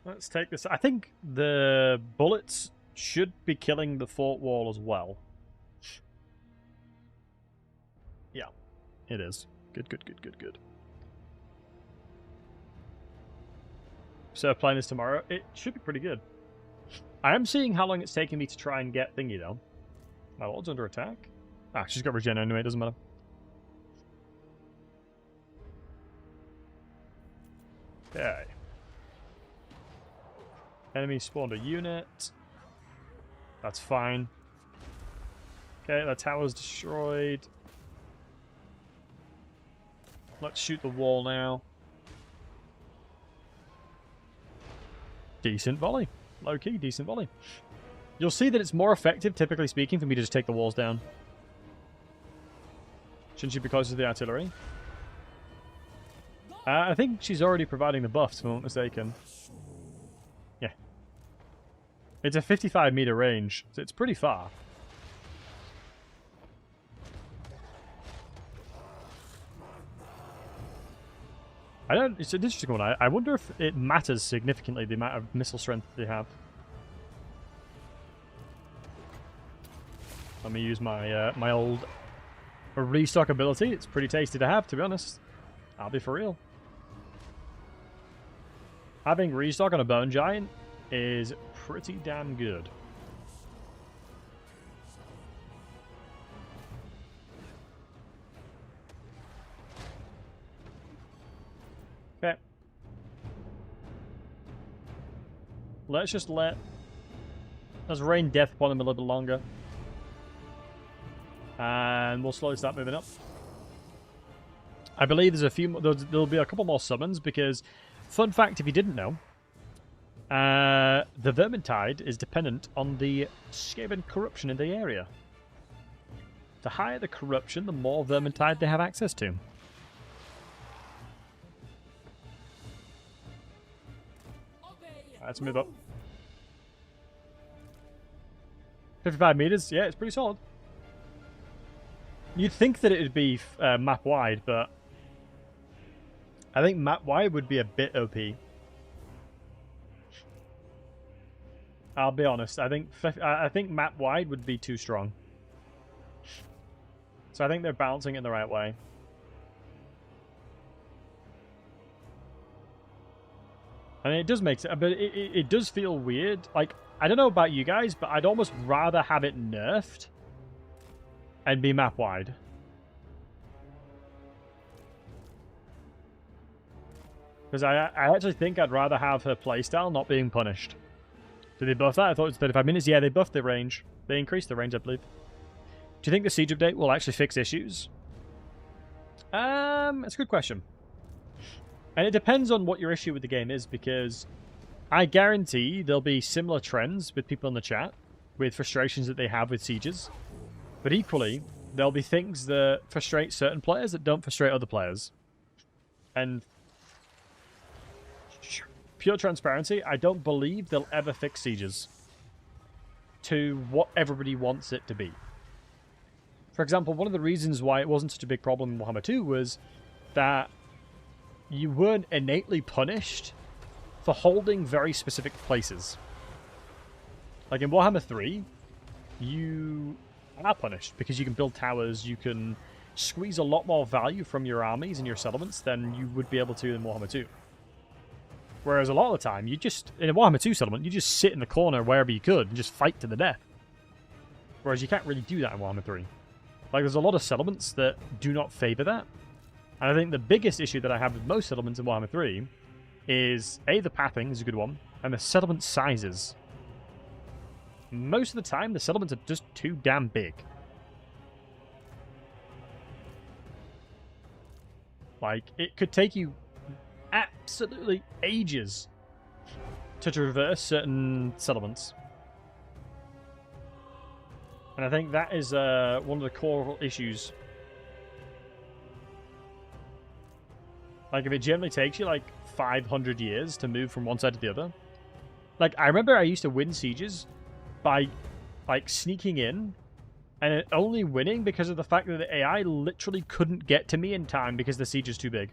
Let's take this. I think the bullets should be killing the fort wall as well. Yeah, it is. Good, good, good, good, good. So playing this tomorrow, it should be pretty good. I am seeing how long it's taking me to try and get thingy though. My lord's under attack. Ah, she's got regen anyway, it doesn't matter. Okay. Enemy spawned a unit. That's fine. Okay, that tower's destroyed. Let's shoot the wall now. Decent volley. Low-key, decent volley. You'll see that it's more effective, typically speaking, for me to just take the walls down. Shouldn't she be closer to the artillery? I think she's already providing the buffs, if I'm not mistaken. Yeah. It's a 55-meter range, so it's pretty far. It's an interesting one. I wonder if it matters significantly, the amount of missile strength they have. Let me use my my old restock ability. It's pretty tasty to have, to be honest. I'll be for real. Having restock on a bone giant is pretty damn good. Okay. Let's rain death upon them a little bit longer. And we'll slowly start moving up. I believe there'll be a couple more summons because, fun fact if you didn't know, the Vermintide is dependent on the Skaven corruption in the area. The higher the corruption, the more Vermintide they have access to. Let's move up. 55 meters, yeah, it's pretty solid. You'd think that it would be map wide, but I think map wide would be a bit OP. I'll be honest. I think map wide would be too strong. So I think they're balancing it in the right way. I mean, it does make sense, but it does feel weird. Like, I don't know about you guys, but I'd almost rather have it nerfed and be map wide. Because I actually think I'd rather have her playstyle not being punished. Did they buff that? I thought it was 35 minutes. Yeah, they buffed the range. They increased the range, I believe. Do you think the siege update will actually fix issues? It's a good question. And it depends on what your issue with the game is, because I guarantee there'll be similar trends with people in the chat, with frustrations that they have with sieges. But equally, there'll be things that frustrate certain players that don't frustrate other players. And pure transparency, I don't believe they'll ever fix sieges to what everybody wants it to be. For example, one of the reasons why it wasn't such a big problem in Warhammer 2 was that you weren't innately punished for holding very specific places. Like in Warhammer 3, you are punished because you can build towers, you can squeeze a lot more value from your armies and your settlements than you would be able to in Warhammer 2. Whereas a lot of the time, you just, in a Warhammer 2 settlement, you just sit in the corner wherever you could and just fight to the death. Whereas you can't really do that in Warhammer 3. Like, there's a lot of settlements that do not favour that. And I think the biggest issue that I have with most settlements in Warhammer 3 is, A, the pathing is a good one, and the settlement sizes. Most of the time, the settlements are just too damn big. Like, it could take you absolutely ages to traverse certain settlements. And I think that is one of the core issues. Like, if it generally takes you, like, 500 years to move from one side to the other. Like, I remember I used to win sieges by, like, sneaking in and it only winning because of the fact that the AI literally couldn't get to me in time because the siege is too big.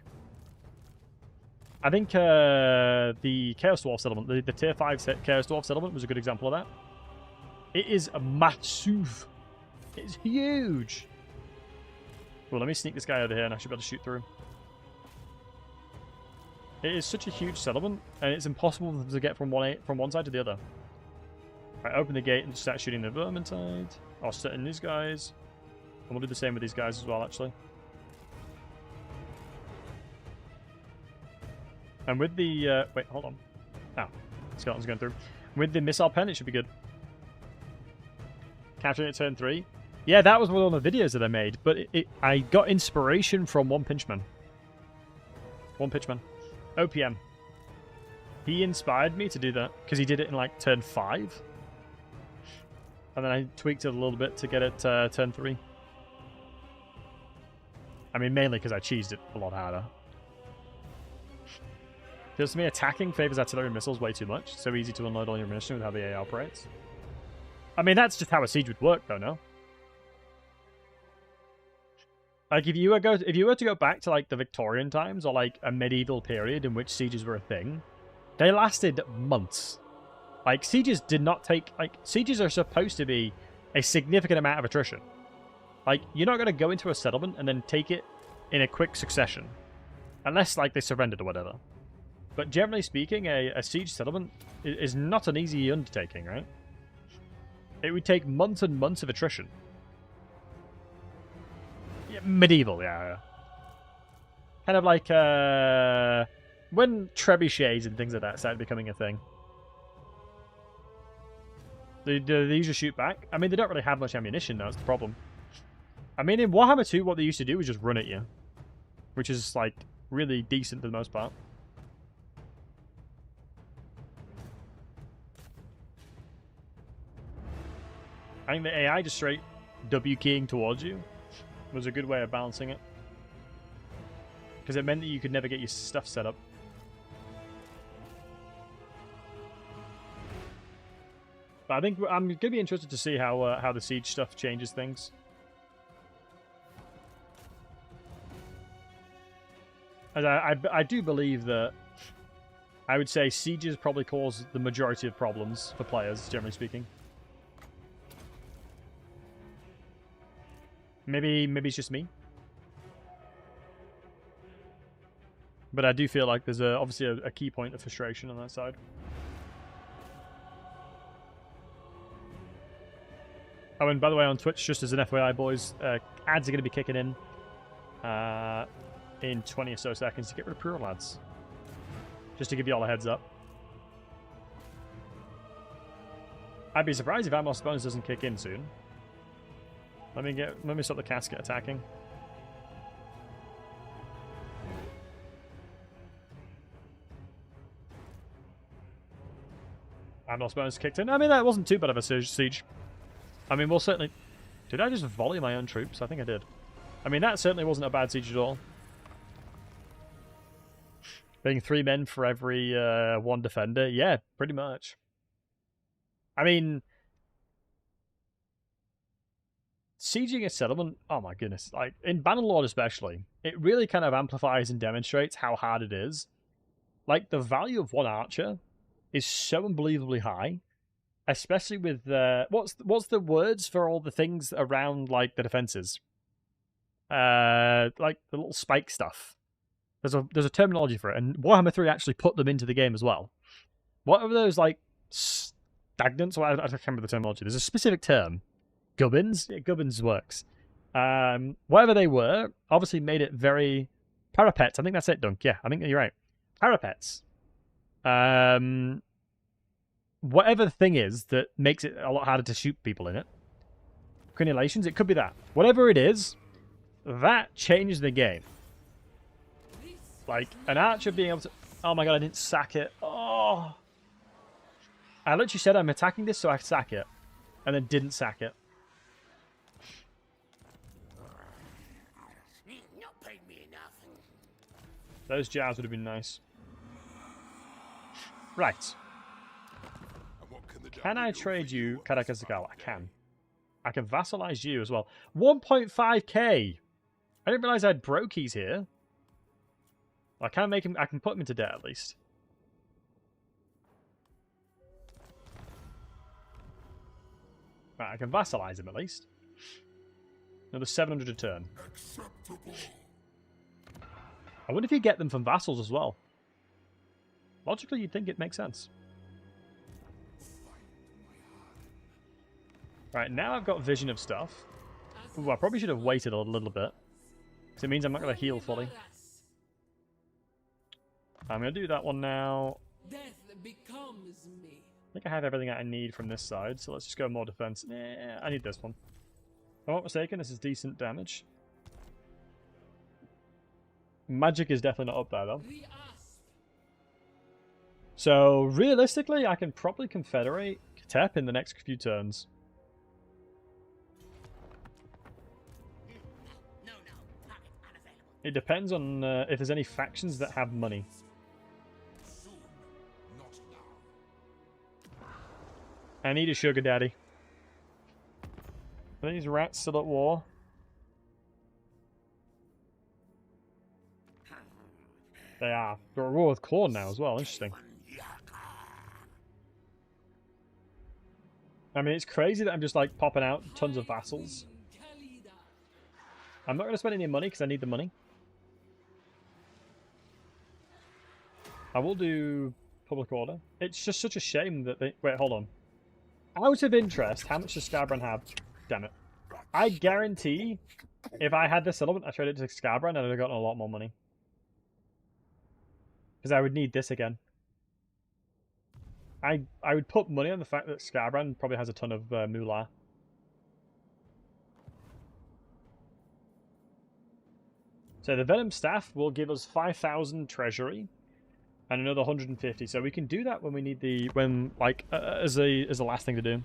I think the Chaos Dwarf settlement, the Tier 5 Chaos Dwarf settlement was a good example of that. It is a massive. It's huge. Well, let me sneak this guy over here and I should be able to shoot through. It is such a huge settlement, and it's impossible to get from one side to the other. Right, open the gate and start shooting the Vermintide. I'll set in these guys. And we'll do the same with these guys as well, actually. And with the... wait, hold on. Oh, skeleton's going through. With the missile pen, it should be good. Capturing at turn 3. Yeah, that was one of the videos that I made, but I got inspiration from One Pinch Man. One Pinch Man. OPM. He inspired me to do that, because he did it in, like, turn 5. And then I tweaked it a little bit to get it turn 3. I mean, mainly because I cheesed it a lot harder. Feels to me attacking favors artillery missiles way too much. So easy to unload all your ammunition with how the AI operates. I mean, that's just how a siege would work, though, no? Like, if you were to go back to, like, the Victorian times, or, like, a medieval period in which sieges were a thing, they lasted months. Like, sieges did not take... Like, sieges are supposed to be a significant amount of attrition. Like, you're not going to go into a settlement and then take it in a quick succession. Unless, like, they surrendered or whatever. But generally speaking, a siege settlement is not an easy undertaking, right? It would take months and months of attrition. Yeah, medieval, yeah. Kind of like when trebuchets and things like that started becoming a thing. They usually shoot back. I mean, they don't really have much ammunition, though. That's the problem. I mean, in Warhammer 2, what they used to do was just run at you. Which is, like, really decent for the most part. I think the AI just straight W-keying towards you was a good way of balancing it. Because it meant that you could never get your stuff set up. But I think I'm going to be interested to see how the siege stuff changes things. As I do believe that I would say sieges probably cause the majority of problems for players, generally speaking. Maybe it's just me. But I do feel like there's obviously a key point of frustration on that side. Oh, and by the way, on Twitch, just as an FYI, boys, ads are going to be kicking in 20 or so seconds to get rid of pre-roll ads. Just to give you all a heads up. I'd be surprised if Atmos bonus doesn't kick in soon. Let me stop the casket attacking. Atmos bonus kicked in. I mean, that wasn't too bad of a siege. I mean, we'll certainly... Did I just volley my own troops? I think I did. I mean, that certainly wasn't a bad siege at all. Being 3 men for every 1 defender. Yeah, pretty much. I mean... sieging a settlement, oh my goodness, like in Bannerlord especially, it really kind of amplifies and demonstrates how hard it is. Like the value of one archer is so unbelievably high, especially with what's the words for all the things around like the defenses? Like the little spike stuff. There's a terminology for it, and Warhammer 3 actually put them into the game as well. What are those like stagnants? Well, I can't remember the terminology. There's a specific term. Gubbins? Yeah, Gubbins works. Whatever they were, obviously made it very... Parapets, I think that's it, Dunk. Yeah, I think you're right. Parapets. Whatever the thing is that makes it a lot harder to shoot people in it. Crenulations, it could be that. Whatever it is, that changed the game. Like, an archer being able to... Oh my god, I didn't sack it. Oh! I literally said I'm attacking this so I could sack it. And then didn't sack it. Not paid me enough. Those jars would have been nice. Right. Can I trade you Karakazakawa? I can. I can vassalize you as well. 1.5k! I didn't realise I had brokies here. I can make him. I can put him into debt at least. Right, I can vassalize him at least. Another 700 a turn. Acceptable. I wonder if you get them from vassals as well. Logically, you'd think it makes sense. Right, now I've got vision of stuff. Ooh, I probably should have waited a little bit. Because it means I'm not going to heal fully. I'm going to do that one now. Death becomes me. I think I have everything I need from this side, so let's just go more defense. I need this one. If I'm not mistaken, this is decent damage. Magic is definitely not up there, though. So, realistically, I can probably Confederate Katep in the next few turns. It depends on if there's any factions that have money. I need a sugar daddy. Are these rats still at war? They are. They're at war with Claude now as well. Interesting. I mean, it's crazy that I'm just like popping out tons of vassals. I'm not going to spend any money because I need the money. I will do public order. It's just such a shame that they... Wait, hold on. Out of interest, how much does Scarbrand have? Damn it. I guarantee if I had this settlement, I traded it to Scarbrand, I would have gotten a lot more money. Because I would need this again. I would put money on the fact that Scarbrand probably has a ton of moolah. So the Venom Staff will give us 5,000 treasury. And another 150, so we can do that when we need the as a last thing to do.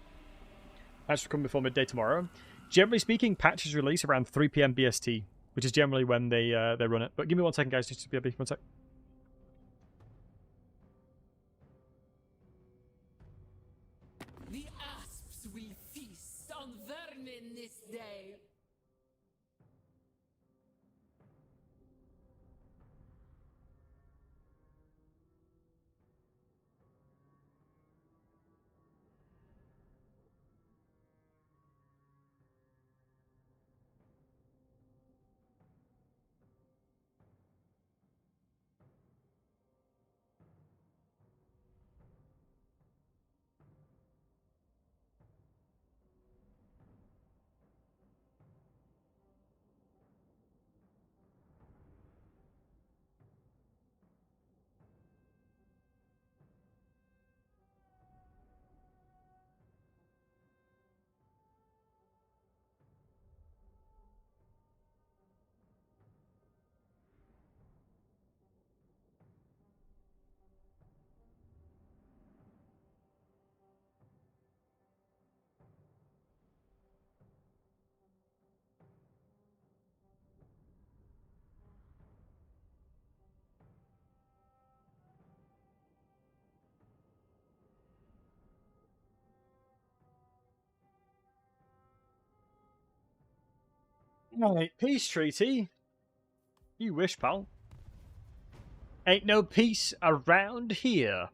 That should come before midday tomorrow. Generally speaking, patches release around 3 PM BST, which is generally when they run it. But give me 1 second, guys, just to be a bit 1 sec. The asps will feast on vermin this day. Alright, peace treaty. You wish, pal. Ain't no peace around here.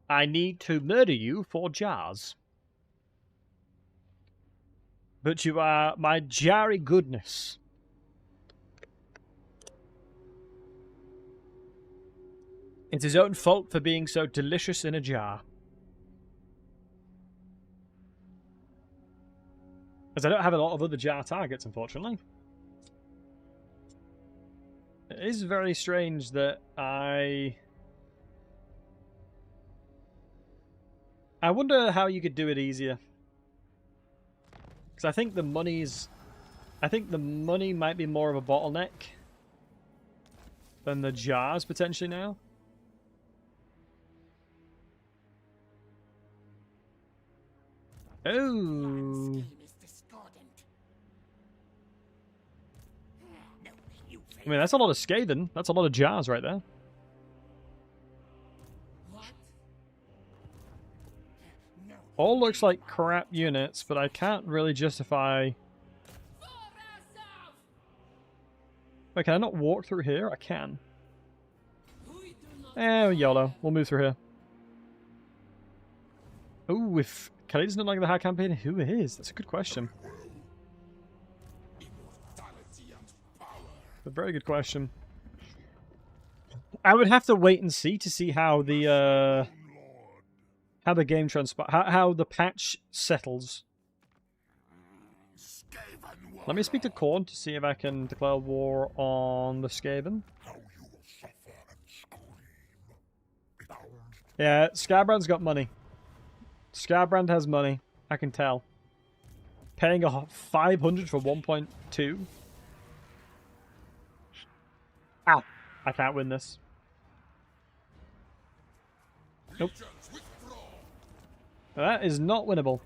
I need to murder you for jars. But you are my jarry goodness. It's his own fault for being so delicious in a jar. As I don't have a lot of other jar targets, unfortunately. It is very strange that I wonder how you could do it easier. Because I think the money's... I think the money might be more of a bottleneck than the jars, potentially, now. Oh. I mean, that's a lot of scathing. That's a lot of jars right there. All looks like crap units, but I can't really justify... Wait, can I not walk through here? I can. YOLO. We'll move through here. Ooh, if Khalida's not like the hard campaign, who is? That's a good question. A very good question. I would have to wait and see to see how the game how the patch settles. Let me speak to Korn to see if I can declare war on the Skaven. Yeah, Scarbrand's got money. Scarbrand has money. I can tell. Paying a 500 for 1.2. Ow. I can't win this. Nope. That is not winnable.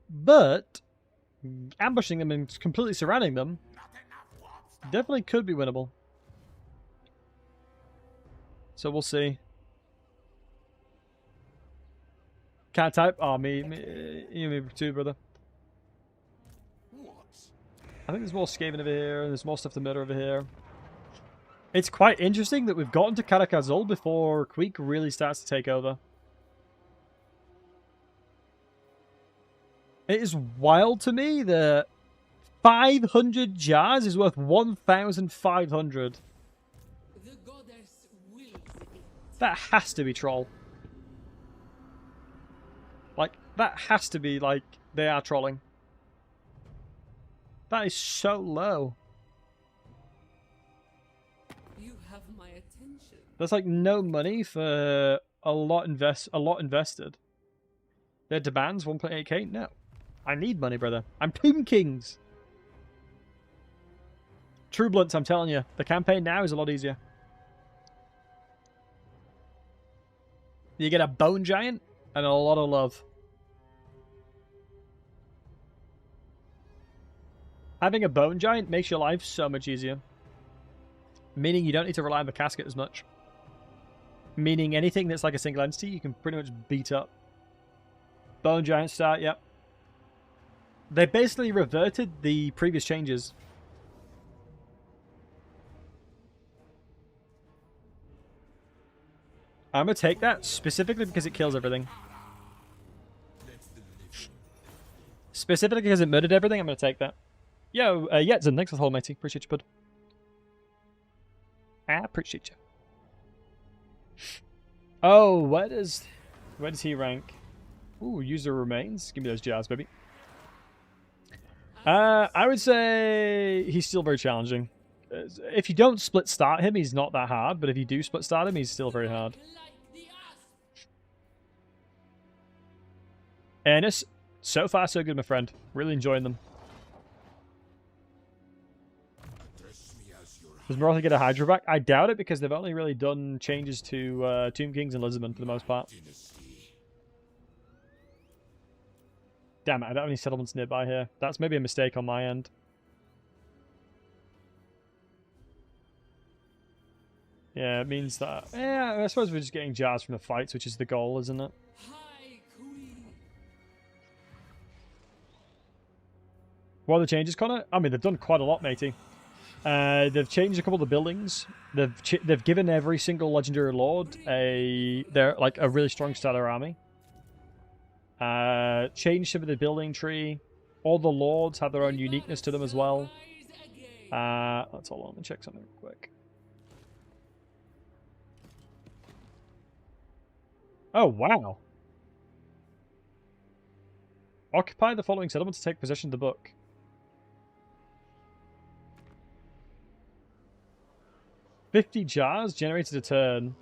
But ambushing them and completely surrounding them definitely could be winnable. So we'll see. Can't type? Oh, me too, brother. I think there's more Skaven over here, and there's more stuff to murder over here. It's quite interesting that we've gotten to Karakazul before Queek really starts to take over. It is wild to me that 500 jars is worth 1,500. That has to be troll. Like, that has to be, like, they are trolling. That is so low. You have my attention. That's like no money for a lot invested. Their demands 1.8k? No. I need money, brother. I'm Tomb Kings. True Blunts, I'm telling you. The campaign now is a lot easier. You get a Bone Giant and a lot of love. Having a Bone Giant makes your life so much easier. Meaning you don't need to rely on the casket as much. Meaning anything that's like a single entity, you can pretty much beat up. Bone Giant start, yep. They basically reverted the previous changes. I'm going to take that specifically because it kills everything. Specifically because it murdered everything, I'm going to take that. Yo, Yetzin, thanks for the whole matey. Appreciate you, bud. I appreciate you. Oh, where does he rank? Ooh, user remains. Give me those jars, baby. I would say he's still very challenging. If you don't split start him, he's not that hard. But if you do split start him, he's still very hard. Ernest, so far so good, my friend. Really enjoying them. Does Morotha get a Hydra back? I doubt it because they've only really done changes to Tomb Kings and Lisbon for the most part. Damn it, I don't have any settlements nearby here. That's maybe a mistake on my end. Yeah, it means that... Yeah, I suppose we're just getting jars from the fights, which is the goal, isn't it? What are the changes, Connor? I mean, they've done quite a lot, matey. They've changed a couple of the buildings. They've given every single legendary lord they're like a really strong starter army. Changed some of the building tree. All the lords have their own uniqueness to them as well. Let's hold on. Let me check something real quick. Oh wow! Occupy the following settlement to take possession of the book. $50 jars generated a turn.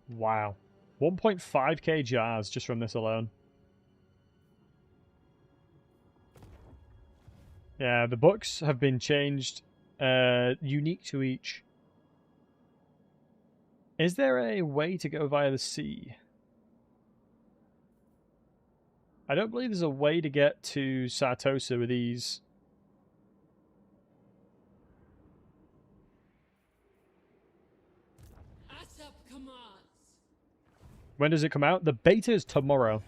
Wow. 1.5k jars just from this alone. Yeah, the books have been changed, unique to each. Is there a way to go via the sea? I don't believe there's a way to get to Sartosa with ease. When does it come out? The beta is tomorrow.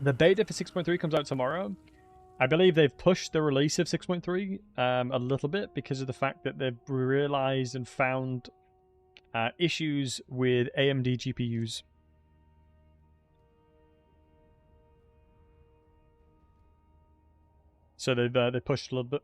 The beta for 6.3 comes out tomorrow. I believe they've pushed the release of 6.3 a little bit because of the fact that they've realized and found issues with AMD GPUs. So they pushed a little bit.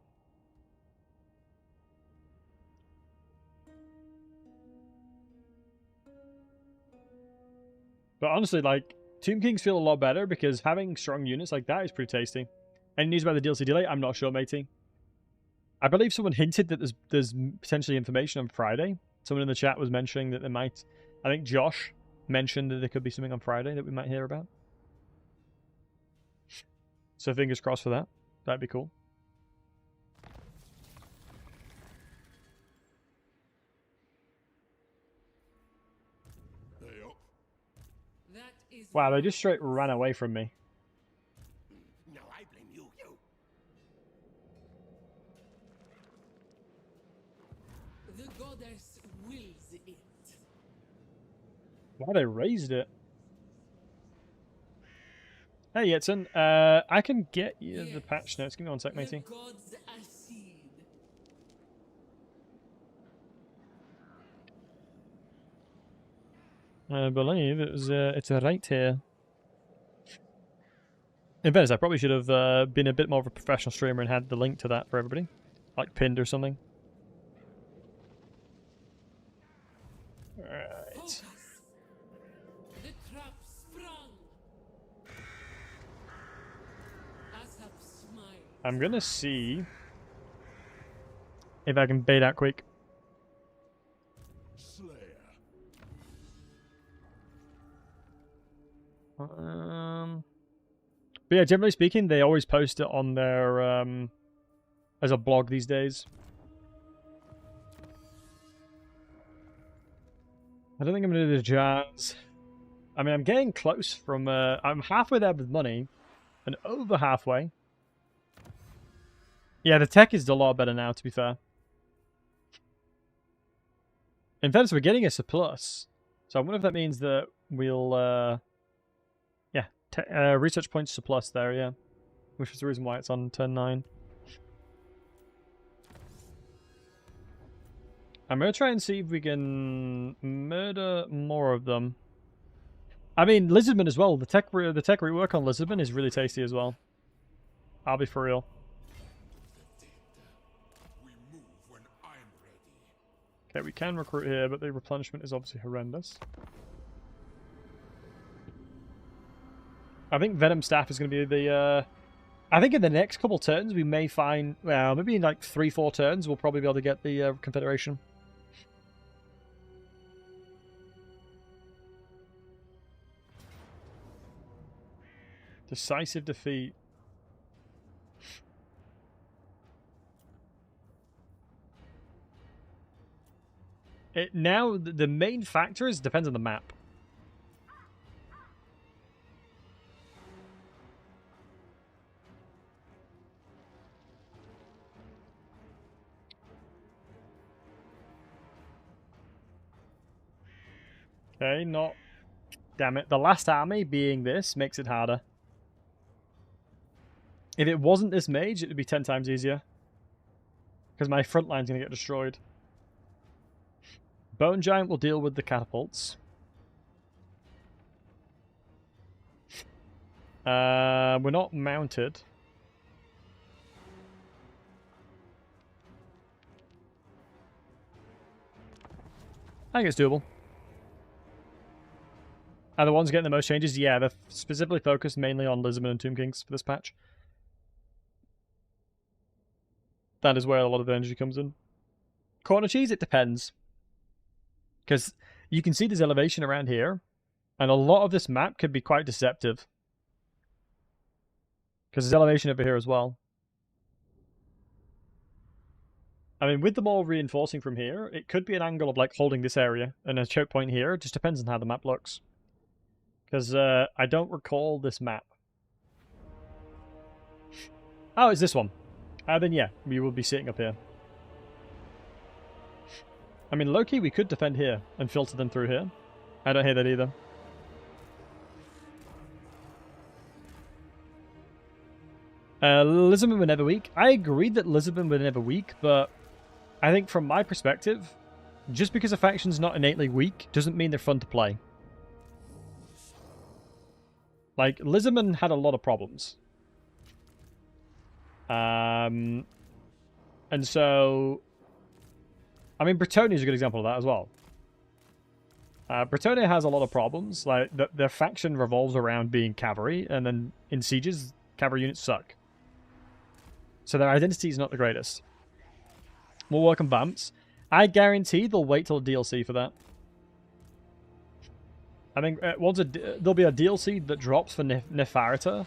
But honestly, like, Tomb Kings feel a lot better because having strong units like that is pretty tasty. Any news about the DLC delay? I'm not sure, matey. I believe someone hinted that there's potentially information on Friday. Someone in the chat was mentioning that there might... I think Josh mentioned that there could be something on Friday that we might hear about. So fingers crossed for that. That'd be cool. Wow, they just straight ran away from me. No, I blame you. The goddess wills it. Wow, they raised it. Hey, Yetson, I can get you the patch notes. Give me one sec, matey. Gods accede. I believe it's right here. In fairness, I probably should have been a bit more of a professional streamer and had the link to that for everybody. Like pinned or something. Alright. Focus. The trap sprung. Asap smiled. I'm gonna see if I can bait out quick. Slayer. But yeah, generally speaking, they always post it on their as a blog these days. I don't think I'm gonna do the jars. I mean, I'm getting close from. I'm halfway there with money, and over halfway. Yeah, the tech is a lot better now. To be fair, in fairness, we're getting a surplus, so I wonder if that means that we'll. Research points surplus there, yeah. Which is the reason why it's on turn 9. I'm going to try and see if we can murder more of them. I mean, Lizardman as well. The tech rework on Lizardman is really tasty as well. I'll be for real. Okay, we can recruit here, but the replenishment is obviously horrendous. I think Venom Staff is going to be the... I think in the next couple turns we may find... Well, maybe in like 3-4 turns we'll probably be able to get the Confederation. Decisive defeat. Now, the main factor is depends on the map. Okay, not... Damn it. The last army being this makes it harder. If it wasn't this mage, it would be 10 times easier. Because my front line's going to get destroyed. Bone Giant will deal with the catapults. We're not mounted. I think it's doable. Are the ones getting the most changes? Yeah, they're specifically focused mainly on Lisbon and Tomb Kings for this patch. That is where a lot of the energy comes in. Corner cheese, it depends. Because you can see there's elevation around here, and a lot of this map could be quite deceptive. Because there's elevation over here as well. I mean, with them all reinforcing from here, it could be an angle of like holding this area and a choke point here. It just depends on how the map looks. Because I don't recall this map. Oh, it's this one. Then yeah, we will be sitting up here. I mean, low-key, we could defend here and filter them through here. I don't hear that either. Lisbon were never weak. I agree that Lisbon were never weak, but I think from my perspective, just because a faction's not innately weak doesn't mean they're fun to play. Like, Lisbon had a lot of problems. And so... I mean, Bretonnia is a good example of that as well. Bretonnia has a lot of problems. Like, their faction revolves around being cavalry, and then in sieges, cavalry units suck. So their identity is not the greatest. We'll work on bumps. I guarantee they'll wait till DLC for that. I think there'll be a DLC that drops for Nefarita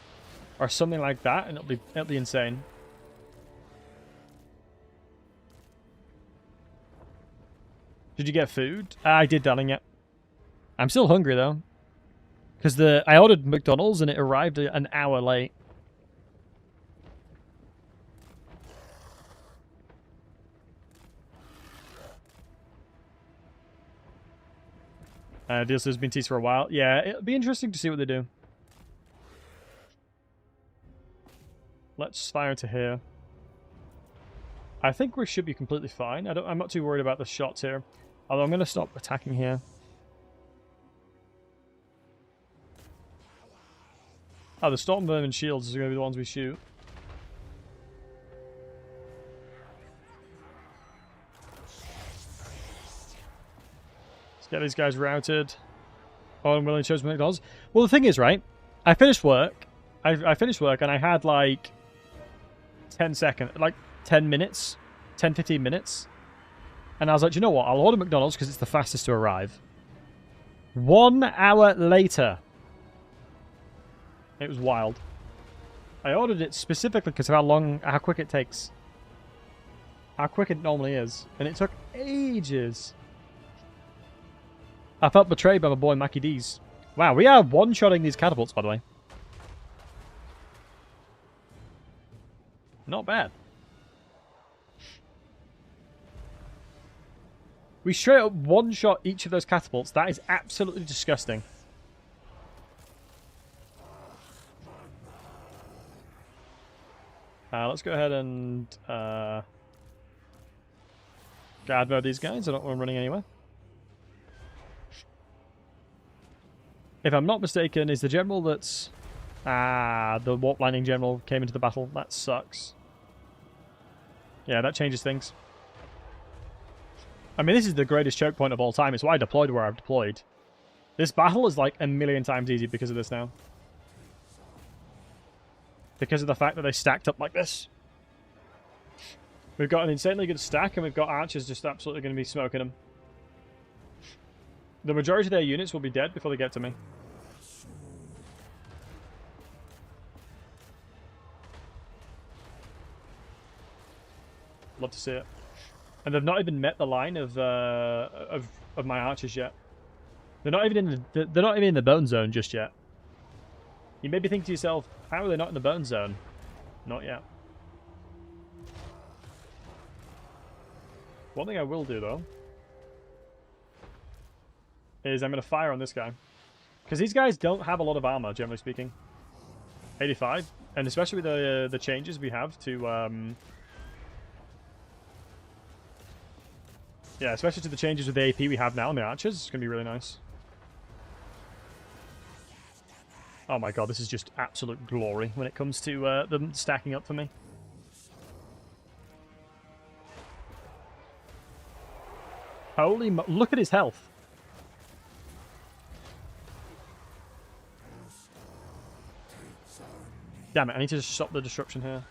or something like that, and it'll be insane. Did you get food? I did, darling. Yeah. I'm still hungry though, because I ordered McDonald's and it arrived an hour late. DLC's been teased for a while. Yeah, it'll be interesting to see what they do. Let's fire into here. I think we should be completely fine. I'm not too worried about the shots here. Although I'm going to stop attacking here. Oh, the Stormvermin shields are going to be the ones we shoot. Get these guys routed. Oh, I'm willing to choose McDonald's. Well, the thing is, right? I finished work. I finished work and I had like 10 seconds, like 10 minutes, 10, 15 minutes. And I was like, you know what? I'll order McDonald's because it's the fastest to arrive. 1 hour later. It was wild. I ordered it specifically because of how quick it takes. How quick it normally is. And it took ages. I felt betrayed by my boy Mackie D's. Wow, we are one-shotting these catapults, by the way. Not bad. We straight up one-shot each of those catapults. That is absolutely disgusting. Let's go ahead and guard mode these guys. I don't want them running anywhere. If I'm not mistaken, is the general that's... the warp landing general came into the battle. That sucks. Yeah, that changes things. I mean, this is the greatest choke point of all time. It's why I deployed where I've deployed. This battle is like a million times easier because of this now. Because of the fact that they stacked up like this. We've got an insanely good stack, and we've got archers just absolutely going to be smoking them. The majority of their units will be dead before they get to me. Love to see it. And they've not even met the line of my archers yet. They're not even in the bone zone just yet. You may be thinking to yourself, how are they not in the bone zone? Not yet. One thing I will do though is I'm going to fire on this guy. Because these guys don't have a lot of armor, generally speaking. 85. And especially with the changes we have to... yeah, especially to the changes with the AP we have now on the archers. It's going to be really nice. Oh my god, this is just absolute glory when it comes to them stacking up for me. Holy look at his health. Damn it, I need to just stop the disruption here.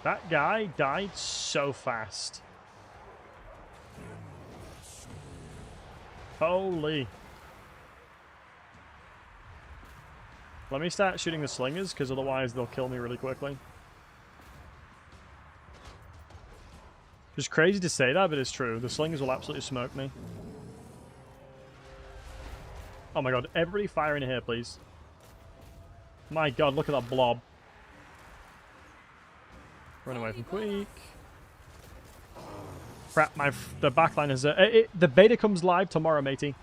That guy died so fast. Holy. Let me start shooting the slingers, because otherwise they'll kill me really quickly. It's crazy to say that, but it's true. The slingers will absolutely smoke me. Oh my god, everybody fire in here, please. My god, look at that blob. Run away from Queek. Crap, the backline is... the beta comes live tomorrow, matey.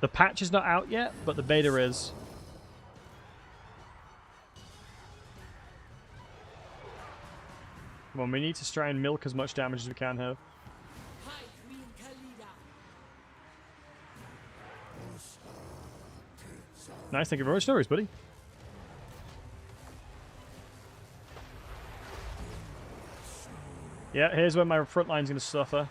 The patch is not out yet, but the beta is. Come on, we need to try and milk as much damage as we can here. High Queen Khalida. Nice, thank you very much. No worries, buddy. Yeah, here's where my front line's going to suffer.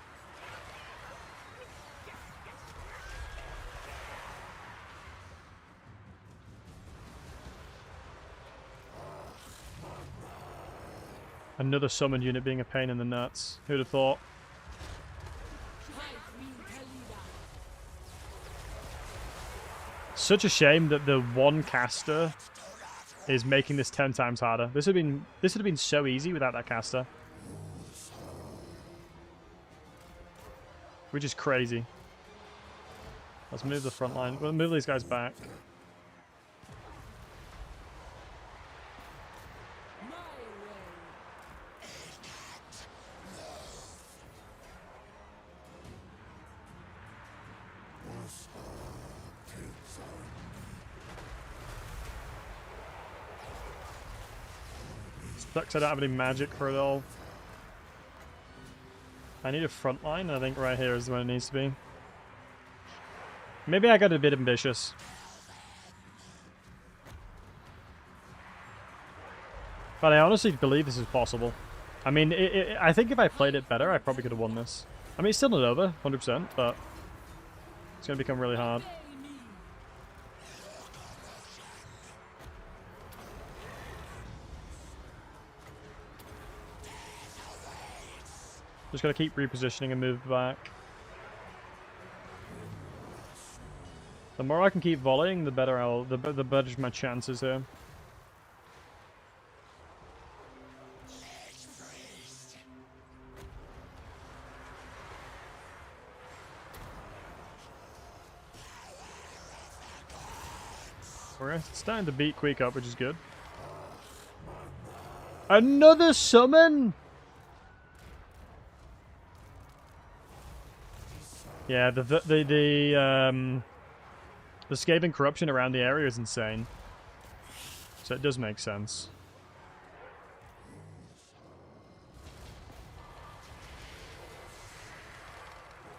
Another summoned unit being a pain in the nuts. Who'd have thought? High Queen Khalida. Such a shame that the one caster is making this 10 times harder. This would have been so easy without that caster. Which is crazy. Let's move the front line. We'll move these guys back. My way. Sucks I don't have any magic for it all. I need a front line, and I think right here is where it needs to be. Maybe I got a bit ambitious. But I honestly believe this is possible. I mean, I think if I played it better, I probably could have won this. I mean, it's still not over, 100%, but it's going to become really hard. Just gotta keep repositioning and move back. The more I can keep volleying, the better the better my chances here. We're starting to beat Queek up, which is good. Another summon! Yeah, the scathing corruption around the area is insane. So it does make sense.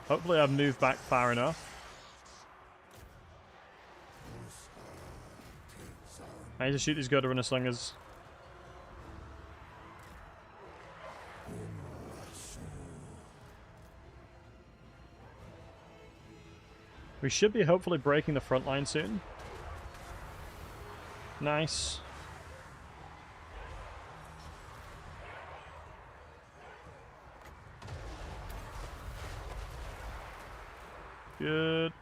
Hopefully I've moved back far enough. I need to shoot these gutter runner slingers. We should be hopefully breaking the front line soon. Nice. Good.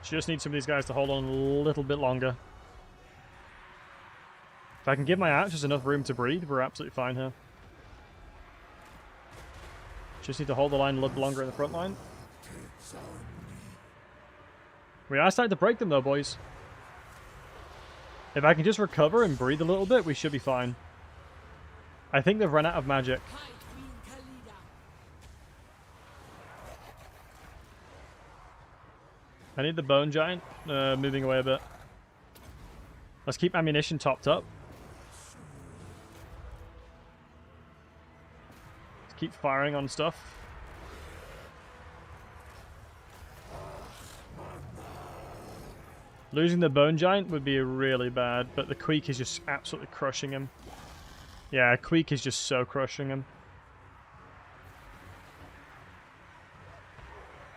Just need some of these guys to hold on a little bit longer. If I can give my archers enough room to breathe, we're absolutely fine here. Just need to hold the line a little longer in the front line. We are starting to break them though, boys. If I can just recover and breathe a little bit, we should be fine. I think they've run out of magic. High Queen Khalida. I need the bone giant moving away a bit. Let's keep ammunition topped up. Let's keep firing on stuff. Losing the bone giant would be really bad, but the Queek is just absolutely crushing him. Yeah, Queek is just so crushing him.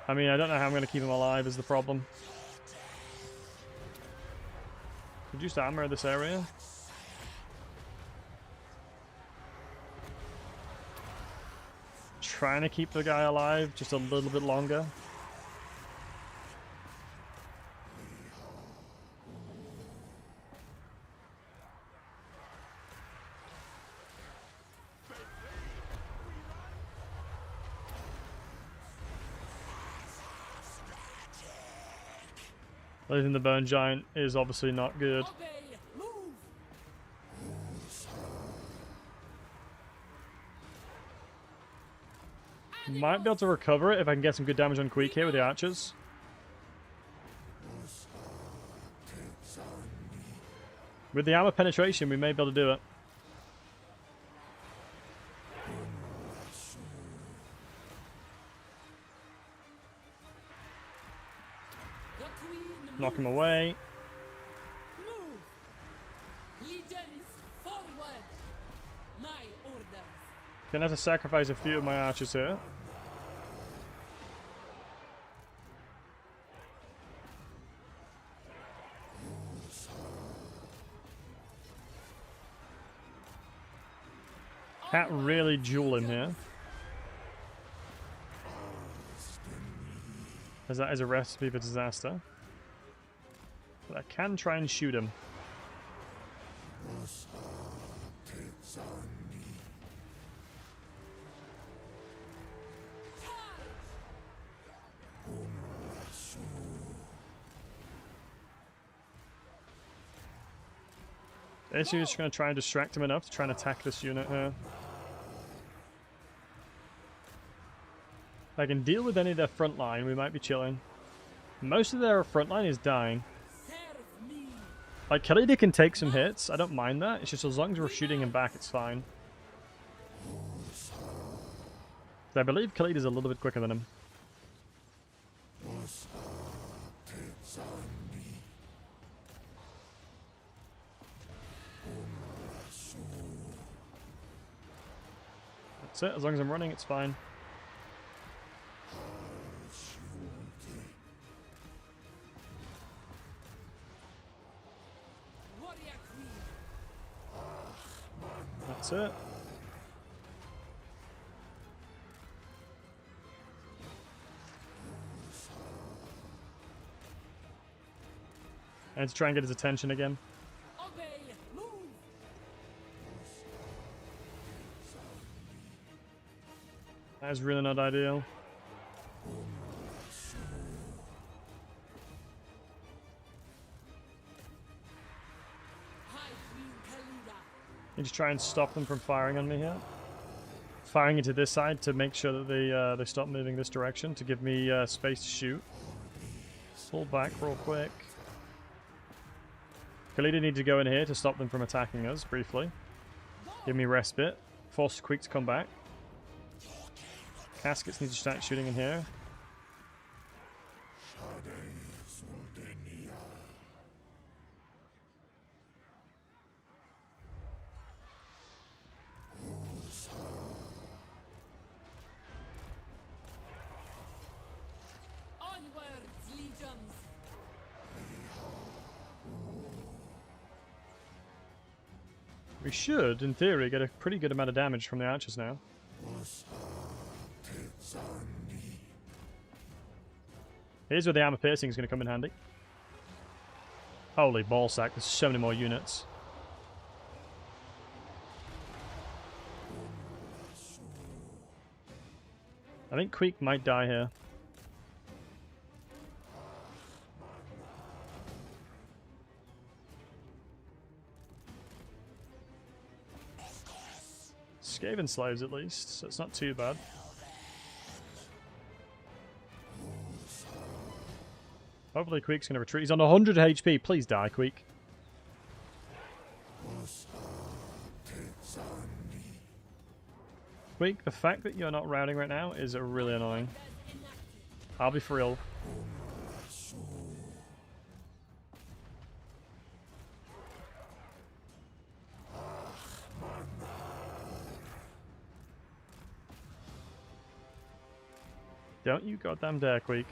I mean, I don't know how I'm going to keep him alive is the problem. Reduced armor in this area. Trying to keep the guy alive just a little bit longer. Losing the bone giant is obviously not good. Obey. Move. Might be able to recover it if I can get some good damage on Queek here with the archers. With the armor penetration, we may be able to do it. The Queen. Knock him away. Move. Legions forward. My orders. Gonna have to sacrifice a few of my archers here. Can't really duel him here. As that is a recipe for disaster. But I can try and shoot him. Basically just going to try and distract him enough to try and attack this unit here. If I can deal with any of their front line, we might be chilling. Most of their front line is dying. Serve me. Like, Khalida can take some hits, I don't mind that. It's just as long as we're shooting him back, it's fine. I believe Khalida's a little bit quicker than him. That's it, as long as I'm running, it's fine. Warrior Queen. That's it. I need to try and get his attention again. Obey. Move. That is really not ideal. High Queen Khalida. Need to try and stop them from firing on me here. Firing into this side to make sure that they stop moving this direction to give me space to shoot. Pull back real quick. Khalida needs to go in here to stop them from attacking us briefly. Give me respite. Force Queek to come back. Caskets need to start shooting in here. Onwards, legions. We should, in theory, get a pretty good amount of damage from the archers now. Here's where the armor piercing is going to come in handy. Holy ballsack, there's so many more units. I think Queek might die here. Skaven slaves at least, so it's not too bad. Hopefully Queek's going to retreat. He's on 100 HP. Please die, Queek. Queek, the fact that you're not routing right now is really annoying. I'll be for real. Don't you goddamn dare, Queek.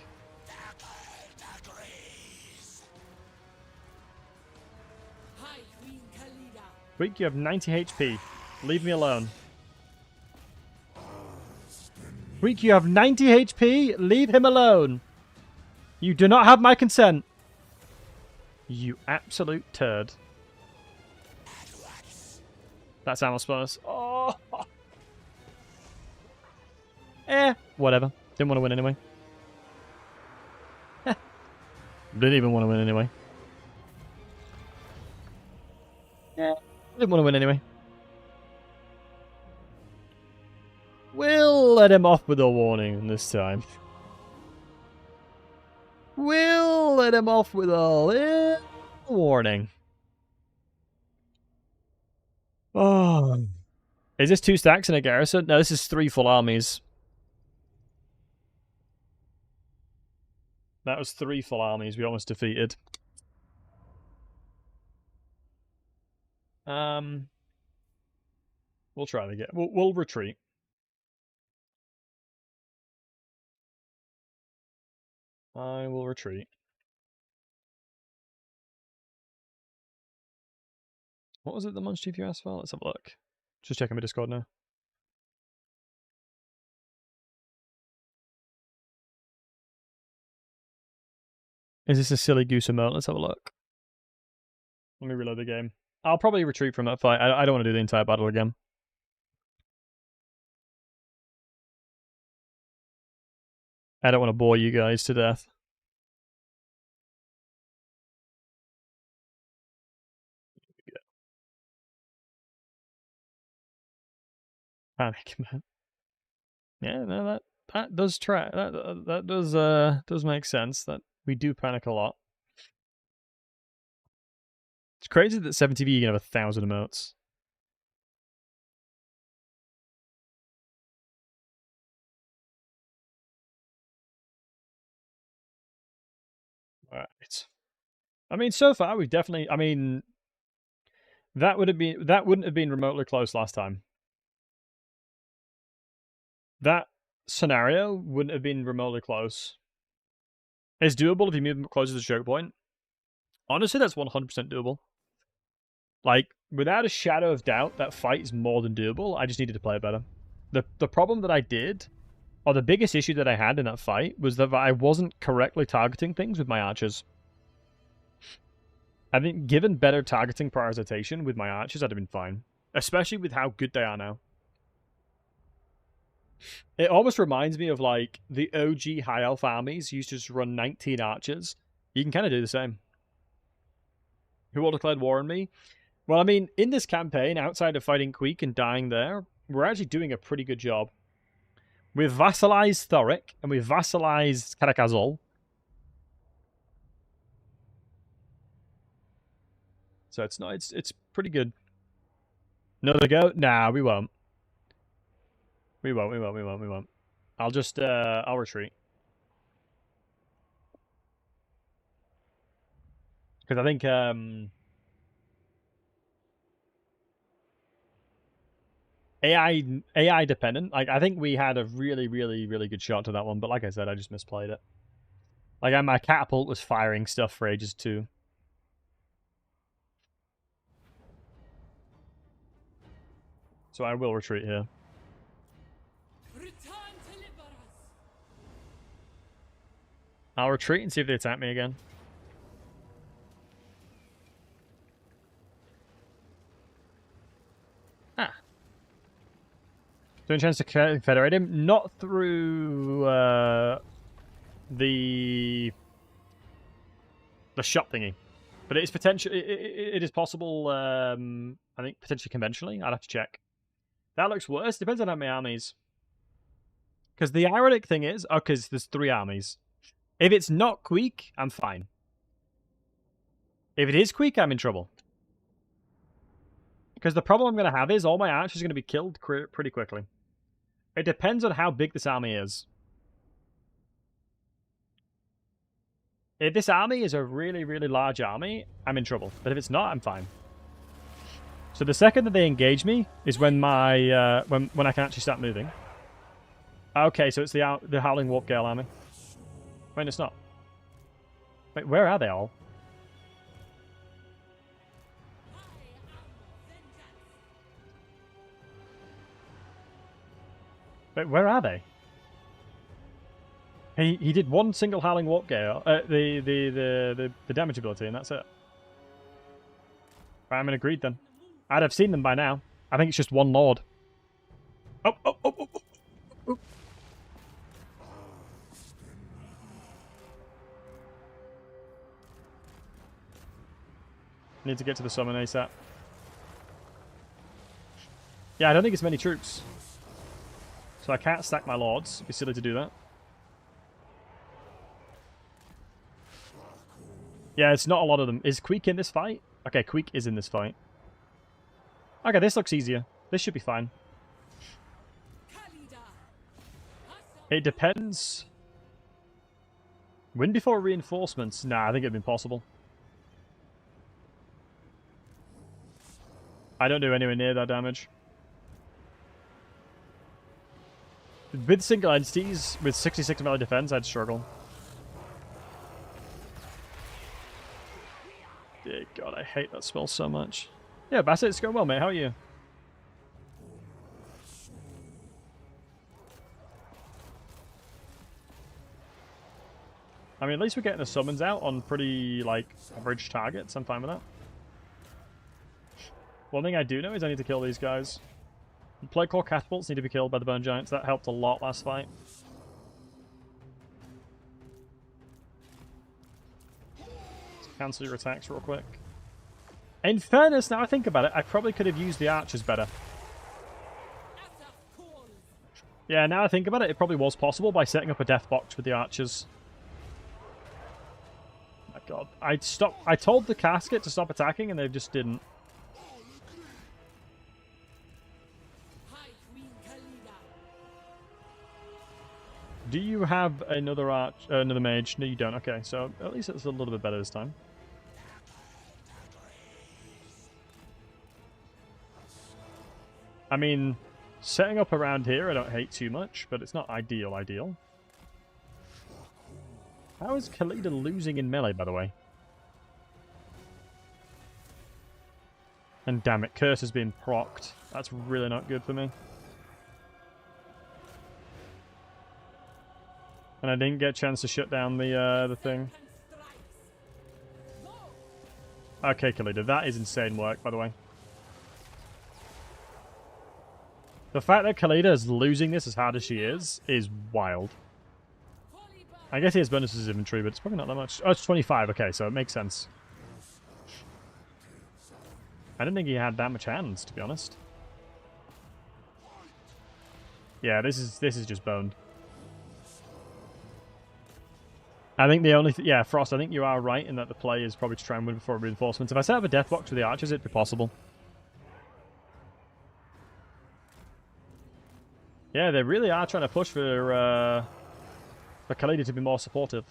Hi, Queen Khalida. Queek, you have 90 HP. Leave me alone. Queek, you have 90 HP. Leave him alone. You do not have my consent. You absolute turd. That's Amalspurs. Oh. Whatever. Didn't want to win anyway. Didn't even want to win anyway. Didn't want to win anyway. We'll let him off with a warning this time. We'll let him off with a little warning. Oh. Is this 2 stacks in a garrison? No, this is 3 full armies. That was 3 full armies we almost defeated. We'll try it again. We'll retreat. I will retreat. What was it the Munch Chief you asked for? Let's have a look. Just checking my Discord now. Is this a silly goose emote? Let's have a look. Let me reload the game. I'll probably retreat from that fight. I don't want to do the entire battle again. I don't want to bore you guys to death. Panic, man. Yeah, no, that does track. That does make sense. That we do panic a lot. It's crazy that 70V you can have 1,000 emotes. Alright. I mean, so far we've definitely. I mean, that wouldn't have been remotely close last time. That scenario wouldn't have been remotely close. It's doable if you move closer to the choke point. Honestly, that's 100% doable. Like, without a shadow of doubt, that fight is more than doable. I just needed to play it better. The problem that I did, or the biggest issue that I had in that fight, was that I wasn't correctly targeting things with my archers. I think given better targeting prioritization with my archers, I'd have been fine. Especially with how good they are now. It almost reminds me of, like, the OG High Elf armies used to just run 19 archers. You can kind of do the same. Who all declared war on me? Well, I mean, in this campaign, outside of fighting Queek and dying there, we're actually doing a pretty good job. We've vassalized Thoric, and we've vassalized Karakazol. So it's pretty good. Another go? Nah, we won't. We won't. I'll just, I'll retreat. Because I think, AI dependent. Like, I think we had a really good shot to that one, but like I said, I just misplayed it. Like, my catapult was firing stuff for ages too. So I will retreat here. I'll retreat and see if they attack me again. Ah. Doing chance to confederate him, not through the shot thingy, but it is potential. It is possible. I think potentially conventionally. I'd have to check. That looks worse. Depends on how many armies. Because the ironic thing is, because there's 3 armies. If it's not Queek, I'm fine. If it is Queek, I'm in trouble. Because the problem I'm going to have is all my archers are going to be killed pretty quickly. It depends on how big this army is. If this army is a really, really large army, I'm in trouble. But if it's not, I'm fine. So the second that they engage me is when my when I can actually start moving. Okay, so it's the Howling Warp Gale army. Wait, it's not. Wait, where are they all? Wait, where are they? He did one single Howling Warp Gale, the damage ability, and that's it. Right, I'm in agreed then. I'd have seen them by now. I think it's just one lord. Oh. Need to get to the summon ASAP. Yeah, I don't think it's many troops. So I can't stack my lords. It'd be silly to do that. Yeah, it's not a lot of them. Is Queek in this fight? Okay, Queek is in this fight. Okay, this looks easier. This should be fine. Khalida. It depends. Win before reinforcements? Nah, I think it'd be impossible. I don't do anywhere near that damage. With single entities, with 66 melee defense, I'd struggle. Dear God, I hate that spell so much. Yeah, Bassett, it's going well, mate. How are you? I mean, at least we're getting the summons out on pretty, like, average targets. I'm fine with that. One thing I do know is I need to kill these guys. The Plague Core catapults need to be killed by the Burn Giants. That helped a lot last fight. Let's cancel your attacks real quick. In fairness, now I think about it, I probably could have used the archers better. Yeah, now I think about it, it probably was possible by setting up a death box with the archers. Oh my God. I told the casket to stop attacking and they just didn't. Do you have another another mage? No, you don't. Okay, so at least it's a little bit better this time. I mean, setting up around here I don't hate too much, but it's not ideal. How is Khalida losing in melee, by the way? And damn it, Curse has been procced. That's really not good for me. And I didn't get a chance to shut down the thing. Okay, Khalida, that is insane work, by the way. The fact that Khalida is losing this as hard as she is wild. I guess he has bonuses in inventory, but it's probably not that much. Oh, it's 25, okay, so it makes sense. I didn't think he had that much hands, to be honest. Yeah, this is just boned. I think the only... yeah, Frost, I think you are right in that the play is probably to try and win before reinforcements. If I set up a death box with the archers, it'd be possible. Yeah, they really are trying to push for Khalida to be more supportive.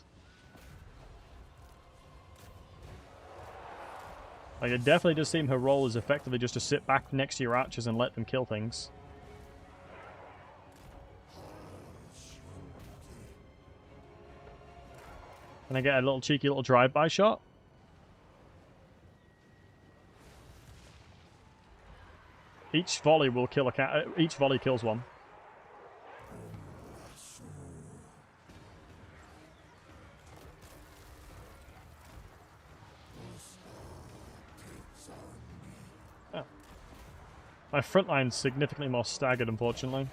Like, it definitely does seem her role is effectively just to sit back next to your archers and let them kill things. Can I get a little cheeky little drive-by shot? Each volley will kill a cat. Each volley kills one. Oh. My front line's significantly more staggered, unfortunately.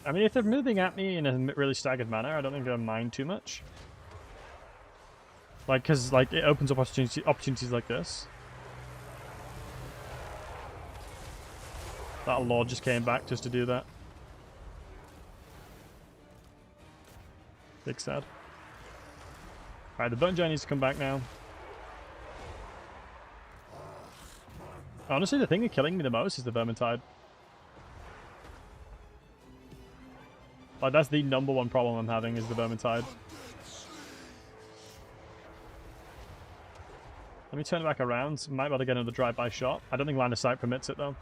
I mean, if they're moving at me in a really staggered manner, I don't think I mind too much. Like, because like it opens up opportunities like this. That lord just came back just to do that. Big sad. Alright, the button giant needs to come back now. Honestly, the thing that's killing me the most is the Vermintide. Like, that's the #1 problem I'm having, is the Vermintide. Let me turn it back around. Might be able to get another drive-by shot. I don't think line of sight permits it, though.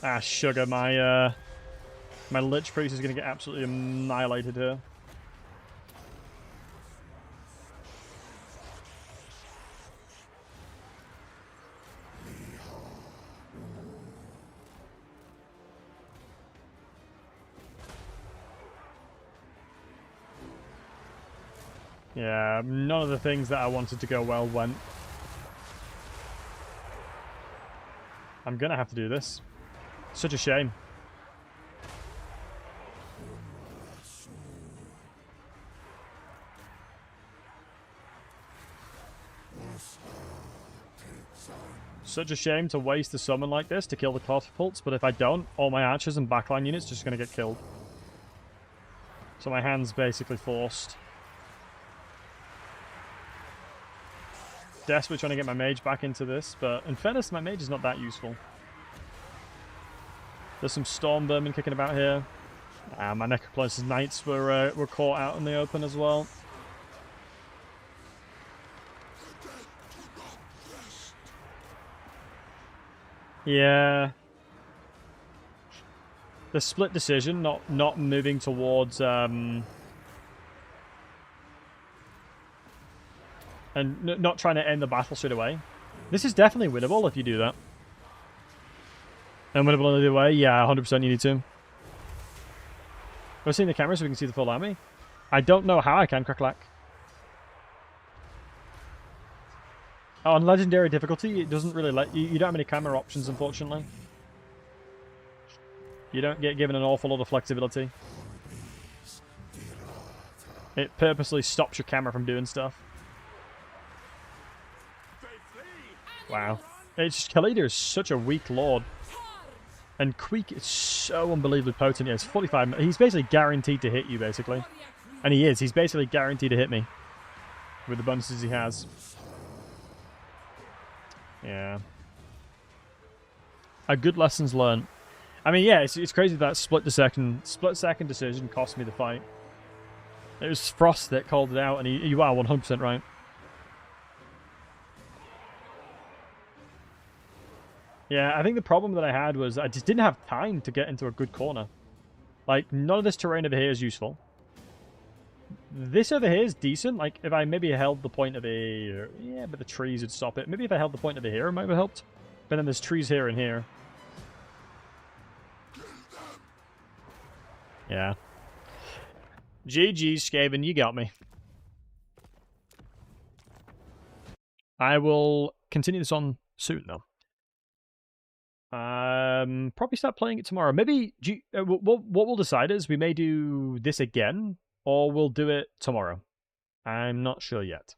Ah, sugar. My Lich Priest is going to get absolutely annihilated here. Yeah, none of the things that I wanted to go well went. I'm gonna have to do this. Such a shame. Such a shame to waste a summon like this to kill the catapults, but if I don't, all my archers and backline units are just gonna get killed. So my hand's basically forced. Desperate trying to get my mage back into this, but in fairness, my mage is not that useful. There's some storm vermin kicking about here. My Necropolis Knights were caught out in the open as well. Yeah. The split decision, not moving towards and not trying to end the battle straight away. This is definitely winnable if you do that. And winnable either way, yeah, 100% you need to. We're seeing the camera so we can see the full army. I don't know how I can, crack-lack. Oh, on legendary difficulty, it doesn't really let you. You don't have any camera options, unfortunately. You don't get given an awful lot of flexibility. It purposely stops your camera from doing stuff. Wow. It's just, Khalida is such a weak lord. And Queek is so unbelievably potent. Yeah, it's 45. He's basically guaranteed to hit you, basically. And he is. He's basically guaranteed to hit me. With the bonuses he has. Yeah. A good lessons learned. I mean, yeah, it's crazy that split second decision cost me the fight. It was Frost that called it out, and you are 100% right. Yeah, I think the problem that I had was I just didn't have time to get into a good corner. Like, none of this terrain over here is useful. This over here is decent. Like, if I maybe held the point of a... Yeah, but the trees would stop it. Maybe if I held the point of a here, it might have helped. But then there's trees here and here. Yeah. GG, Skaven, you got me. I will continue this on soon, though. Probably start playing it tomorrow. Maybe what we'll decide is we may do this again, or we'll do it tomorrow. I'm not sure yet.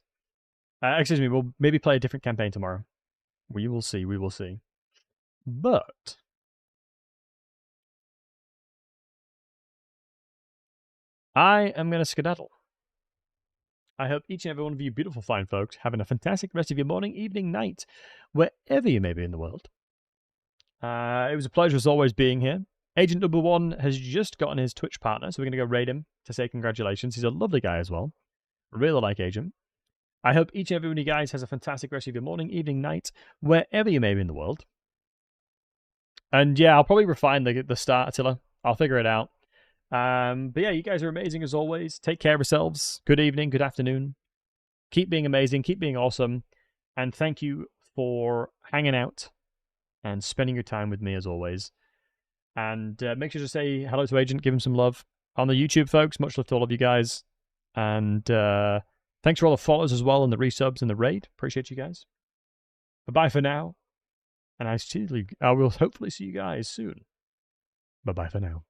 Excuse me, we'll maybe play a different campaign tomorrow. We will see, we will see. But I am going to skedaddle. I hope each and every one of you beautiful fine folks having a fantastic rest of your morning, evening, night, wherever you may be in the world. It was a pleasure as always being here. Agent number 1 has just gotten his Twitch partner, so we're going to go raid him to say congratulations. He's a lovely guy as well. Really like Agent. I hope each and every one of you guys has a fantastic rest of your morning, evening, night, wherever you may be in the world. And yeah, I'll probably refine the start, Attila. I'll figure it out. But yeah, you guys are amazing as always. Take care of yourselves. Good evening, good afternoon. Keep being amazing, keep being awesome. And thank you for hanging out and spending your time with me as always. And make sure to say hello to Agent, give him some love. On the YouTube, folks, much love to all of you guys. And thanks for all the follows as well, and the resubs and the raid. Appreciate you guys. Bye-bye for now. And I will hopefully see you guys soon. Bye-bye for now.